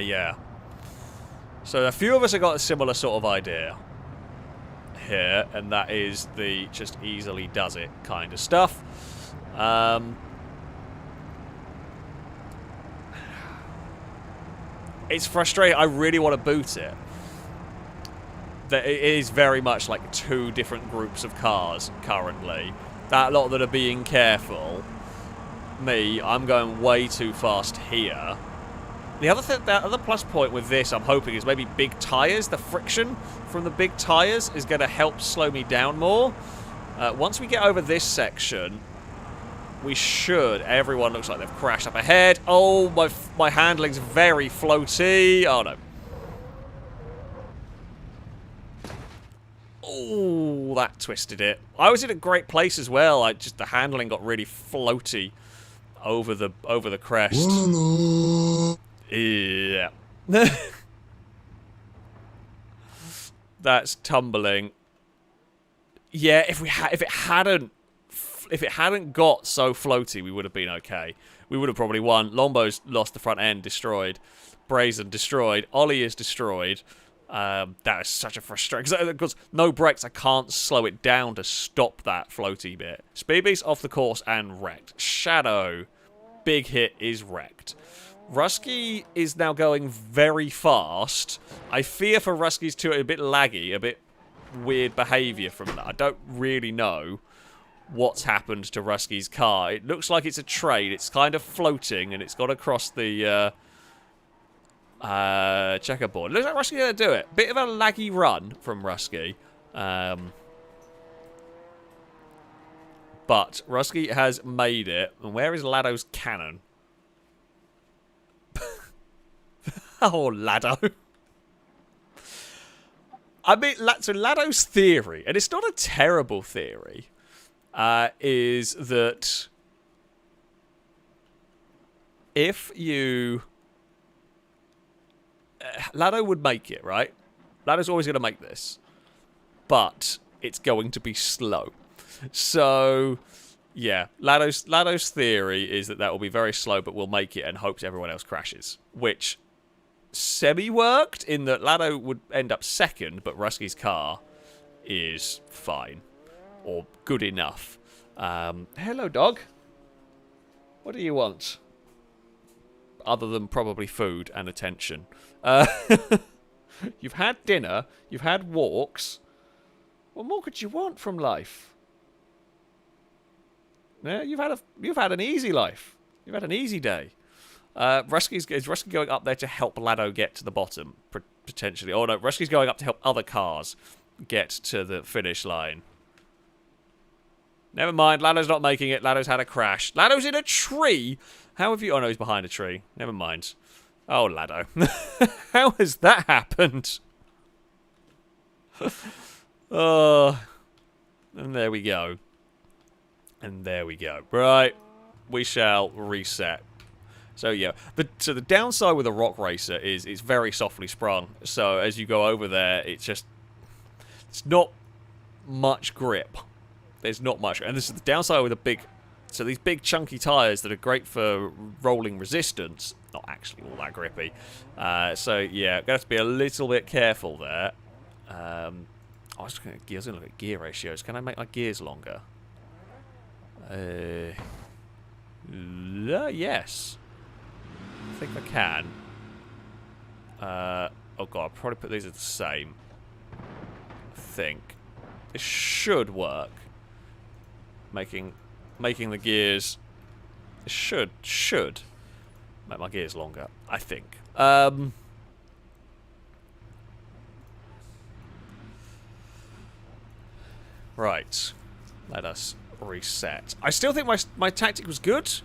Yeah. So a few of us have got a similar sort of idea here, and that is the just easily does it kind of stuff. It's frustrating. I really want to boot it. It is very much like 2 different groups of cars currently. That lot that are being careful. Me, I'm going way too fast here. The other plus point with this, I'm hoping, is maybe big tyres. The friction from the big tyres is going to help slow me down more. Once we get over this section, we should. Everyone looks like they've crashed up ahead. Oh, my handling's very floaty. Oh, no. Oh, that twisted it. I was in a great place as well. The handling got really floaty over the crest. Yeah. That's tumbling. Yeah, if it hadn't got so floaty, we would have been okay. We would have probably won. Lombo's lost the front end, destroyed. Brazen destroyed. Ollie is destroyed. That is such a frustration because no brakes. I can't slow it down to stop that floaty bit. Speedbeast off the course and wrecked. Shadow, big hit, is wrecked. Rusky is now going very fast. I fear for Rusky's too a bit laggy, a bit weird behaviour from that. I don't really know what's happened to Rusky's car. It looks like it's a trade. It's kind of floating and it's got across the checkerboard. Looks like Rusky's going to do it. Bit of a laggy run from Rusky. But Rusky has made it. And where is Lado's cannon? Oh, Lado. I mean, so Lado's theory, and it's not a terrible theory, is that if you... Lado would make it, right? Lado's always going to make this. but it's going to be slow. So, yeah, Lado's theory is that will be very slow, but we'll make it and hopes everyone else crashes. Which semi-worked in that Lado would end up second, but Rusky's car is fine. Or good enough. Hello, dog. What do you want? Other than probably food and attention. You've had dinner. You've had walks. What more could you want from life? Yeah, you've had an easy life. You've had an easy day. Is Rusky going up there to help Lado get to the bottom? Potentially. Oh no, Rusky's going up to help other cars get to the finish line. Never mind, Lado's not making it. Lado's had a crash. Lado's in a tree! How have you... Oh no, he's behind a tree. Never mind. Oh, Lado. How has that happened? Oh. And there we go. And there we go. Right. We shall reset. So yeah, the downside with a rock racer is it's very softly sprung. So as you go over there, it's not much grip. There's not much, and this is the downside with these big chunky tires that are great for rolling resistance. Not actually all that grippy. So yeah, gonna have to be a little bit careful there. I was gonna look at gear ratios. Can I make my gears longer? Yes. I think I can. Oh god, I'll probably put these at the same. I think. It should work. Making the gears... It should make my gears longer, I think. Right. Let us reset. I still think my tactic was good.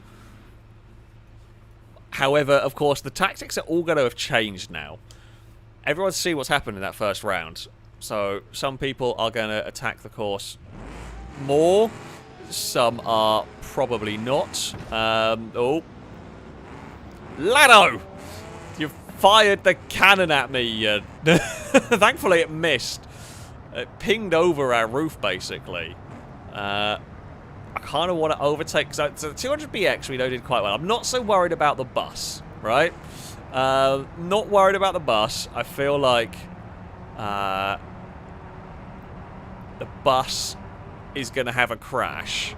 However, of course, the tactics are all going to have changed now. Everyone's seen what's happened in that first round. So, some people are going to attack the course more. Some are probably not. Oh. Lado! You fired the cannon at me. Thankfully, it missed. It pinged over our roof, basically. I kind of want to overtake. So 200BX we know did quite well. I'm not so worried about the bus, right? Not worried about the bus. I feel like the bus is going to have a crash.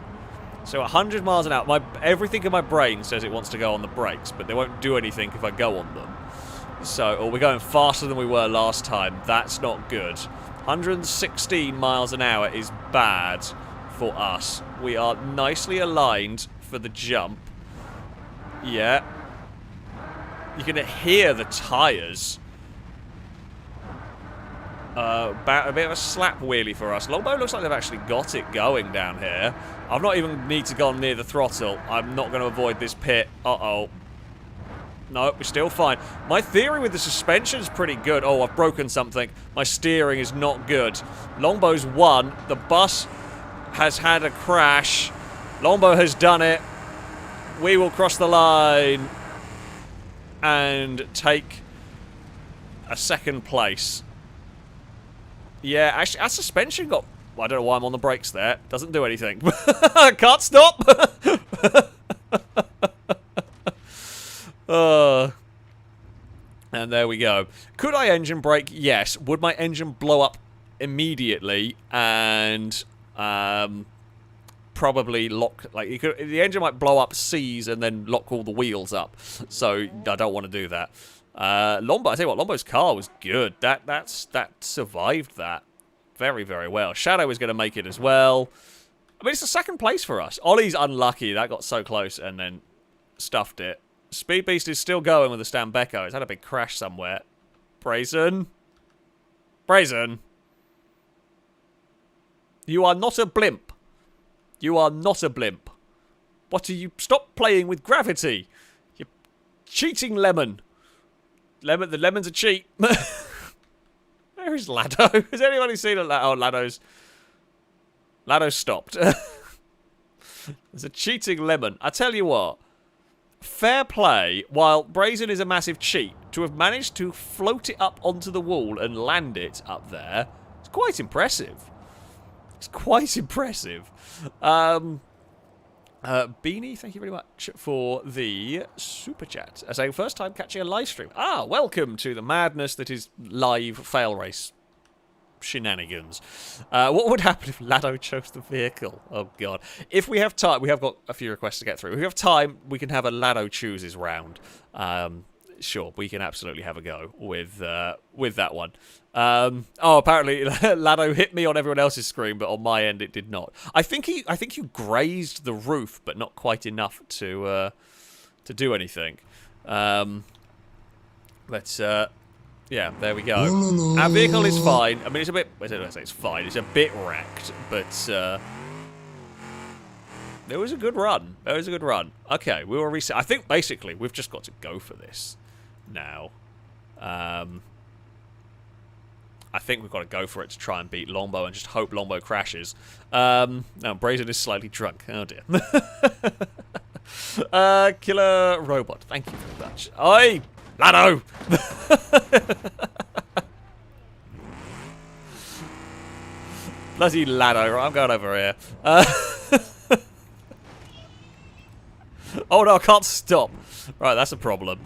So 100 miles an hour. Everything in my brain says it wants to go on the brakes, but they won't do anything if I go on them. So, we're going faster than we were last time. That's not good. 116 miles an hour is bad for us. We are nicely aligned for the jump. Yeah. You're going to hear the tyres. A bit of a slap wheelie for us. Longbow looks like they've actually got it going down here. I've not even need to go near the throttle. I'm not going to avoid this pit. Uh-oh. No, we're still fine. My theory with the suspension is pretty good. Oh, I've broken something. My steering is not good. Longbow's won. The bus has had a crash. Longbow has done it. We will cross the line and take a second place. Yeah, actually, our suspension got... I don't know why I'm on the brakes there. Doesn't do anything. Can't stop! And there we go. Could I engine brake? Yes. Would my engine blow up immediately and probably lock... Like, the engine might blow up, seize, and then lock all the wheels up. So, I don't want to do that. Lombo, I tell you what, Lombo's car was good. That survived that very, very well. Shadow is going to make it as well. I mean, it's the second place for us. Ollie's unlucky. That got so close and then stuffed it. Speed Beast is still going with the Stambecco. It's had a big crash somewhere. Brazen. Brazen. You are not a blimp. You are not a blimp. What are you... Stop playing with gravity. You cheating lemon. The lemon's a cheat. Where is Lado? Has anybody seen a Lado? Oh, Lado's stopped. There's a cheating lemon. I tell you what. Fair play, while Brazen is a massive cheat, to have managed to float it up onto the wall and land it up there, it's quite impressive. It's quite impressive. Beanie, thank you very much for the super chat. As a first time catching a live stream. Ah, welcome to the madness that is live FailRace shenanigans. What would happen if Lado chose the vehicle? Oh god. If we have time, we have got a few requests to get through. If we have time, we can have a Lado chooses round. Sure, we can absolutely have a go with that one. Oh, apparently Lado hit me on everyone else's screen, but on my end it did not. I think you grazed the roof, but not quite enough to do anything. Yeah, there we go. Our vehicle is fine. I mean, it's a bit... I don't know, say it's fine. It's a bit wrecked, but... It was a good run. It was a good run. Okay, we will reset. I think, basically, we've just got to go for this now. I think we've got to go for it to try and beat Longbow and just hope Longbow crashes. No, Brazen is slightly drunk. Oh, dear. Killer Robot. Thank you very much. Oi! Lado! Bloody Lado. Right, I'm going over here. Oh no, I can't stop. Right, that's a problem.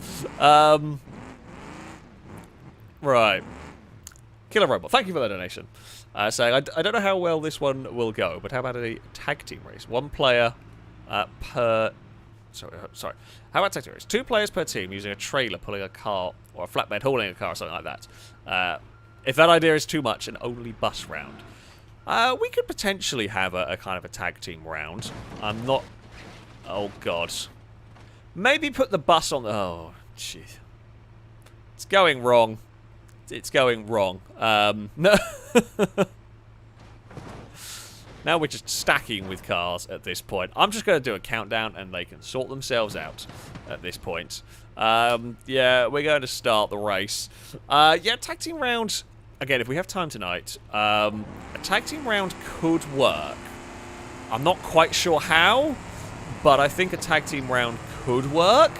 Right. Killer Robot, thank you for the donation. Saying, I don't know how well this one will go, but how about a tag team race? One player per... Sorry. How about tag team race? 2 players per team using a trailer pulling a car, or a flatbed hauling a car, or something like that. If that idea is too much, an only bus round. We could potentially have a kind of a tag team round. I'm not... Oh, God. Maybe put the bus on the... Oh, jeez. It's going wrong. It's going wrong. No. Now we're just stacking with cars at this point. I'm just going to do a countdown and they can sort themselves out at this point. Yeah, we're going to start the race. Yeah, tag team round... Again, if we have time tonight, a tag team round could work. I'm not quite sure how, but I think a tag team round could work.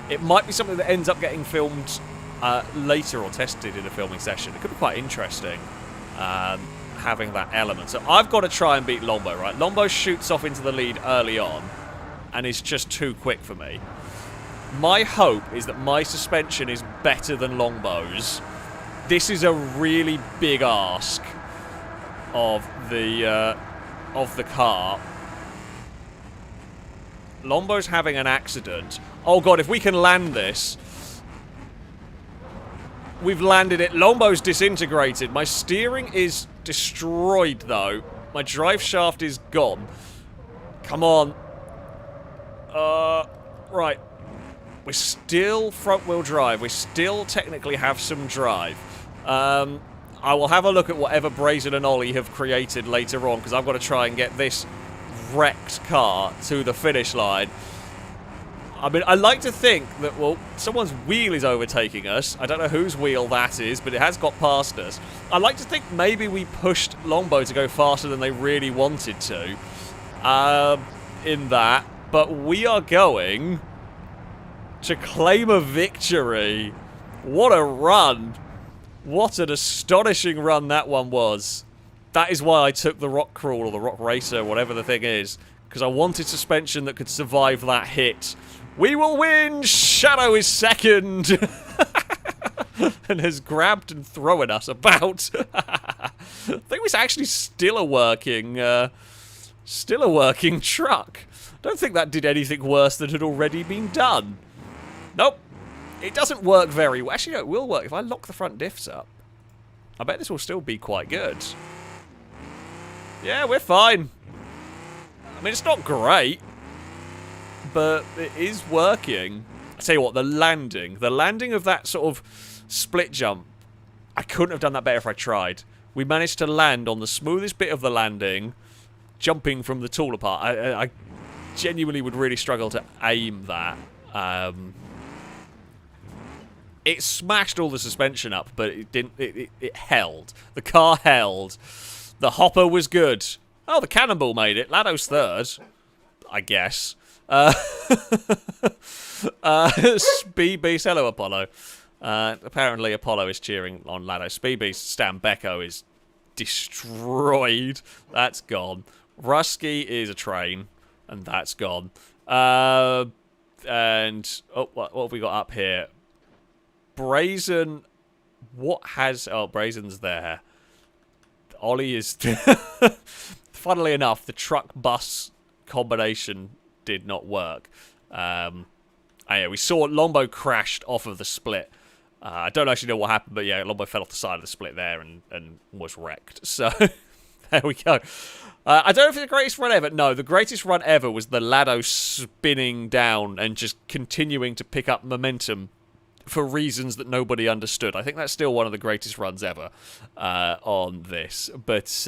It might be something that ends up getting filmed later or tested in a filming session. It could be quite interesting having that element. So I've got to try and beat Longbow, right? Longbow shoots off into the lead early on and is just too quick for me. My hope is that my suspension is better than Longbow's. This is a really big ask of the car. Lombow's having an accident. Oh god, if we can land this. We've landed it. Lombow's disintegrated. My steering is destroyed, though. My drive shaft is gone. Come on. Right. We're still front-wheel drive. We still technically have some drive. I will have a look at whatever Brazen and Ollie have created later on, because I've got to try and get this wrecked car to the finish line. I mean, I like to think that, well, someone's wheel is overtaking us. I don't know whose wheel that is, but it has got past us. I like to think maybe we pushed Longbow to go faster than they really wanted to in that, but we are going to claim a victory. What a run. What an astonishing run that one was. That is why I took the Rock Crawl or the Rock Racer, whatever the thing is, because I wanted suspension that could survive that hit. We will win! Shadow is second! And has grabbed and thrown us about. I think it's actually still a working truck. Don't think that did anything worse than had already been done. Nope. It doesn't work very well. Actually, no, it will work. If I lock the front diffs up, I bet this will still be quite good. Yeah, we're fine. I mean, it's not great, but it is working. I tell you what, the landing of that sort of split jump, I couldn't have done that better if I tried. We managed to land on the smoothest bit of the landing, jumping from the taller part. I genuinely would really struggle to aim that. It smashed all the suspension up, but it didn't. It held. The car held. The hopper was good. Oh, the cannonball made it. Lado's third, I guess. Speed Beast, hello Apollo. Apparently Apollo is cheering on Lado. Speed Beast Stan Becco is destroyed. That's gone. Rusky is a train, and that's gone. And oh, what have we got up here? Brazen. What has... Oh, Brazen's there. Ollie is... Funnily enough, the truck-bus combination did not work. Yeah, we saw Longbow crashed off of the split. I don't actually know what happened, but yeah, Longbow fell off the side of the split there and was wrecked. So, there we go. I don't know if it's the greatest run ever. No, the greatest run ever was the Lado spinning down and just continuing to pick up momentum for reasons that nobody understood. I think that's still one of the greatest runs ever on this. But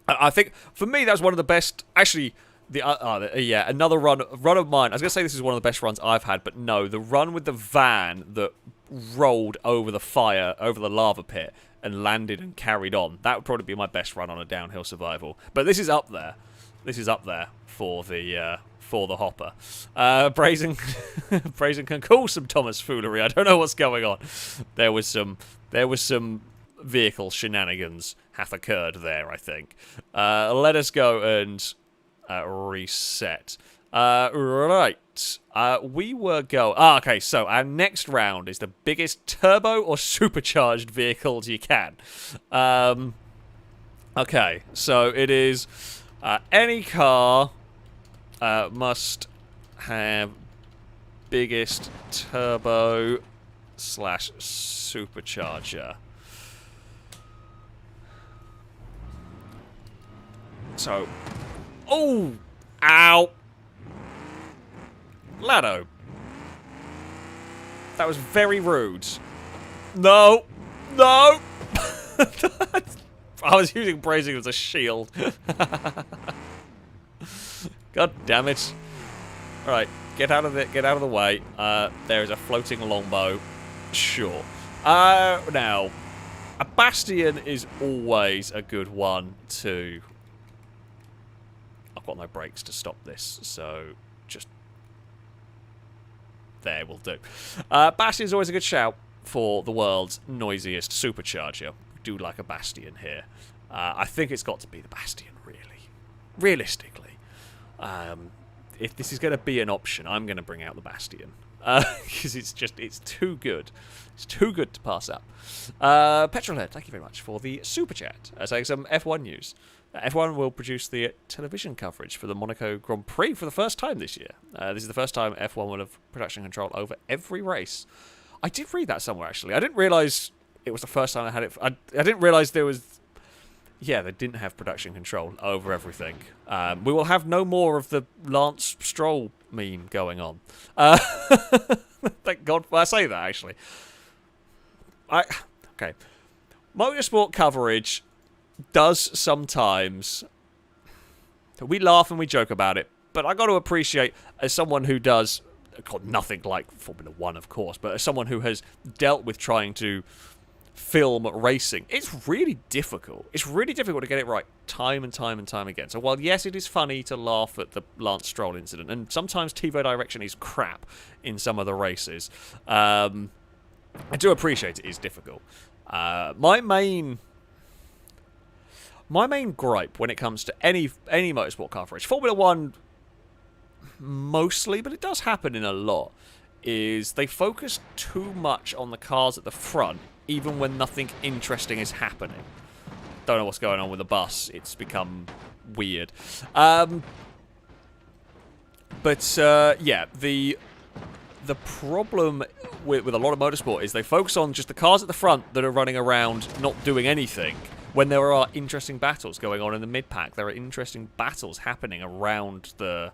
I think, for me, that was one of the best... Actually, yeah, another run of mine. I was going to say this is one of the best runs I've had, but no, the run with the van that rolled over the fire, over the lava pit, and landed and carried on. That would probably be my best run on a downhill survival. But this is up there. This is up there for the hopper. Brazen can call some Thomas foolery. I don't know what's going on. There was some vehicle shenanigans hath occurred there, I think. Let us go and reset. Right. We were go. Okay, so our next round is the biggest turbo or supercharged vehicles you can. Okay, so it is any car must have biggest turbo / supercharger. So, oh, ow. Lado. That was very rude. No. No. I was using Brazen as a shield. God damn it. Alright, get out of the way. There is a floating longbow. Sure. Now, a bastion is always a good one to... I've got no brakes to stop this, so just... There will do. Bastion is always a good shout for the world's noisiest supercharger. We do like a Bastion here. I think it's got to be the Bastion, really. Realistically. If this is going to be an option, I'm going to bring out the Bastion. Because it's too good. It's too good to pass up. Petrolhead, thank you very much for the super chat. Saying some F1 news. F1 will produce the television coverage for the Monaco Grand Prix for the first time this year. This is the first time F1 will have production control over every race. I did read that somewhere, actually. I didn't realise it was the first time I had it. I didn't realise there was... Yeah, they didn't have production control over everything. We will have no more of the Lance Stroll meme going on. Thank God I say that, actually. Okay. Motorsport coverage does sometimes... We laugh and we joke about it, but I got to appreciate, as someone who does... Nothing like Formula 1, of course, but as someone who has dealt with trying to film racing, it's really difficult. It's really difficult to get it right time and time and time again. So while, yes, it is funny to laugh at the Lance Stroll incident, and sometimes TiVo direction is crap in some of the races, I do appreciate it is difficult. My main gripe when it comes to any motorsport coverage, Formula 1 mostly, but it does happen in a lot, is they focus too much on the cars at the front, even when nothing interesting is happening. Don't know what's going on with the bus. It's become weird. Yeah, the problem with a lot of motorsport is they focus on just the cars at the front that are running around not doing anything, when there are interesting battles going on in the mid-pack. There are interesting battles happening around the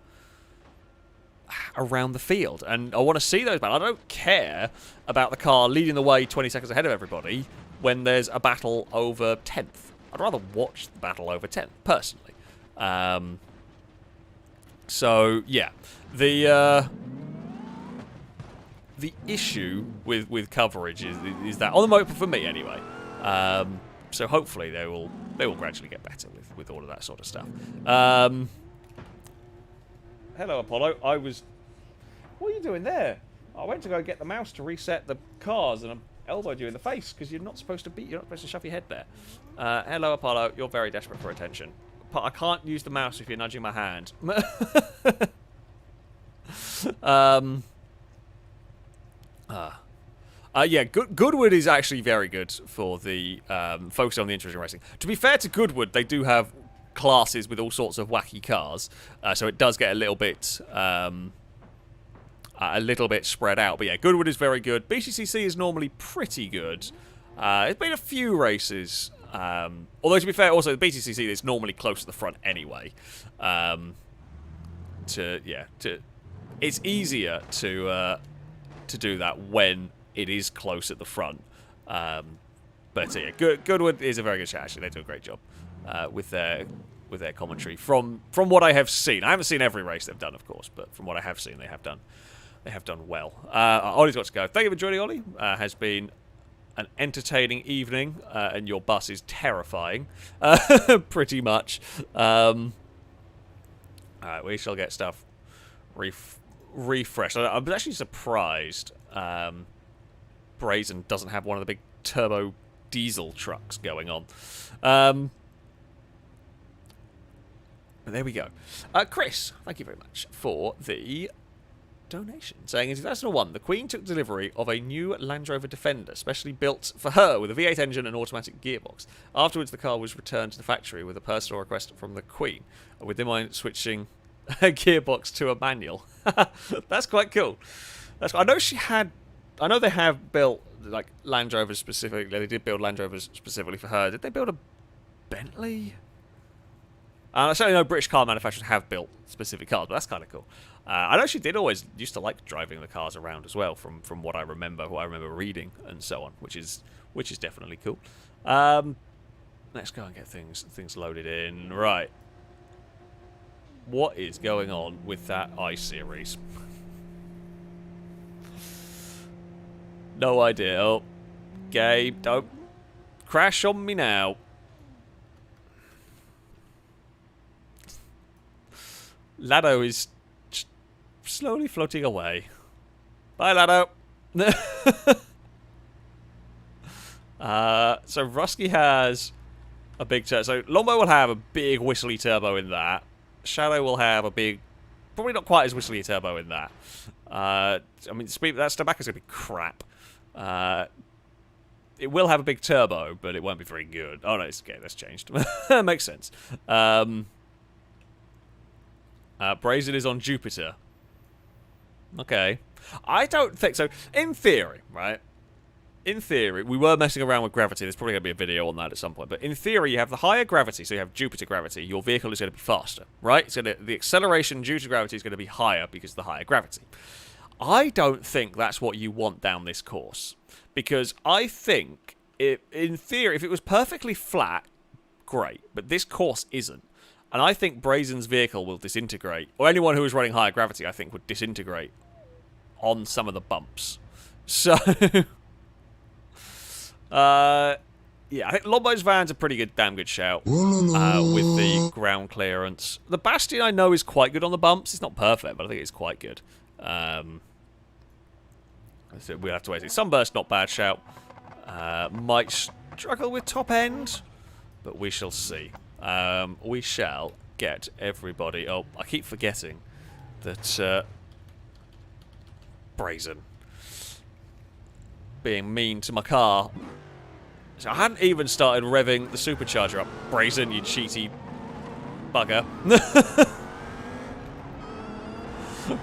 field, and I want to see those battles. I don't care about the car leading the way 20 seconds ahead of everybody when there's a battle over 10th. I'd rather watch the battle over 10th, personally. So, yeah. The issue with coverage is that, on the motor, for me anyway, so hopefully they will gradually get better with all of that sort of stuff. Hello, Apollo. What are you doing there? I went to go get the mouse to reset the cars, and elbowed you in the face because you're not supposed to beat. You're not supposed to shove your head there. Hello, Apollo. You're very desperate for attention. But I can't use the mouse if you're nudging my hand. Yeah, Goodwood is actually very good for the focusing on the interesting racing. To be fair to Goodwood, they do have classes with all sorts of wacky cars, so it does get a little bit spread out. But yeah, Goodwood is very good. BCCC is normally pretty good. It's been a few races, although to be fair, also the BCCC is normally close to the front anyway. It's easier to do that when it is close at the front. But yeah, Goodwood is a very good chat. Actually, they do a great job with their commentary. From what I have seen, I haven't seen every race they've done, of course, but from what I have seen, they have done well. Ollie's got to go. Thank you for joining, Ollie. Has been an entertaining evening, and your bus is terrifying, pretty much. Alright, we shall get stuff refreshed. I'm actually surprised Brazen doesn't have one of the big turbo diesel trucks going on. But there we go. Chris, thank you very much for the donation. Saying in 2001, the Queen took delivery of a new Land Rover Defender, specially built for her with a V8 engine and automatic gearbox. Afterwards, the car was returned to the factory with a personal request from the Queen, with them mind switching a gearbox to a manual. That's quite cool. I know they have built like Land Rovers specifically. They did build Land Rovers specifically for her. Did they build a Bentley? I certainly know British car manufacturers have built specific cars, but that's kind of cool. I know she did always used to like driving the cars around as well, from what I remember reading and so on, which is definitely cool. Let's go and get things loaded in. Right. What is going on with that I-Series? No idea. Oh, Gabe, don't crash on me now. Lado is slowly floating away. Bye, Lado. So Rusky has a big turbo. So Lombo will have a big whistly turbo in that. Shadow will have a big, probably not quite as whistly a turbo in that. I mean, that tobacco's gonna be crap. It will have a big turbo, but it won't be very good. Oh no, it's okay. That's changed. Makes sense. Brazen is on Jupiter. Okay. I don't think so. In theory, right? In theory, we were messing around with gravity. There's probably going to be a video on that at some point. But in theory, you have the higher gravity, so you have Jupiter gravity. Your vehicle is going to be faster, right? So the acceleration due to gravity is going to be higher because of the higher gravity. I don't think that's what you want down this course. Because I think, in theory, if it was perfectly flat, great. But this course isn't. And I think Brazen's vehicle will disintegrate. Or anyone who is running higher gravity, I think, would disintegrate on some of the bumps. So... yeah, I think Lombo's van's a pretty good, damn good shout with the ground clearance. The Bastion, I know, is quite good on the bumps. It's not perfect, but I think it's quite good. So we'll have to wait. Sunburst, not bad shout. Might struggle with top end, but we shall see. We shall get everybody. Oh, I keep forgetting that Brazen being mean to my car. So I hadn't even started revving the supercharger up. Brazen, you cheaty bugger.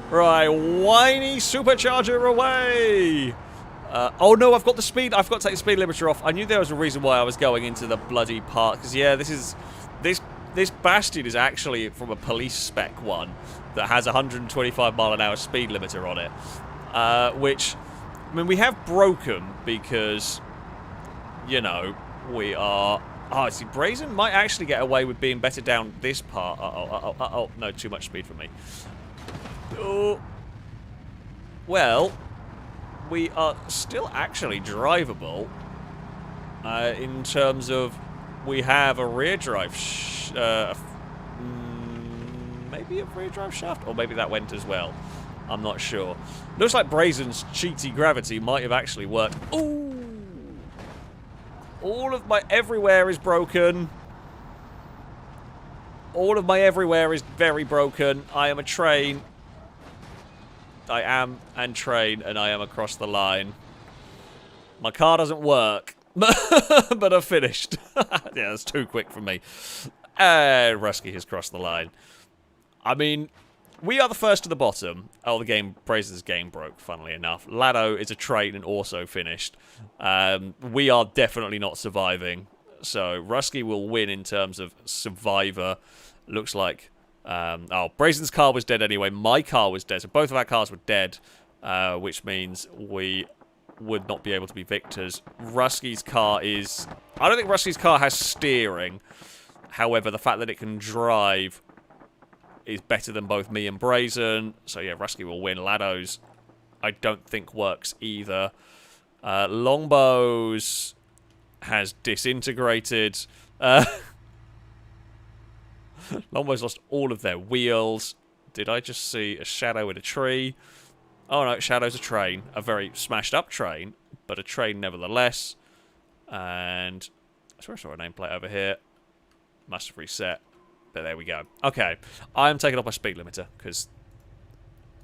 Right, whiny supercharger away! Oh no, I've got the speed. I've got to take the speed limiter off. I knew there was a reason why I was going into the bloody park. Because yeah, this Bastion is actually from a police spec one that has 125-mile-an-hour speed limiter on it, which, I mean, we have broken because, you know, we are... Oh, see, Brazen might actually get away with being better down this part. Uh-oh, no, too much speed for me. Oh. Well, we are still actually drivable in terms of we have a rear drive... maybe a rear drive shaft? Or maybe that went as well. I'm not sure. Looks like Brazen's cheaty gravity might have actually worked. Ooh! All of my everywhere is broken. All of my everywhere is very broken. I am a train. I am and train, and I am across the line. My car doesn't work, but I've finished. Yeah, that's too quick for me. And Rusky has crossed the line. I mean, we are the first to the bottom. Oh, the game, Brazen's game broke, funnily enough. Lado is a train and also finished. We are definitely not surviving. So, Rusky will win in terms of survivor. Looks like... oh, Brazen's car was dead anyway. My car was dead. So, both of our cars were dead. Which means we would not be able to be victors. Rusky's car is... I don't think Rusky's car has steering. However, the fact that it can drive is better than both me and Brazen. So, yeah, Rusky will win. Lado's, I don't think, works either. Longbows has disintegrated. Longbows lost all of their wheels. Did I just see a shadow in a tree? Oh, no, Shadow's a train. A very smashed-up train, but a train nevertheless. And I swear I saw a nameplate over here. Must have reset. But there we go. Okay, I am taking off my speed limiter, because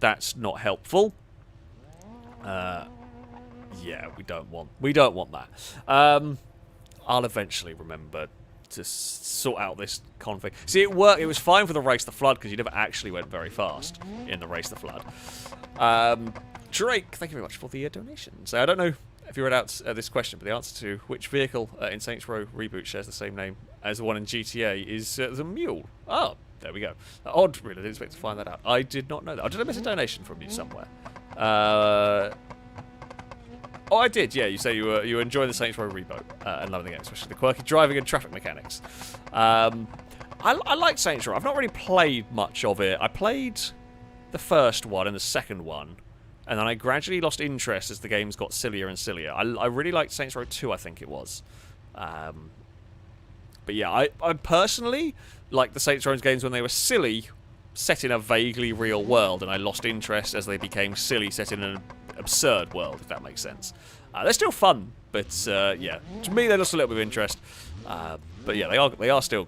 that's not helpful. Yeah, we don't want that. I'll eventually remember to sort out this config. See, it worked. It was fine for the Race the Flood, because you never actually went very fast in the Race the Flood. Drake, thank you very much for the donations. I don't know if you read out this question, but the answer to which vehicle in Saints Row Reboot shares the same name as the one in GTA is the Mule. Oh, there we go. Odd, really. I didn't expect to find that out. I did not know that. Oh, did I miss a donation from you somewhere? Oh, I did, yeah. You say you were enjoying the Saints Row Reboot and loving the game, especially the quirky driving and traffic mechanics. I like Saints Row. I've not really played much of it. I played the first one and the second one, and then I gradually lost interest as the games got sillier and sillier. I really liked Saints Row 2, I think it was. But yeah, I personally like the Saints Row games when they were silly, set in a vaguely real world, and I lost interest as they became silly, set in an absurd world, if that makes sense. They're still fun, but yeah, to me they lost a little bit of interest. But yeah, they are still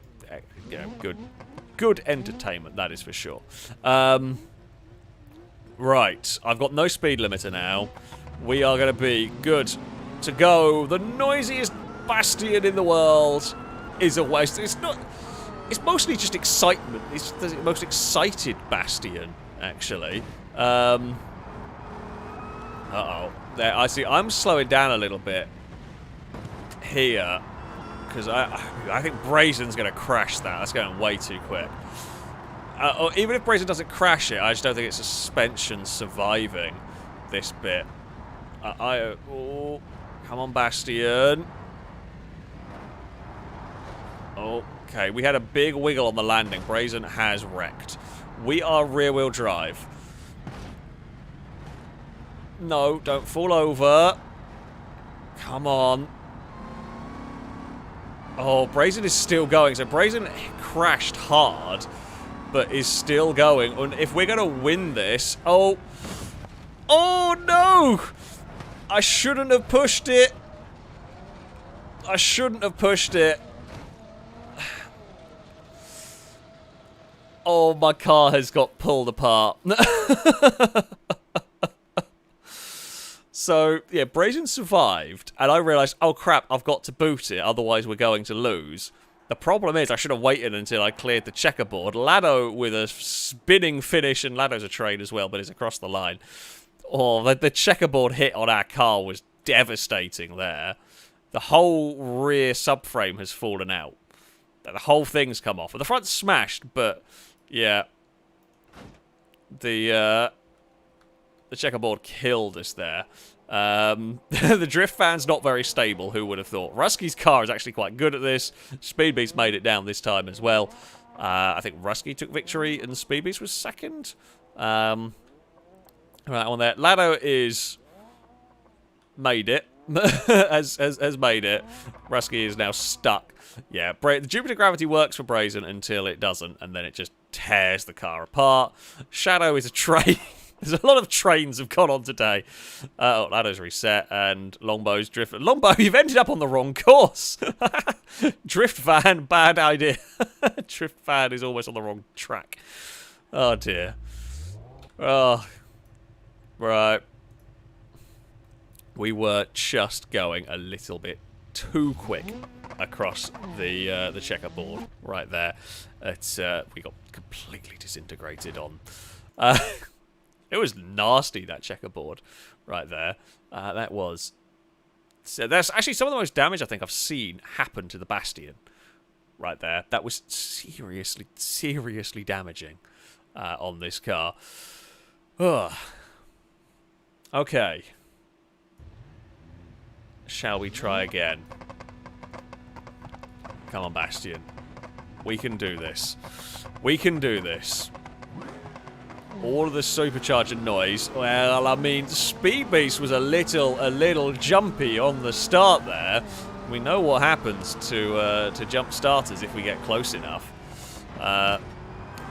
you know, good entertainment, that is for sure. Right, I've got no speed limiter now. We are going to be good to go. The noisiest bastion in the world is a waste. It's not. It's mostly just excitement. It's the most excited bastion, actually. Uh-oh. There, I see. I'm slowing down a little bit here because I think Brazen's going to crash that. That's going way too quick. Even if Brazen doesn't crash it, I just don't think it's suspension surviving this bit. Oh, come on, Bastion. Okay, we had a big wiggle on the landing. Brazen has wrecked. We are rear-wheel drive. No, don't fall over. Come on. Oh, Brazen is still going. So Brazen crashed hard, but is still going. And if we're going to win this... Oh! Oh, no! I shouldn't have pushed it. I shouldn't have pushed it. Oh, my car has got pulled apart. So, yeah, Brazen survived, and I realised, oh crap, I've got to boot it, otherwise we're going to lose. The problem is, I should have waited until I cleared the checkerboard. Lado with a spinning finish, and Lado's a train as well, but it's across the line. Oh, the checkerboard hit on our car was devastating there. The whole rear subframe has fallen out. The whole thing's come off. The front's smashed, but, yeah. The checkerboard killed us there. The drift fan's not very stable, who would have thought. Rusky's car is actually quite good at this. Speedbeast made it down this time as well. I think Rusky took victory and Speedbeast was second. Right on there. Lado is made it. has made it. Rusky is now stuck. Yeah, the Jupiter gravity works for Brazen until it doesn't, and then it just tears the car apart. Shadow is a train. There's a lot of trains have gone on today. Oh, ladder's reset, and Longbow's drift. Longbow, you've ended up on the wrong course. Drift van, bad idea. Drift van is almost on the wrong track. Oh, dear. Oh, right. We were just going a little bit too quick across the checkerboard right there. It's we got completely disintegrated on. It was nasty, that checkerboard right there. That was. So that's actually some of the most damage I think I've seen happen to the Bastion right there. That was seriously, seriously damaging on this car. Ugh. Okay. Shall we try again? Come on, Bastion. We can do this. We can do this. All of the supercharger noise. Well, I mean, Speed Beast was a little jumpy on the start there. We know what happens to jump starters if we get close enough. I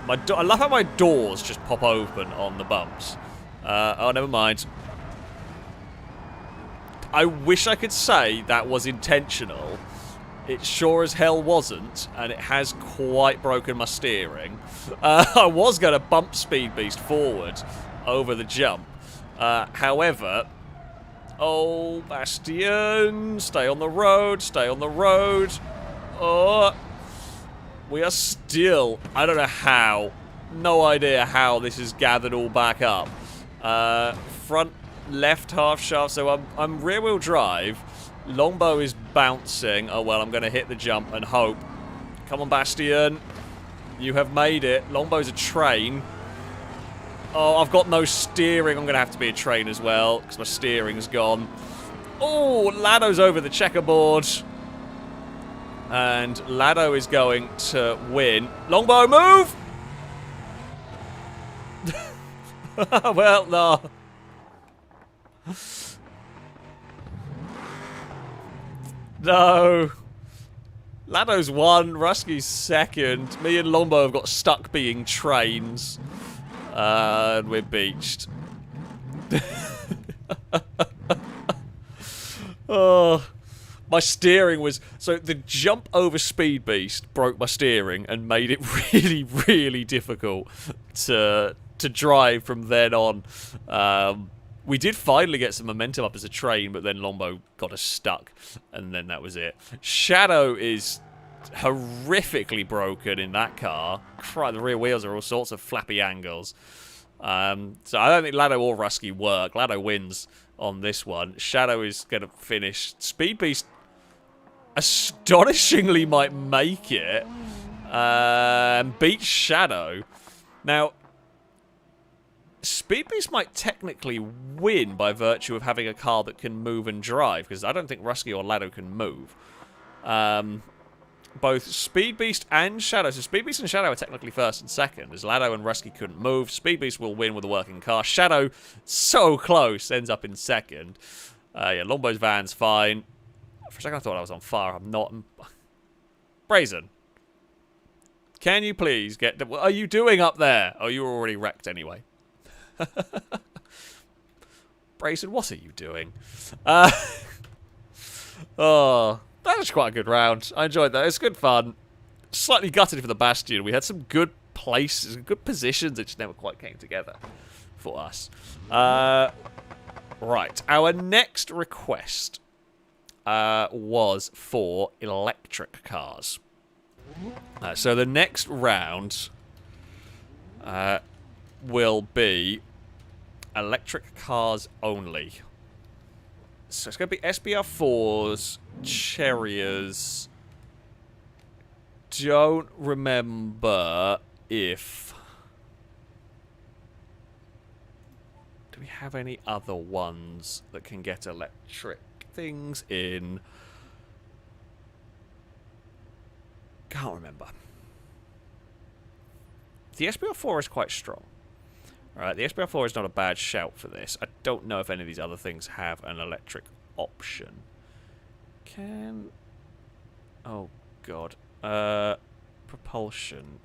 love how my doors just pop open on the bumps. Oh, never mind. I wish I could say that was intentional. It sure as hell wasn't, and it has quite broken my steering. I was going to bump Speed Beast forward over the jump. However, oh, Bastion, stay on the road, stay on the road. Oh, we are still, I don't know how, no idea how this is gathered all back up. Front left half shaft, so I'm rear wheel drive. Longbow is bouncing. Oh, well, I'm going to hit the jump and hope. Come on, Bastion. You have made it. Longbow's a train. Oh, I've got no steering. I'm going to have to be a train as well, because my steering's gone. Oh, Lado's over the checkerboard. And Lado is going to win. Longbow, move! Well, no. No. Lado's won, Rusky's second. Me and Longbow have got stuck being trains. And we're beached. Oh, my steering was... So the jump over Speed Beast broke my steering and made it really, really difficult to drive from then on. We did finally get some momentum up as a train, but then Longbow got us stuck, and then that was it. Shadow is horrifically broken in that car. The rear wheels are all sorts of flappy angles. So I don't think Lado or Rusky work. Lado wins on this one. Shadow is going to finish. Speed Beast astonishingly might make it. And beat Shadow. Now, Speed Beast might technically win by virtue of having a car that can move and drive, because I don't think Rusky or Lado can move. Both Speed Beast and Shadow, so Speed Beast and Shadow are technically first and second, as Lado and Rusky couldn't move. Speed Beast will win with a working car. Shadow, so close, ends up in second. Yeah, Longbow's van's fine. For a second I thought I was on fire. I'm not. Brazen. Can you please get... What are you doing up there? Oh, you were already wrecked anyway. Brazen, what are you doing? Oh, that was quite a good round. I enjoyed that. It's good fun. Slightly gutted for the Bastion. We had some good places, good positions. It just never quite came together for us. Right. Our next request was for electric cars. So the next round will be electric cars only. So it's going to be SBR4s, Cherriers. Don't remember if... Do we have any other ones that can get electric things in? Can't remember. The SBR4 is quite strong. Alright, the SBR4 is not a bad shout for this. I don't know if any of these other things have an electric option. Can... Oh, God. Propulsion.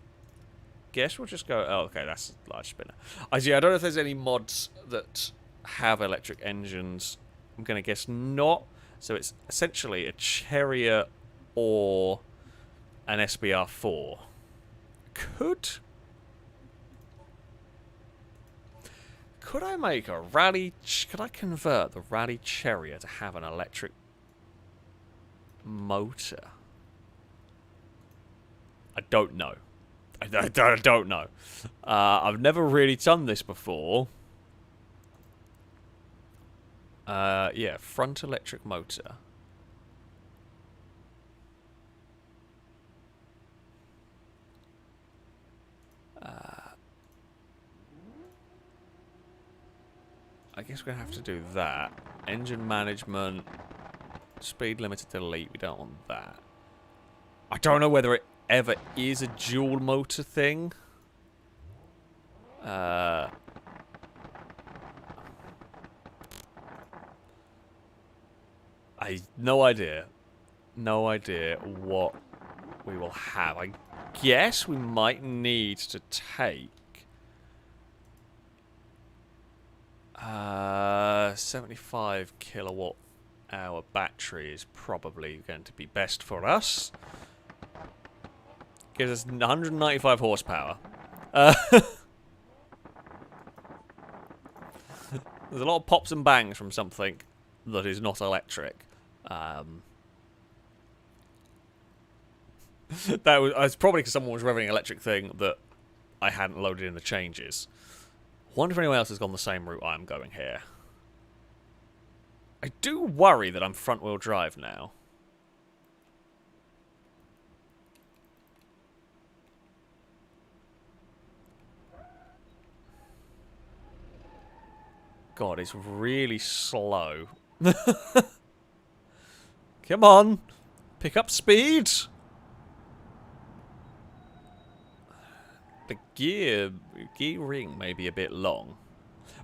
guess we'll just go... Oh, okay, that's a large spinner. I don't know if there's any mods that have electric engines. I'm going to guess not. So it's essentially a Chariot or an SBR4. Could I make a rally... Could I convert the Rally Chariot to have an electric motor? I don't know. I don't know. I've never really done this before. Yeah, front electric motor. I guess we're going to have to do that. Engine management. Speed limited delete. We don't want that. I don't know whether it ever is a dual motor thing. I no idea. No idea what we will have. I guess we might need to take 75 kilowatt hour battery is probably going to be best for us. Gives us 195 horsepower. There's a lot of pops and bangs from something that is not electric. It's probably because someone was revving an electric thing that I hadn't loaded in the changes. Wonder if anyone else has gone the same route I'm going here. I do worry that I'm front-wheel drive now. God, it's really slow. Come on. Pick up speed. The gearing may be a bit long.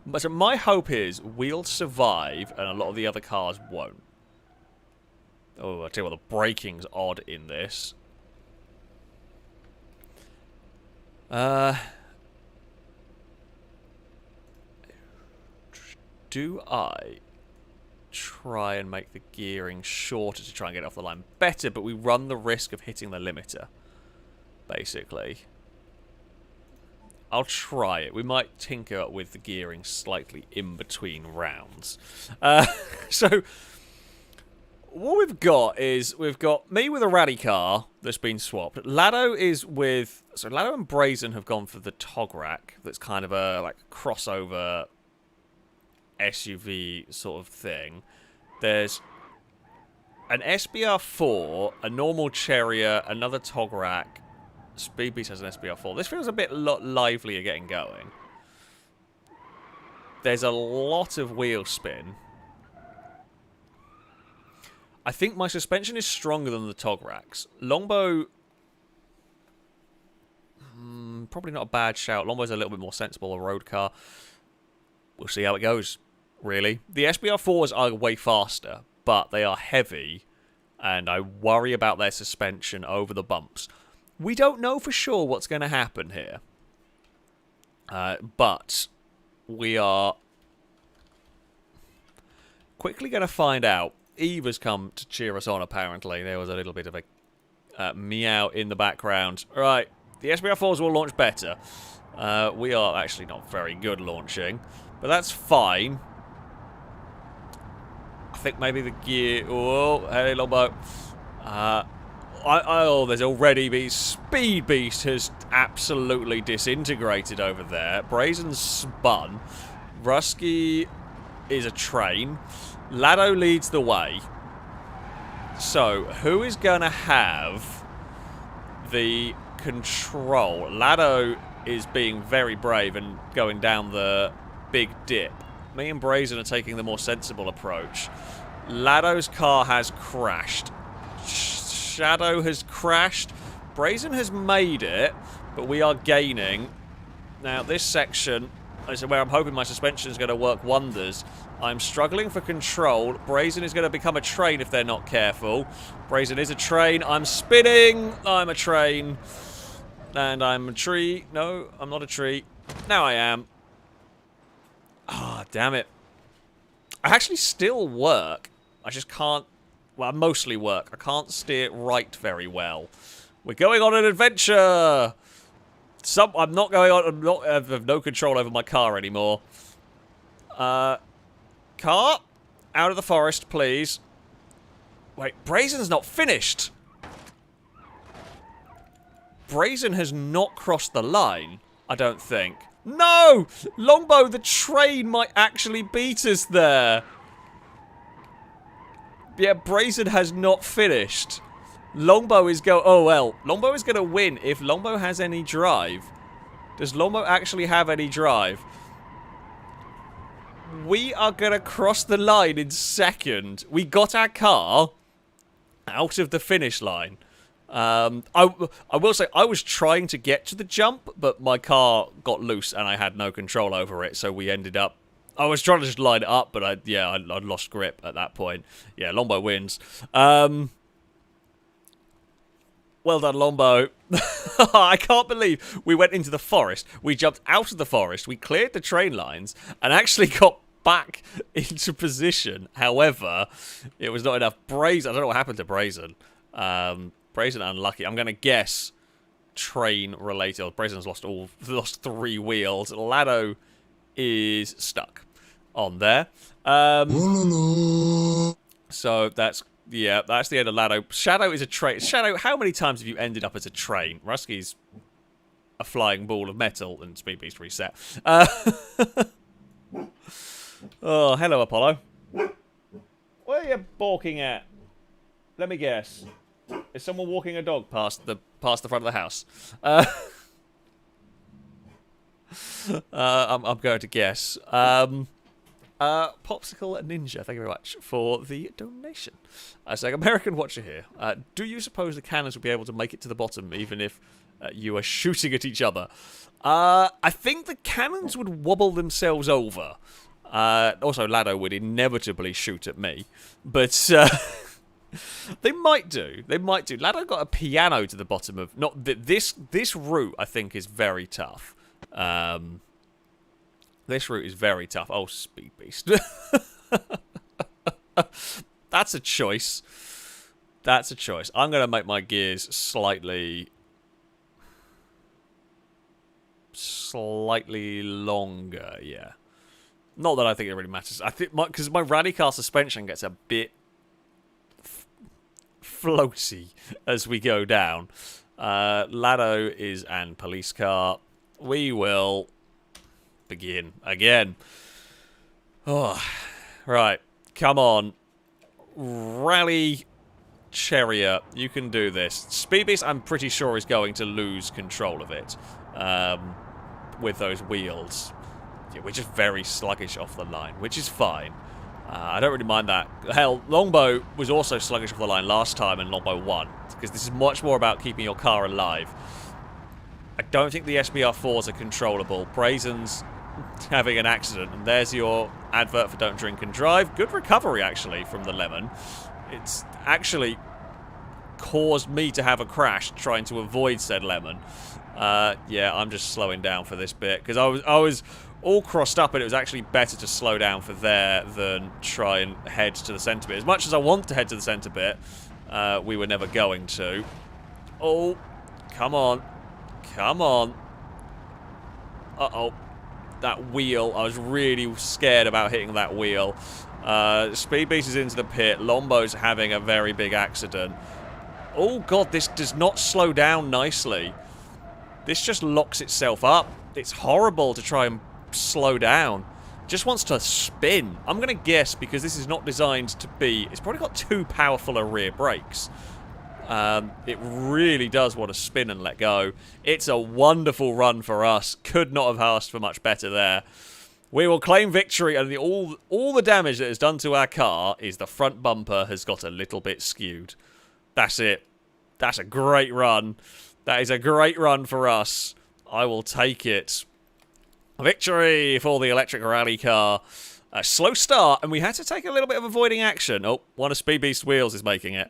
But my hope is we'll survive and a lot of the other cars won't. Oh, I tell you what, the braking's odd in this. Do I try and make the gearing shorter to try and get off the line better, but we run the risk of hitting the limiter, basically. I'll try it. We might tinker with the gearing slightly in between rounds. So, what we've got is, we've got me with a rally car that's been swapped. Lado is with... So, Lado and Brazen have gone for the Tograk. That's kind of a, like, crossover SUV sort of thing. There's an SBR4, a normal Chariot, another Tograk. Speed Beast has an SBR4. This feels a bit livelier getting going. There's a lot of wheel spin. I think my suspension is stronger than the Tograks. Longbow... probably not a bad shout. Longbow's a little bit more sensible, a road car. We'll see how it goes, really. The SBR4s are way faster, but they are heavy, and I worry about their suspension over the bumps. We don't know for sure what's going to happen here. But we are quickly going to find out. Eve has come to cheer us on, apparently. There was a little bit of a meow in the background. All right, the SBR4s will launch better. We are actually not very good launching, but that's fine. I think maybe the gear... Oh, hey, Longbow. Oh, there's already been... Speed Beast has absolutely disintegrated over there. Brazen's spun. Rusky is a train. Lado leads the way. So, who is going to have the control? Lado is being very brave and going down the big dip. Me and Brazen are taking the more sensible approach. Lado's car has crashed. Shadow has crashed. Brazen has made it, but we are gaining. Now, this section is where I'm hoping my suspension is going to work wonders. I'm struggling for control. Brazen is going to become a train if they're not careful. Brazen is a train. I'm spinning. I'm a train. And I'm a tree. No, I'm not a tree. Now I am. Ah, damn it. I actually still work. I just can't... Well, I mostly work. I can't steer right very well. We're going on an adventure! I'm not going on... I have no control over my car anymore. Car? Out of the forest, please. Wait, Brazen's not finished! Brazen has not crossed the line, I don't think. No! Longbow, the train might actually beat us there. Yeah, Brazen has not finished. Longbow is oh well, Longbow is going to win if Longbow has any drive. Does Longbow actually have any drive? We are going to cross the line in second. We got our car out of the finish line. I will say, I was trying to get to the jump, but my car got loose and I had no control over it, so we ended up... I was trying to just line it up, but I lost grip at that point. Yeah, Longbow wins. Well done, Longbow. I can't believe we went into the forest, we jumped out of the forest, we cleared the train lines, and actually got back into position. However, it was not enough. Brazen, I don't know what happened to Brazen. Brazen unlucky. I'm going to guess train related. Oh, Brazen's lost 3 wheels. Lado is stuck on there. So that's the end of Lado. Shadow is a train. Shadow, how many times have you ended up as a train? Rusky's a flying ball of metal and Speed Beast reset. Oh, hello, Apollo. Where are you balking at? Let me guess. Is someone walking a dog past the front of the house? I'm going to guess. Popsicle Ninja, thank you very much for the donation. So, American Watcher here. Do you suppose the cannons will be able to make it to the bottom, even if you are shooting at each other? I think the cannons would wobble themselves over. Also, Lado would inevitably shoot at me. But, they might do. They might do. Lado got a piano to the bottom of... Not this route, I think, is very tough. This route is very tough. Oh, Speed Beast. That's a choice. That's a choice. I'm going to make my gears slightly longer, yeah. Not that I think it really matters. I think because my rally car suspension gets a bit floaty as we go down. Lado is an police car. We will begin again. Oh, right. Come on. Rally Chariot. You can do this. Speed Beast, I'm pretty sure, is going to lose control of it. With those wheels. Yeah, we're just very sluggish off the line, which is fine. I don't really mind that. Hell, Longbow was also sluggish off the line last time and Longbow won. Because this is much more about keeping your car alive. I don't think the SBR4s are controllable. Brazen's having an accident. And there's your advert for Don't Drink and Drive. Good recovery, actually, from the lemon. It's actually caused me to have a crash trying to avoid said lemon. Yeah, I'm just slowing down for this bit. Because I was all crossed up, and it was actually better to slow down for there than try and head to the centre bit. As much as I want to head to the centre bit, we were never going to. Oh, come on. Come on. Uh-oh. That wheel. I was really scared about hitting that wheel. Speed Beast is into the pit. Lombo's having a very big accident. Oh, God, this does not slow down nicely. This just locks itself up. It's horrible to try and slow down. Just wants to spin. I'm going to guess, because this is not designed to be... It's probably got too powerful a rear brakes. It really does want to spin and let go. It's a wonderful run for us. Could not have asked for much better there. We will claim victory, and all the damage that is done to our car is the front bumper has got a little bit skewed. That's it. That's a great run. That is a great run for us. I will take it. Victory for the electric rally car. A slow start, and we had to take a little bit of avoiding action. Oh, one of Speed Beast's wheels is making it.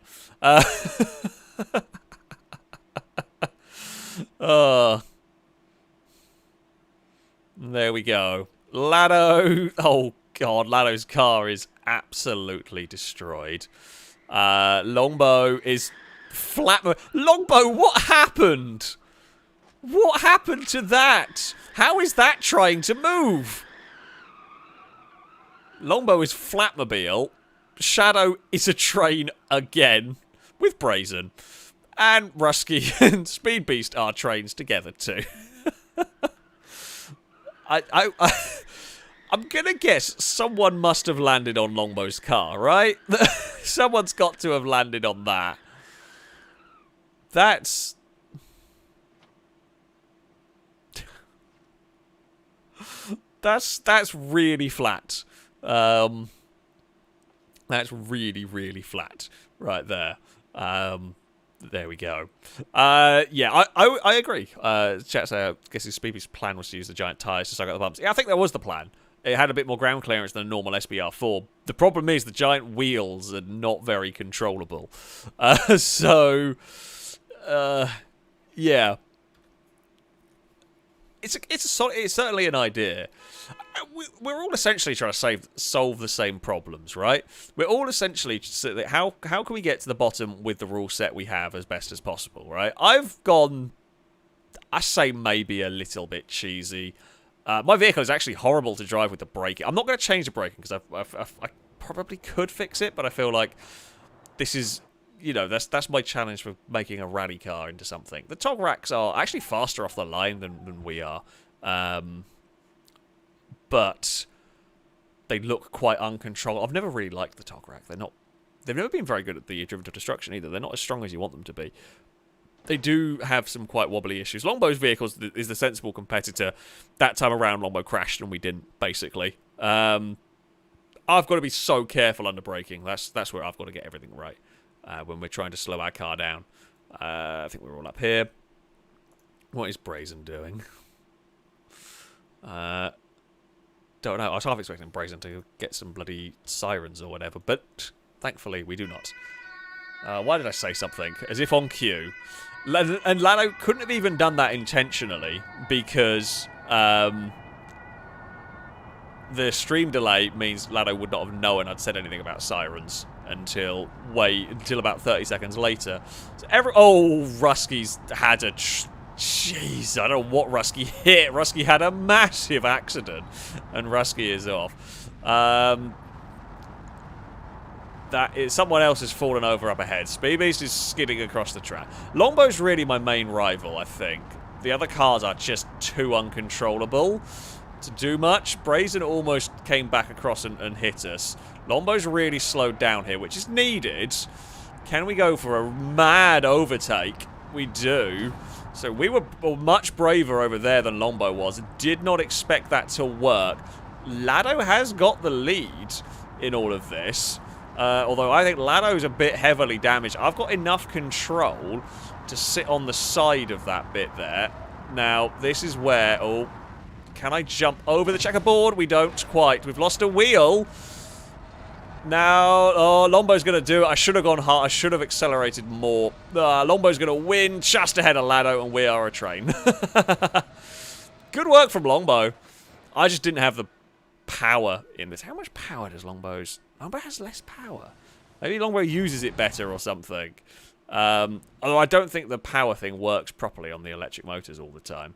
There we go. Lado. Oh, God. Lado's car is absolutely destroyed. Longbow is flat. Longbow, what happened? What happened to that? How is that trying to move? Longbow is Flatmobile. Shadow is a train again with Brazen. And Rusky and Speed Beast are trains together too. I'm gonna guess someone must have landed on Longbow's car, right? Someone's got to have landed on that. That's really flat. That's really, really flat right there. There we go. Yeah, I agree. Chat said, I guess his Speedy's plan was to use the giant tyres to suck out the bumps. Yeah, I think that was the plan. It had a bit more ground clearance than a normal SBR4. The problem is the giant wheels are not very controllable. Yeah. It's certainly an idea. We're all essentially trying to solve the same problems, right? We're all essentially how can we get to the bottom with the rule set we have as best as possible, right? I've gone, I say maybe a little bit cheesy. My vehicle is actually horrible to drive with the braking. I'm not going to change the braking because I probably could fix it, but I feel like this is, you know, that's my challenge for making a rally car into something. The tog racks are actually faster off the line than we are. But they look quite uncontrollable. I've never really liked the tog rack. They've never been very good at the Driven to Destruction either. They're not as strong as you want them to be. They do have some quite wobbly issues. Longbow's vehicles is the sensible competitor. That time around, Longbow crashed and we didn't, basically. I've got to be so careful under braking. That's where I've got to get everything right when we're trying to slow our car down. I think we're all up here. What is Brazen doing? Don't know. I was half expecting Brazen to get some bloody sirens or whatever, but thankfully we do not. Why did I say something? As if on cue. And Lado couldn't have even done that intentionally because the stream delay means Lado would not have known I'd said anything about sirens until about 30 seconds later. So Rusky's had a... Jeez, I don't know what Rusky hit. Rusky had a massive accident, and Rusky is off. Someone else has fallen over up ahead. Speed Beast is skidding across the track. Longbow's really my main rival, I think. The other cars are just too uncontrollable to do much. Brazen almost came back across and hit us. Lombow's really slowed down here, which is needed. Can we go for a mad overtake? We do. So we were much braver over there than Longbow was. Did not expect that to work. Lado has got the lead in all of this. Although I think Lado's a bit heavily damaged. I've got enough control to sit on the side of that bit there. Now, this is where... Oh, can I jump over the checkerboard? We don't quite. We've lost a wheel. Now, Lombow's going to do it. I should have gone hard. I should have accelerated more. Lombow's going to win just ahead of Lado, and we are a train. Good work from Longbow. I just didn't have the power in this. How much power does Longbow's... Longbow has less power. Maybe Longbow uses it better or something. Although I don't think the power thing works properly on the electric motors all the time.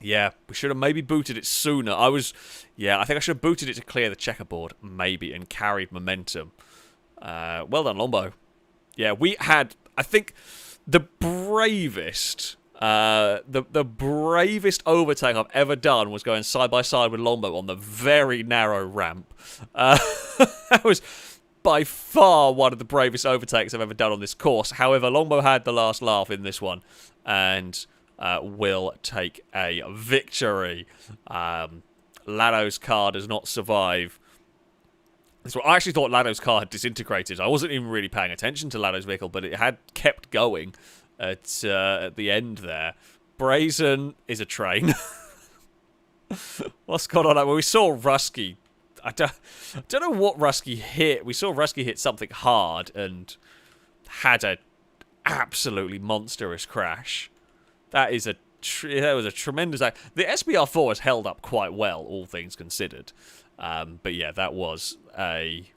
Yeah, we should have maybe booted it sooner. I think I should have booted it to clear the checkerboard, maybe, and carried momentum. Well done, Longbow. Yeah, we had, I think, the bravest overtake I've ever done was going side by side with Longbow on the very narrow ramp. That was by far one of the bravest overtakes I've ever done on this course. However, Longbow had the last laugh in this one, and will take a victory. Lado's car does not survive. I actually thought Lado's car had disintegrated. I wasn't even really paying attention to Lado's vehicle, but it had kept going at the end there. Brazen is a train. What's going on? Well, we saw Rusky. I don't know what Rusky hit. We saw Rusky hit something hard and had a absolutely monstrous crash. That is a that was a tremendous act. The SBR4 has held up quite well, all things considered. But yeah, that was a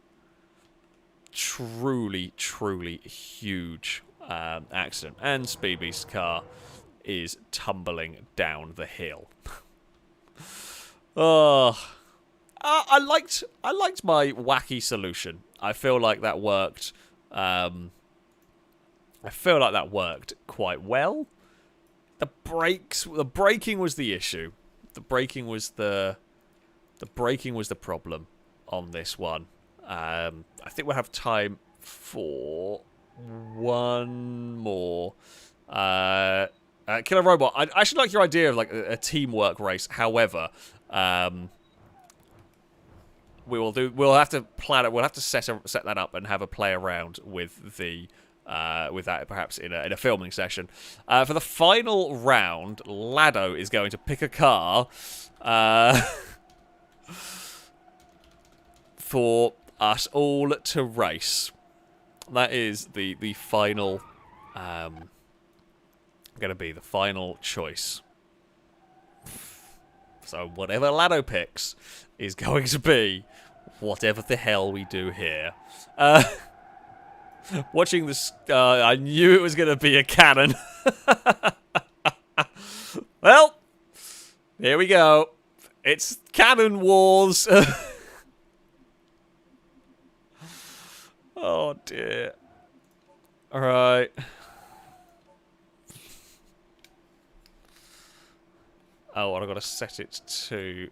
truly, truly huge accident. And Speedbeast's car is tumbling down the hill. Oh, I liked my wacky solution. I feel like that worked. I feel like that worked quite well. The braking was the issue. The braking was the problem on this one. I think we'll have time for one more. Killer Robot. I actually like your idea of like a teamwork race. However, we'll have to plan it. We'll have to set that up and have a play around with the. With that, perhaps in a filming session. For the final round, Lado is going to pick a car for us all to race. That is the final. Going to be the final choice. So whatever Lado picks is going to be whatever the hell we do here. Watching this, I knew it was going to be a cannon. Well, here we go. It's Cannon Wars. Oh, dear. All right. Oh, and I've got to set it to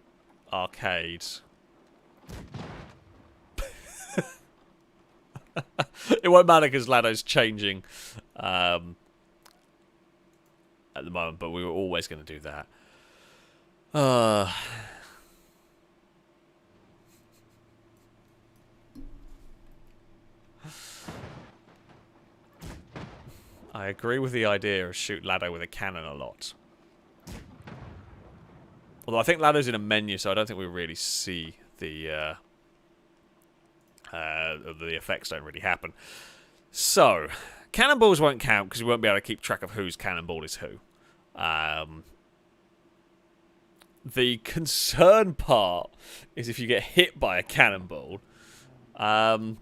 arcade. It won't matter because Lado's changing at the moment, but we were always going to do that. I agree with the idea of shoot Lado with a cannon a lot. Although I think Lado's in a menu, so I don't think we really see the effects don't really happen. So, cannonballs won't count because we won't be able to keep track of whose cannonball is who. The concern part is if you get hit by a cannonball. Are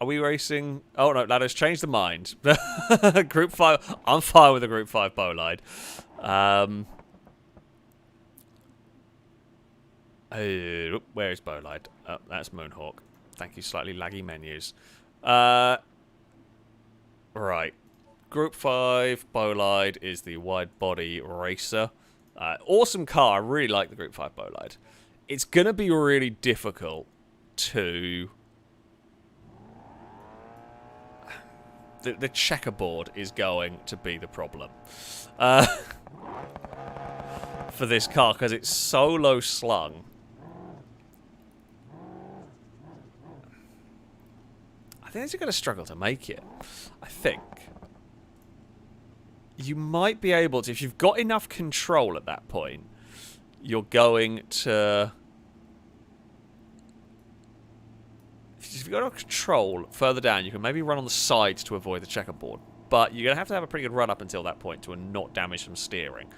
we racing? Oh no, Lado's changed the mind. Group 5. I'm fine with the Group 5 Bolide. Where is Bolide? Oh, that's Moonhawk. Thank you, slightly laggy menus. Right. Group 5 Bolide is the wide body racer. Awesome car. I really like the Group 5 Bolide. It's going to be really difficult to... The checkerboard is going to be the problem. For this car, because it's so low slung. I think they're going to struggle to make it. I think. You might be able to, if you've got enough control at that point, you're going to... If you've got enough control further down, you can maybe run on the sides to avoid the checkerboard. But you're going to have a pretty good run up until that point to not damage some steering.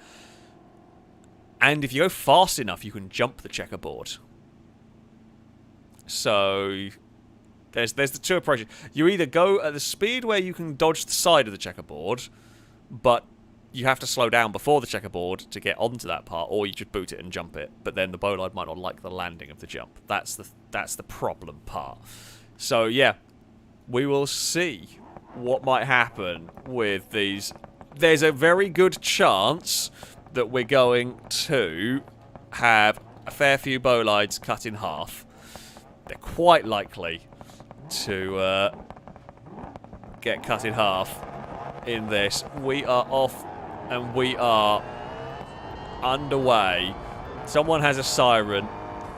And if you go fast enough, you can jump the checkerboard. So... There's the two approaches. You either go at the speed where you can dodge the side of the checkerboard, but you have to slow down before the checkerboard to get onto that part, or you just boot it and jump it. But then the Bolide might not like the landing of the jump. That's the problem part. So yeah, we will see what might happen with these. There's a very good chance that we're going to have a fair few Bolides cut in half. They're quite likely to get cut in half in this. We are off and we are underway. Someone has a siren.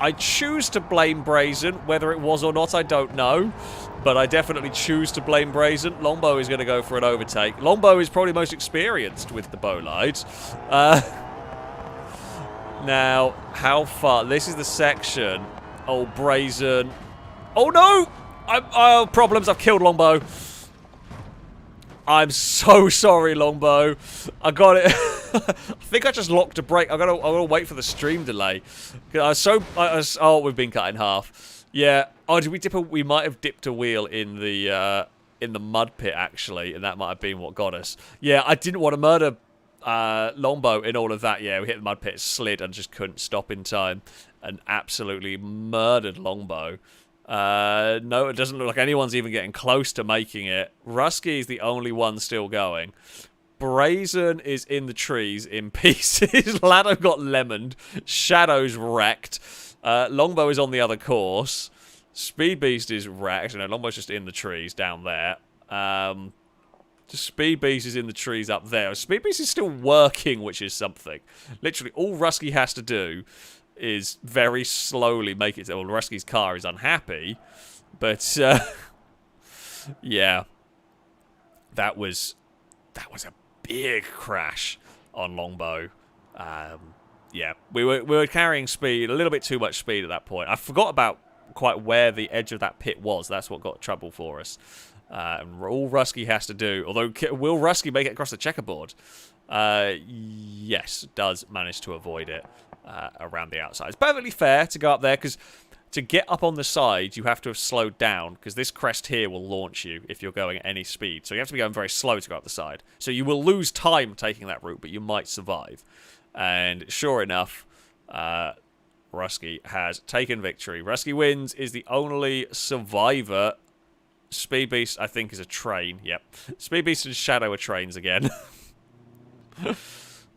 I choose to blame Brazen. Whether it was or not, I don't know. But I definitely choose to blame Brazen. Longbow is going to go for an overtake. Longbow is probably most experienced with the Bolides. Now, how far? This is the section. Oh, Brazen. Oh, no! Oh, problems. I've killed Longbow. I'm so sorry, Longbow. I got it. I think I just locked a brake. I gotta wait for the stream delay. Oh, we've been cut in half. Yeah. Oh, did we dip we might have dipped a wheel in the mud pit actually, and that might have been what got us. Yeah, I didn't want to murder Longbow in all of that. Yeah, we hit the mud pit, slid, and just couldn't stop in time, and absolutely murdered Longbow. No, it doesn't look like anyone's even getting close to making it. Rusky is the only one still going. Brazen is in the trees in pieces. Lado got lemoned. Shadow's wrecked. Longbow is on the other course. Speed Beast is wrecked. No, Longbow's just in the trees down there. Speed Beast is in the trees up there. Speed Beast is still working, which is something. Literally, all Rusky has to do is very slowly make it. Well, Rusky's car is unhappy, but yeah, that was a big crash on Longbow. Yeah, we were carrying speed, a little bit too much speed at that point. I forgot about quite where the edge of that pit was. That's what got trouble for us. And all Rusky has to do, although will Rusky make it across the checkerboard? Yes, does manage to avoid it around the outside. It's perfectly fair to go up there, because to get up on the side, you have to have slowed down, because this crest here will launch you if you're going at any speed. So you have to be going very slow to go up the side. So you will lose time taking that route, but you might survive. And sure enough, Rusky has taken victory. Rusky wins, is the only survivor. Speed Beast, I think, is a train. Yep. Speed Beast and Shadow are trains again.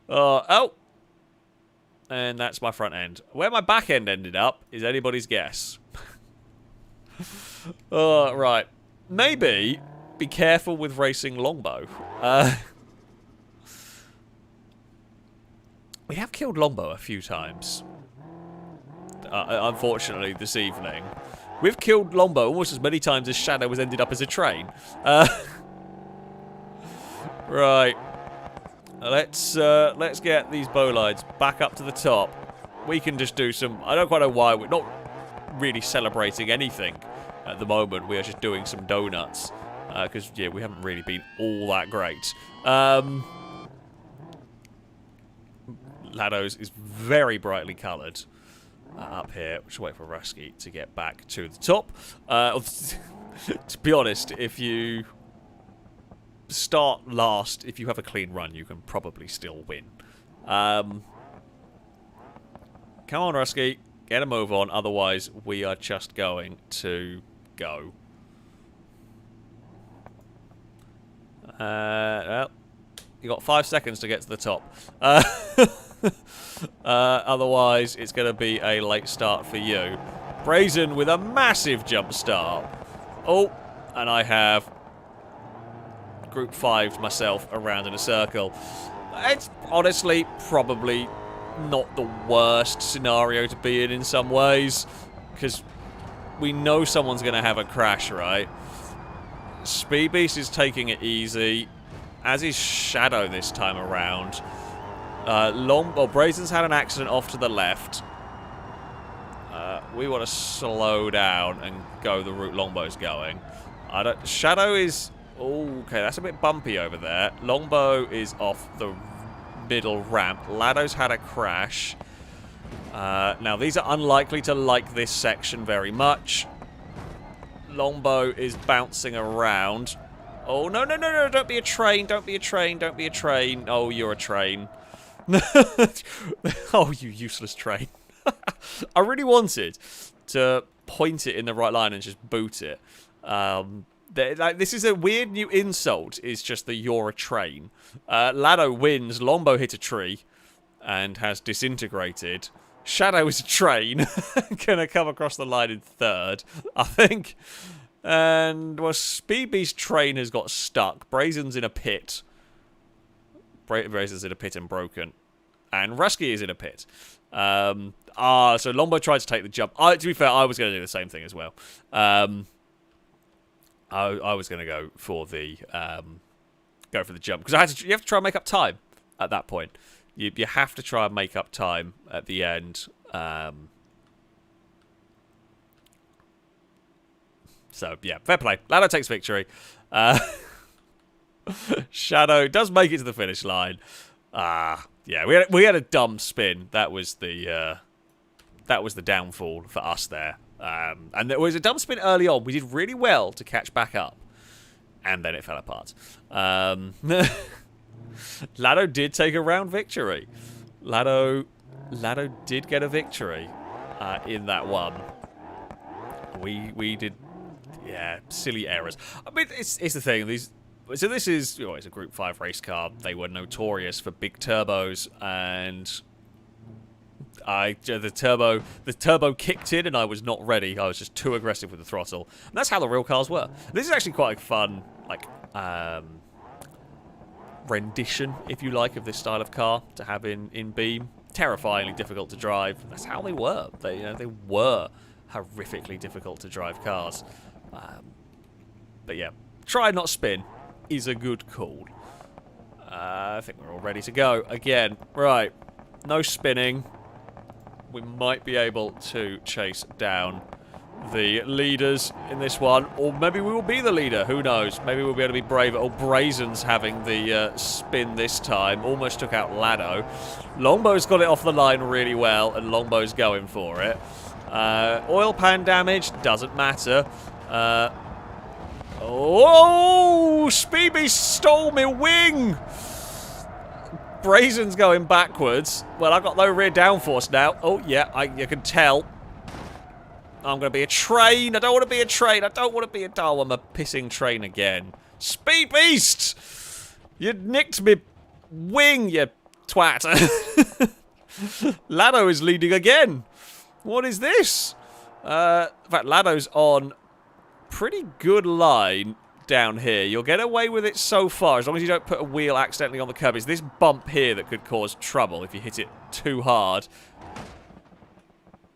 Oh! And that's my front end. Where my back end ended up is anybody's guess. Right. Maybe be careful with racing Longbow. We have killed Longbow a few times. Unfortunately, this evening. We've killed Longbow almost as many times as Shadow has ended up as a train. Right. Let's get these bowlines back up to the top. We can just do some... I don't quite know why. We're not really celebrating anything at the moment. We are just doing some donuts. Because, yeah, we haven't really been all that great. Lado's is very brightly coloured up here. We'll just wait for Rusky to get back to the top. To be honest, if you start last, if you have a clean run, you can probably still win. Come on, Rusky. Get a move on. Otherwise, we are just going to go. Well, you got 5 seconds to get to the top. Otherwise, it's going to be a late start for you. Brazen with a massive jump start. Oh, and I have Group 5'd myself around in a circle. It's honestly probably not the worst scenario to be in some ways, because we know someone's going to have a crash, right? Speed Beast is taking it easy, as is Shadow this time around. Brazen's had an accident off to the left. We want to slow down and go the route Longbow's going. Shadow is... Okay, that's a bit bumpy over there. Longbow is off the middle ramp. Lado's had a crash. Now, these are unlikely to like this section very much. Longbow is bouncing around. Oh, no, no, no, no, don't be a train, don't be a train, don't be a train. Oh, you're a train. Oh, you useless train. I really wanted to point it in the right line and just boot it. This is a weird new insult, is just that you're a train. Lado wins, Longbow hit a tree and has disintegrated. Shadow is a train, gonna come across the line in third, I think. And, well, Speed Beast train has got stuck. Brazen's in a pit. Brazen's in a pit and broken. And Rusky is in a pit. So Longbow tried to take the jump. To be fair, I was going to do the same thing as well. I was going to go for the jump, because you have to try and make up time at that point. You have to try and make up time at the end. So yeah, fair play. Lado takes victory. Shadow does make it to the finish line. Yeah, we had a dumb spin. That was the downfall for us there. And there was a dumb spin early on. We did really well to catch back up, and then it fell apart. Lado did take a round victory. Lado did get a victory in that one. We did, yeah, silly errors. I mean, it's the thing. So this is, it's a Group 5 race car. They were notorious for big turbos, and the turbo kicked in, and I was not ready. I was just too aggressive with the throttle, and that's how the real cars were. This is actually quite a fun, like, rendition, if you like, of this style of car to have in Beam. Terrifyingly difficult to drive. That's how they were. They were horrifically difficult to drive cars. But yeah, try not spin is a good call. I think we're all ready to go again. Right, no spinning. We might be able to chase down the leaders in this one, or maybe we will be the leader. Who knows? Maybe we'll be able to be braver. Oh, Brazen's having the spin this time. Almost took out Lado. Longbow's got it off the line really well, and Longbow's going for it. Oil pan damage doesn't matter. Oh, Speed Beast stole me wing. Brazen's going backwards. Well, I've got no rear downforce now. Oh, yeah, you can tell. I'm going to be a train. I don't want to be a train. I don't want to be a... Oh, I'm a pissing train again. Speed Beast! You nicked me wing, you twat. Lado is leading again. What is this? In fact, Lado's on pretty good line down here. You'll get away with it so far, as long as you don't put a wheel accidentally on the curb. It's this bump here that could cause trouble if you hit it too hard.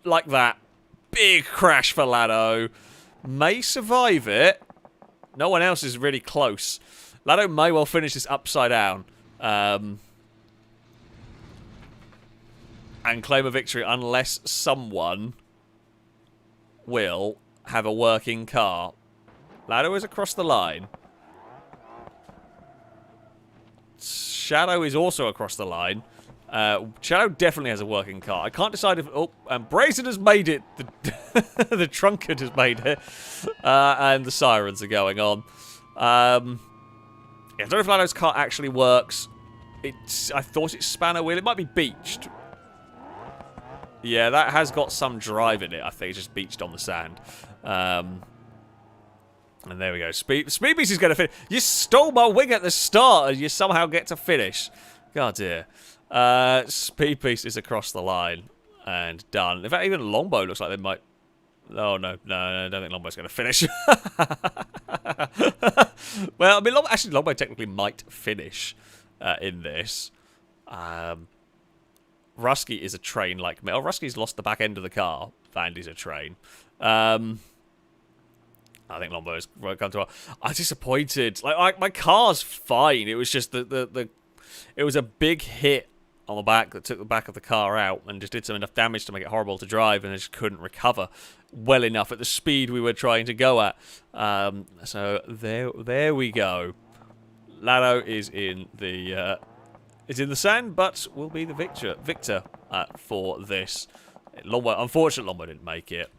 Like that. Big crash for Lado. May survive it. No one else is really close. Lado may well finish this upside down. And claim a victory unless someone will have a working car. Lado is across the line. Shadow is also across the line. Shadow definitely has a working car. I can't decide if... Oh, and Brazen has made it. The Drunkard has made it. And the sirens are going on. Yeah, I don't know if Lado's car actually works. I thought it's spanner wheel. It might be beached. Yeah, that has got some drive in it. I think it's just beached on the sand. And there we go. Speed Beast is going to finish. You stole my wing at the start and you somehow get to finish. God dear. Speed Beast is across the line and done. In fact, even Longbow looks like they might... Oh, no, I don't think Longbow's going to finish. Well, I mean, actually, Longbow technically might finish in this. Rusky is a train like me. Oh, Rusky's lost the back end of the car. Vandy's a train. I think Longbow won't come to... I'm disappointed. Like my car's fine. It was just it was a big hit on the back that took the back of the car out and just did some enough damage to make it horrible to drive, and I just couldn't recover well enough at the speed we were trying to go at. So there we go. Lado is in the sand, but will be the victor for this. Unfortunately, Longbow didn't make it.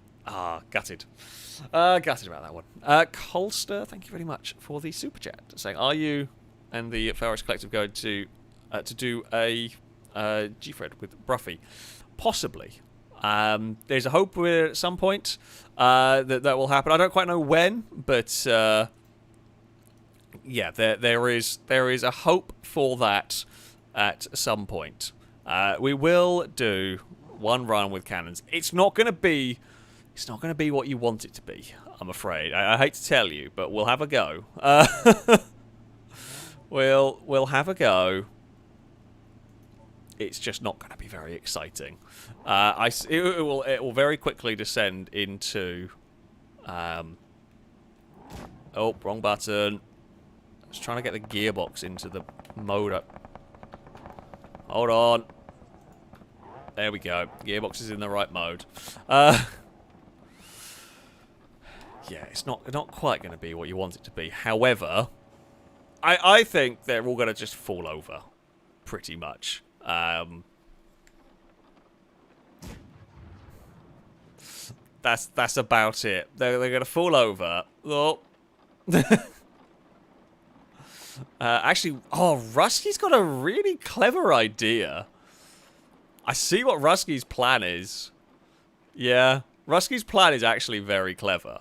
Gutted. Gutted about that one. Colster, thank you very much for the super chat, saying, are you and the FailRace Collective going to do a G-Fred with Bruffy? Possibly. There's a hope at some point that will happen. I don't quite know when, but yeah, there is a hope for that at some point. We will do one run with cannons. It's not going to be what you want it to be, I'm afraid. I hate to tell you, but we'll have a go. We'll have a go. It's just not going to be very exciting. It will very quickly descend into... oh, wrong button. I was trying to get the gearbox into the mode. Hold on. There we go. Gearbox is in the right mode. Yeah, it's not quite going to be what you want it to be. However, I think they're all going to just fall over, pretty much. That's about it. They're going to fall over. Oh. Actually, Rusky's got a really clever idea. I see what Rusky's plan is. Yeah, Rusky's plan is actually very clever.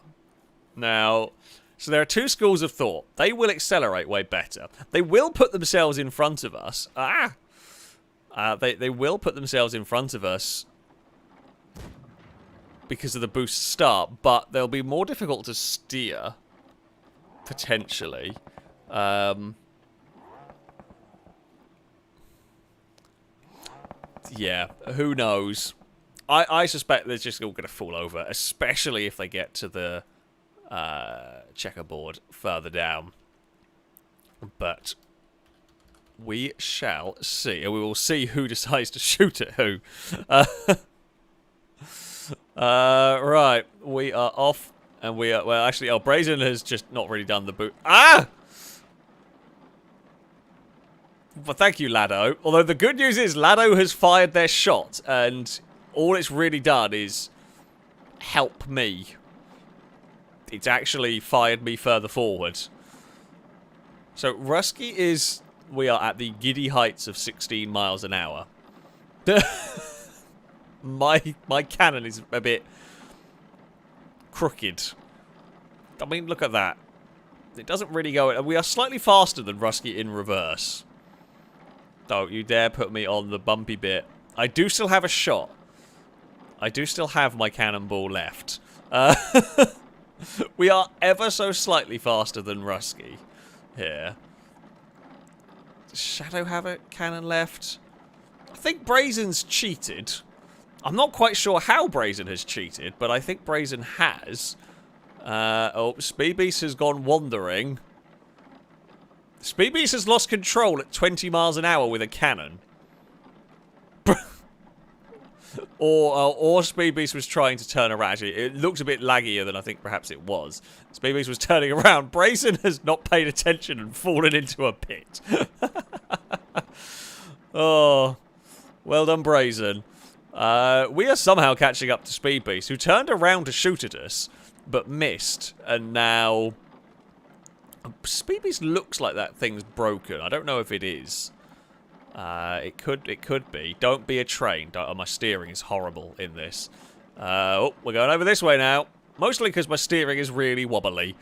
Now, so there are two schools of thought. They will accelerate way better. They will put themselves in front of us. They will put themselves in front of us because of the boost start, but they'll be more difficult to steer, potentially. Yeah, who knows? I suspect they're just all going to fall over, especially if they get to the checkerboard further down. But we shall see, and we will see who decides to shoot at who. Right, we are off, and we are, well, actually, Brazen has just not really done the boot. Ah! Well, thank you, Lado. Although the good news is Lado has fired their shot, and all it's really done is help me. It's actually fired me further forward. So Rusky is... We are at the giddy heights of 16 miles an hour. My cannon is a bit crooked. I mean, look at that. It doesn't really go... We are slightly faster than Rusky in reverse. Don't you dare put me on the bumpy bit. I do still have a shot. I do still have my cannonball left. We are ever so slightly faster than Rusky here. Does Shadow have a cannon left? I think Brazen's cheated. I'm not quite sure how Brazen has cheated, but I think Brazen has. Speed Beast has gone wandering. Speed Beast has lost control at 20 miles an hour with a cannon. Or Speed Beast was trying to turn around. Actually, it looks a bit laggier than I think perhaps it was. Speed Beast was turning around. Brazen has not paid attention and fallen into a pit. Oh, well done, Brazen. We are somehow catching up to Speed Beast, who turned around to shoot at us, but missed, and now... Speed Beast looks like that thing's broken. I don't know if it is. It could be. Don't be a train. My steering is horrible in this. We're going over this way now. Mostly because my steering is really wobbly.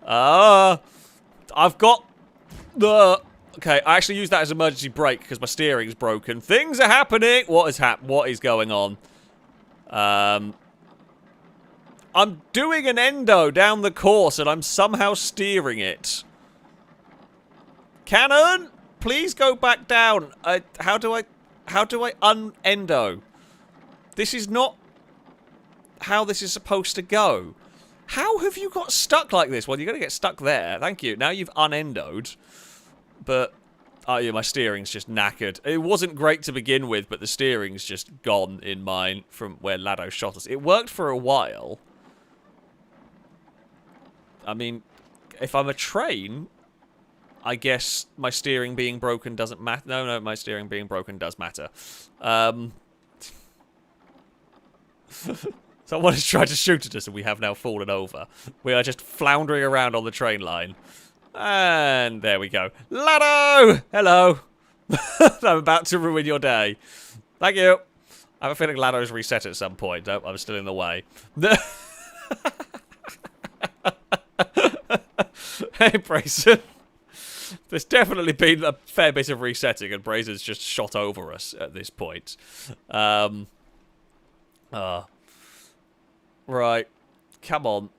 I've got the... Okay, I actually used that as emergency brake because my steering's broken. Things are happening! What is going on? I'm doing an endo down the course and I'm somehow steering it. Cannon, please go back down. How do I un-endo? This is not how this is supposed to go. How have you got stuck like this? Well, you're going to get stuck there. Thank you. Now you've un-endoed. But, oh yeah, my steering's just knackered. It wasn't great to begin with, but the steering's just gone in mine from where Lado shot us. It worked for a while. I mean, if I'm a train, I guess my steering being broken doesn't matter. No, my steering being broken does matter. Someone has tried to shoot at us and we have now fallen over. We are just floundering around on the train line. And there we go. Lado! Hello! I'm about to ruin your day. Thank you. I have a feeling Lado's reset at some point. Oh, I'm still in the way. Hey, Brazen. There's definitely been a fair bit of resetting, and Brazen's just shot over us at this point. Right. Come on.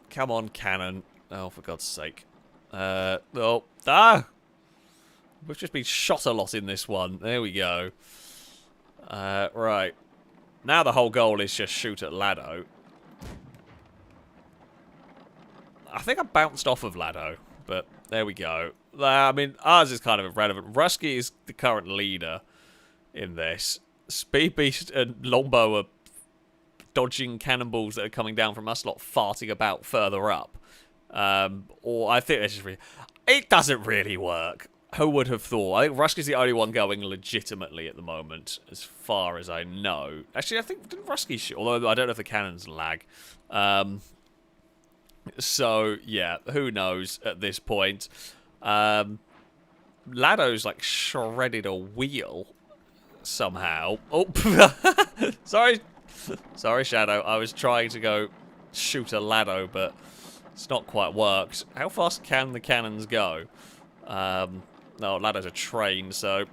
Come on, cannon. Oh, for God's sake. We've just been shot a lot in this one. There we go. Right. Now the whole goal is just shoot at Lado. I think I bounced off of Lado, but there we go. I mean, ours is kind of irrelevant. Rusky is the current leader in this. Speed Beast and Longbow are dodging cannonballs that are coming down from us lot farting about further up. Or I think it's just really... It doesn't really work. Who would have thought? I think Rusky's the only one going legitimately at the moment, as far as I know. Actually, I think, didn't Rusky shoot? Although I don't know if the cannons lag. So, yeah, who knows at this point. Lado's, like, shredded a wheel somehow. Oh, sorry. Sorry, Shadow. I was trying to go shoot a Lado, but it's not quite worked. How fast can the cannons go? No, Lado's a train, so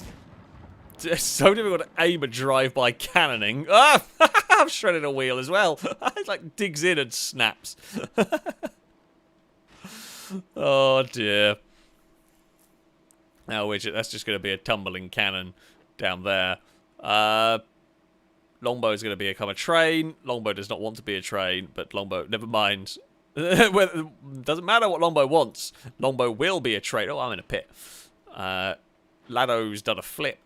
it's so difficult to aim a drive-by cannoning. Ah! I've shredded a wheel as well. It like digs in and snaps. Oh dear. Now, that's just going to be a tumbling cannon down there. Longbow is going to become a train. Longbow does not want to be a train, but Longbow, never mind. Doesn't matter what Longbow wants. Longbow will be a train. Oh, I'm in a pit. Lado's done a flip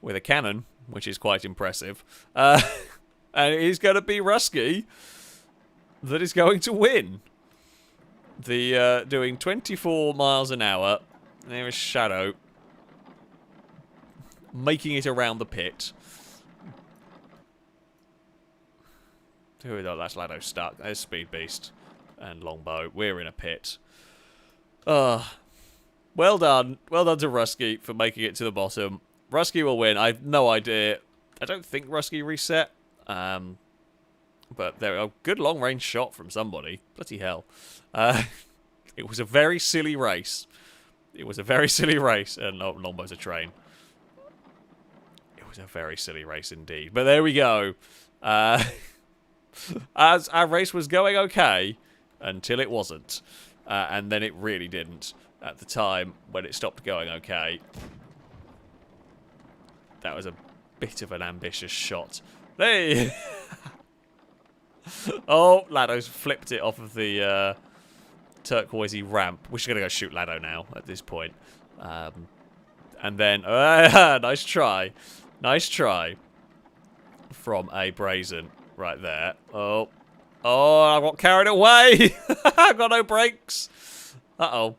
with a cannon, which is quite impressive. And it is going to be Rusky that is going to win. Doing 24 miles an hour. There is Shadow making it around the pit. Oh, that's Lado stuck. There's Speed Beast and Longbow. We're in a pit. Well done. Well done to Rusky for making it to the bottom. Rusky will win. I have no idea. I don't think Rusky reset. But there we go. Good long-range shot from somebody. Bloody hell. It was a very silly race. It was a very silly race. And Longbow's a train. It was a very silly race indeed. But there we go. As our race was going okay until it wasn't. And then it really didn't at the time when it stopped going okay. That was a bit of an ambitious shot. Hey! Oh, Lado's flipped it off of the turquoisey ramp. We're just going to go shoot Lado now at this point. And then, nice try. Nice try from a Brazen right there. Oh, I got carried away. I've got no brakes. Uh-oh.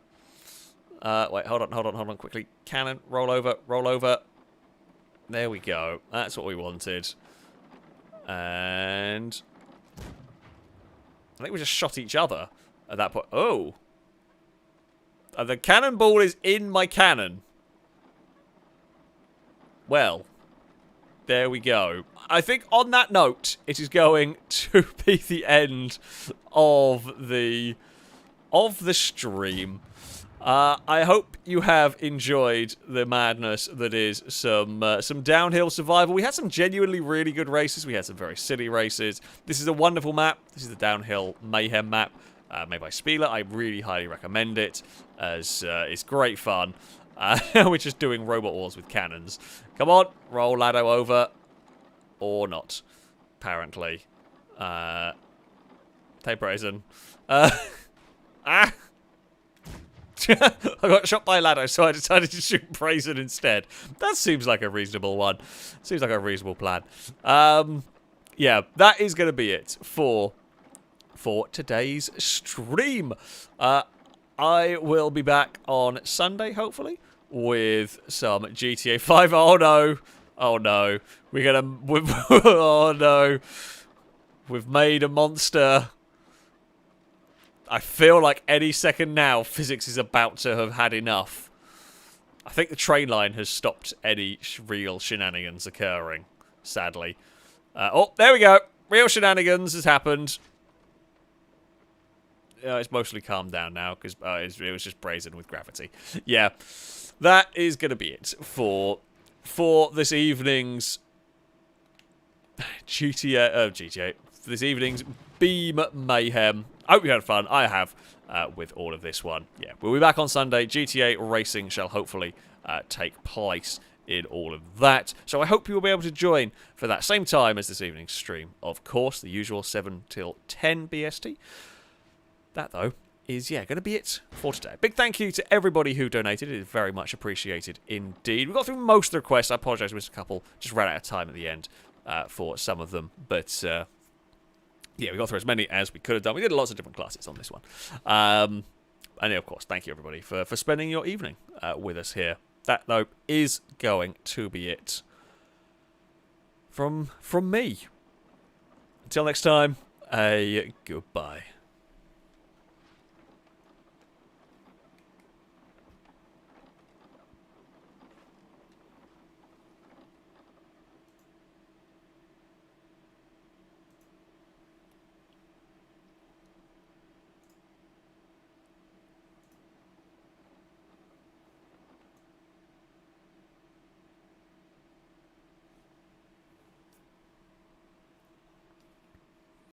Wait, hold on quickly. Cannon, roll over. There we go. That's what we wanted. And I think we just shot each other at that point. Oh. The cannonball is in my cannon. Well, there we go. I think on that note, it is going to be the end of the stream. I hope you have enjoyed the madness that is some downhill survival. We had some genuinely really good races. We had some very silly races. This is a wonderful map. This is the downhill mayhem map made by Spieler. I really highly recommend it, as it's great fun. We're just doing robot wars with cannons. Come on, roll Lado over. Or not, apparently. Take Brazen. I got shot by Lado, so I decided to shoot Brazen instead. That seems like a reasonable one. Seems like a reasonable plan. Yeah, that is going to be it for today's stream. I will be back on Sunday, hopefully, with some GTA 5. Oh, no. Oh, no. We're going to... Oh, no. We've made a monster. I feel like any second now, physics is about to have had enough. I think the train line has stopped any real shenanigans occurring, sadly. Oh, there we go. Real shenanigans has happened. It's mostly calmed down now, because it was just Brazen with gravity. Yeah, that is going to be it for this evening's GTA. For this evening's Beam Mayhem. I hope you had fun. I have with all of this one. Yeah, we'll be back on Sunday. GTA racing shall hopefully take place in all of that. So I hope you will be able to join for that same time as this evening's stream. Of course, the usual 7 till 10 BST. That, though, is, yeah, going to be it for today. Big thank you to everybody who donated. It is very much appreciated indeed. We got through most of the requests. I apologise, we missed a couple. Just ran out of time at the end for some of them. But, yeah, we got through as many as we could have done. We did lots of different classes on this one. And of course, thank you everybody for spending your evening with us here. That, though, is going to be it from me. Until next time, a goodbye.